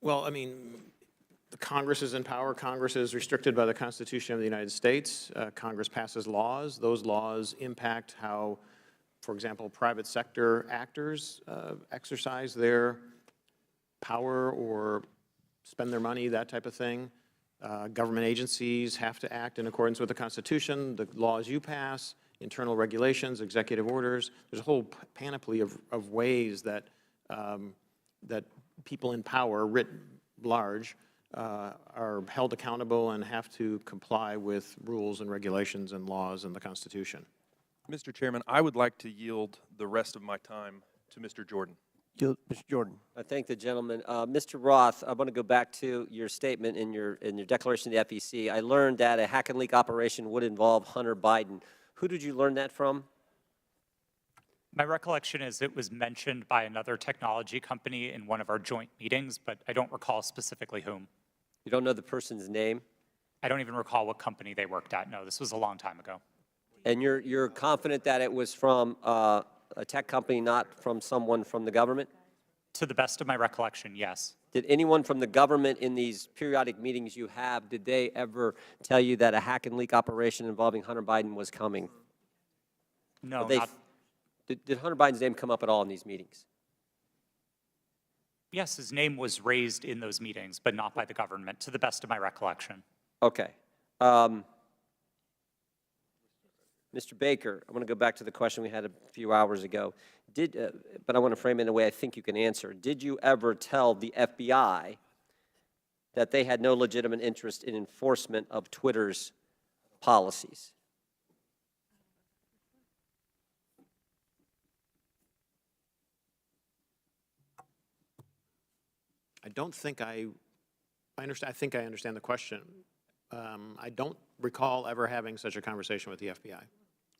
Well, I mean, the Congress is in power. Congress is restricted by the Constitution of the United States. Congress passes laws. Those laws impact how, for example, private sector actors exercise their power or spend their money, that type of thing. Government agencies have to act in accordance with the Constitution, the laws you pass, internal regulations, executive orders. There's a whole panoply of ways that, that people in power, writ large, are held accountable and have to comply with rules and regulations and laws and the Constitution. Mr. Chairman, I would like to yield the rest of my time to Mr. Jordan. Mr. Jordan. I thank the gentleman. Mr. Roth, I want to go back to your statement in your declaration to the FEC. I learned that a hack and leak operation would involve Hunter Biden. Who did you learn that from? My recollection is it was mentioned by another technology company in one of our joint meetings, but I don't recall specifically whom. You don't know the person's name? I don't even recall what company they worked at. No, this was a long time ago. And you're confident that it was from a tech company, not from someone from the government? To the best of my recollection, yes. Did anyone from the government in these periodic meetings you have, did they ever tell you that a hack and leak operation involving Hunter Biden was coming? No, not. Did Hunter Biden's name come up at all in these meetings? Yes, his name was raised in those meetings, but not by the government, to the best of my recollection. Okay. Mr. Baker, I want to go back to the question we had a few hours ago. But I want to frame it in a way I think you can answer. Did you ever tell the FBI that they had no legitimate interest in enforcement of Twitter's policies? I don't think I understand. I think I understand the question. I don't recall ever having such a conversation with the FBI.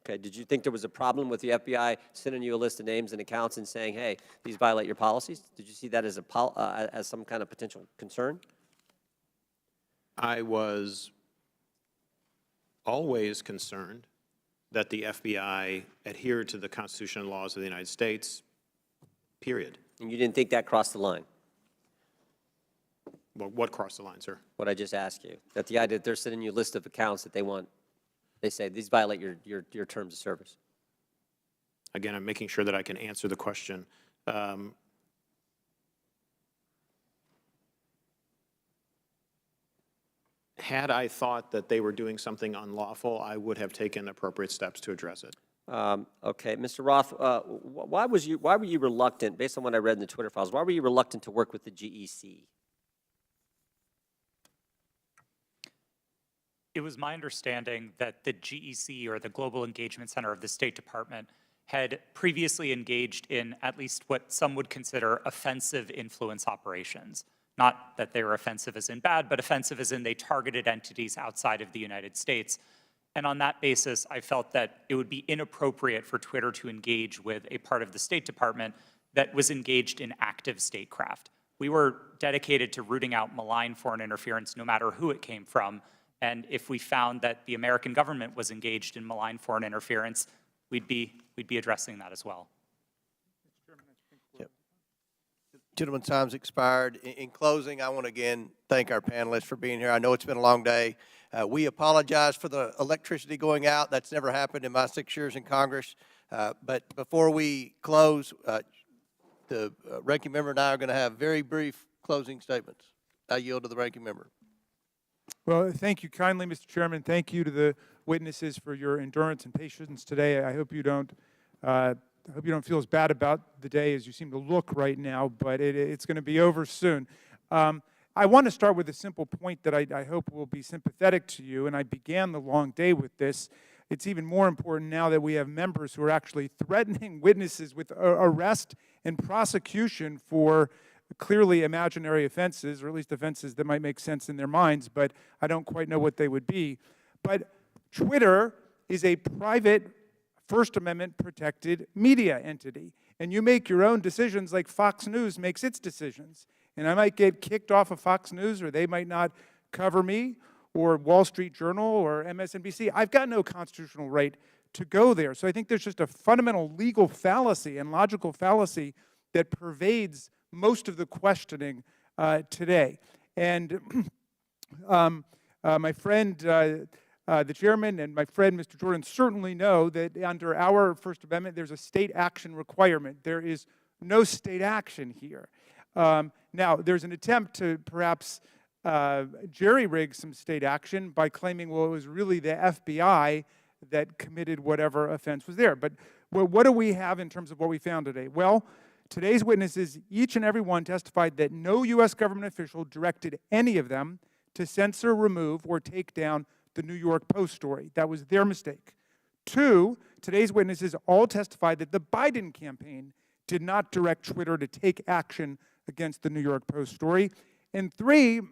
Okay, did you think there was a problem with the FBI sending you a list of names and accounts and saying, hey, these violate your policies? Did you see that as as some kind of potential concern? I was always concerned that the FBI adhered to the Constitution and laws of the United States, period. And you didn't think that crossed the line? Well, what crossed the line, sir? What I just asked you, that the idea that they're sending you a list of accounts that they want, they say these violate your terms of service. Again, I'm making sure that I can answer the question. Had I thought that they were doing something unlawful, I would have taken appropriate steps to address it. Okay, Mr. Roth, why were you reluctant, based on what I read in the Twitter files, why were you reluctant to work with the GEC? It was my understanding that the GEC, or the Global Engagement Center of the State Department, had previously engaged in at least what some would consider offensive influence operations. Not that they were offensive as in bad, but offensive as in they targeted entities outside of the United States. And on that basis, I felt that it would be inappropriate for Twitter to engage with a part of the State Department that was engaged in active statecraft. We were dedicated to rooting out malign foreign interference, no matter who it came from. And if we found that the American government was engaged in malign foreign interference, we'd be addressing that as well. Gentlemen, time's expired. In closing, I want to again thank our panelists for being here. I know it's been a long day. We apologize for the electricity going out. That's never happened in my 6 years in Congress. But before we close, the ranking member and I are going to have very brief closing statements. I yield to the ranking member. Well, thank you kindly, Mr. Chairman. Thank you to the witnesses for your endurance and patience today. I hope you don't feel as bad about the day as you seem to look right now, but it's going to be over soon. I want to start with a simple point that I hope will be sympathetic to you, and I began the long day with this. It's even more important now that we have members who are actually threatening witnesses with arrest and prosecution for clearly imaginary offenses, or at least offenses that might make sense in their minds, but I don't quite know what they would be. But Twitter is a private First Amendment protected media entity, and you make your own decisions like Fox News makes its decisions. And I might get kicked off of Fox News, or they might not cover me, or Wall Street Journal, or MSNBC. I've got no constitutional right to go there. So I think there's just a fundamental legal fallacy and logical fallacy that pervades most of the questioning today. And my friend, the chairman, and my friend, Mr. Jordan, certainly know that under our First Amendment, there's a state action requirement. There is no state action here. Now, there's an attempt to perhaps jerry-rig some state action by claiming, well, it was really the FBI that committed whatever offense was there. But what do we have in terms of what we found today? Well, today's witnesses, each and every one, testified that no U.S. government official directed any of them to censor, remove, or take down the New York Post story. That was their mistake. 2, today's witnesses all testified that the Biden campaign did not direct Twitter to take action against the New York Post story. And 3,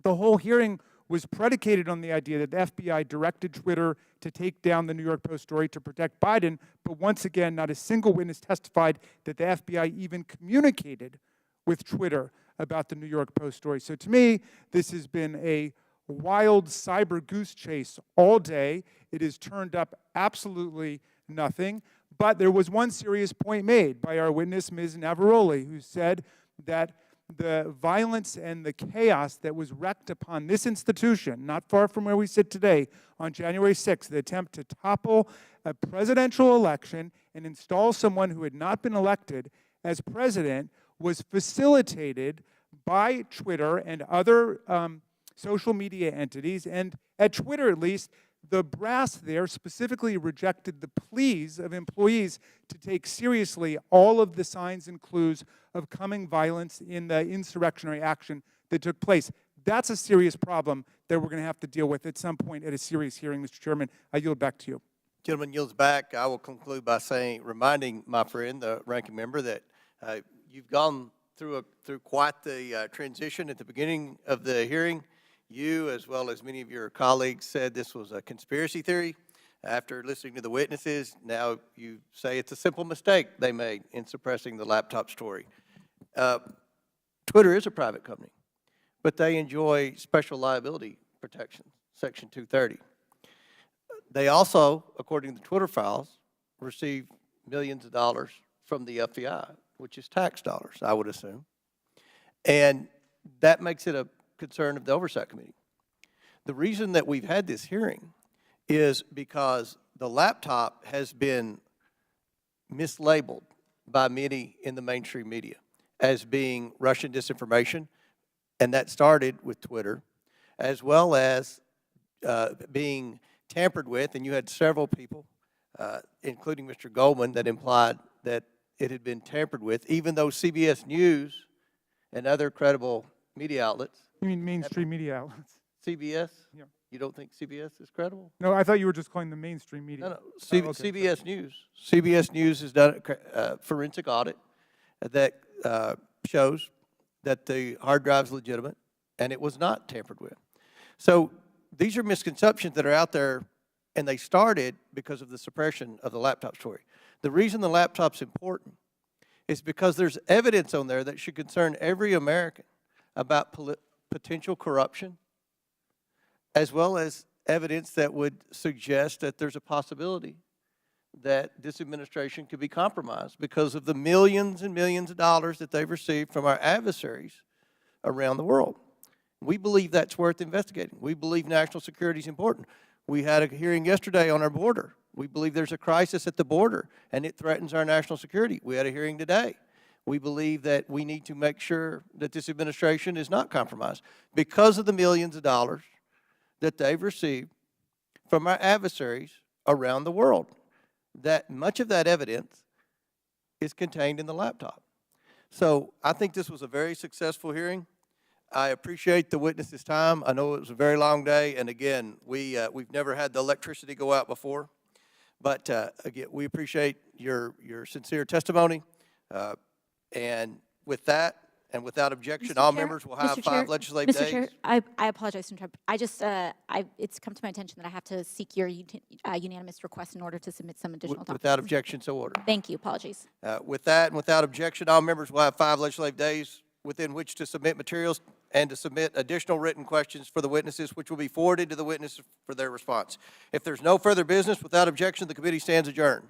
the whole hearing was predicated on the idea that the FBI directed Twitter to take down the New York Post story to protect Biden, but once again, not a single witness testified that the FBI even communicated with Twitter about the New York Post story. So to me, this has been a wild cyber goose chase all day. It has turned up absolutely nothing, but there was one serious point made by our witness, Ms. Navaroli, who said that the violence and the chaos that was wreaked upon this institution, not far from where we sit today, on January 6th, the attempt to topple a presidential election and install someone who had not been elected as president, was facilitated by Twitter and other social media entities. And at Twitter, at least, the brass there specifically rejected the pleas of employees to take seriously all of the signs and clues of coming violence in the insurrectionary action that took place. That's a serious problem that we're going to have to deal with at some point at a serious hearing, Mr. Chairman. I yield back to you. Gentleman yields back. I will conclude by reminding my friend, the ranking member, that you've gone through quite the transition at the beginning of the hearing. You, as well as many of your colleagues, said this was a conspiracy theory. After listening to the witnesses, now you say it's a simple mistake they made in suppressing the laptop story. Twitter is a private company, but they enjoy special liability protection, Section 230. They also, according to the Twitter files, receive millions of dollars from the FBI, which is tax dollars, I would assume. And that makes it a concern of the Oversight Committee. The reason that we've had this hearing is because the laptop has been mislabeled by many in the mainstream media as being Russian disinformation, and that started with Twitter, as well as being tampered with, and you had several people, including Mr. Goldman, that implied that it had been tampered with, even though CBS News and other credible media outlets. You mean mainstream media outlets? CBS? Yeah. You don't think CBS is credible? No, I thought you were just calling the mainstream media. No. Okay. CBS News. CBS News has done a forensic audit that shows that the hard drive is legitimate and it was not tampered with. So these are misconceptions that are out there, and they started because of the suppression of the laptop story. The reason the laptop's important is because there's evidence on there that should concern every American about potential corruption, as well as evidence that would suggest that there's a possibility that this administration could be compromised because of the millions and millions of dollars that they've received from our adversaries around the world. We believe that's worth investigating. We believe national security is important. We had a hearing yesterday on our border. We believe there's a crisis at the border, and it threatens our national security. We had a hearing today. We believe that we need to make sure that this administration is not compromised because of the millions of dollars that they've received from our adversaries around the world. That much of that evidence is contained in the laptop. So I think this was a very successful hearing. I appreciate the witnesses' time. I know it was a very long day, and again, we've never had the electricity go out before. But again, we appreciate your sincere testimony. And with that, and without objection, all members will have 5 legislative days. Mr. Chair, I apologize to interrupt. It's come to my attention that I have to seek your unanimous request in order to submit some additional documents. Without objection, so ordered. Thank you. Apologies. With that and without objection, all members will have 5 legislative days within which to submit materials and to submit additional written questions for the witnesses, which will be forwarded to the witnesses for their response. If there's no further business, without objection, the committee stands adjourned.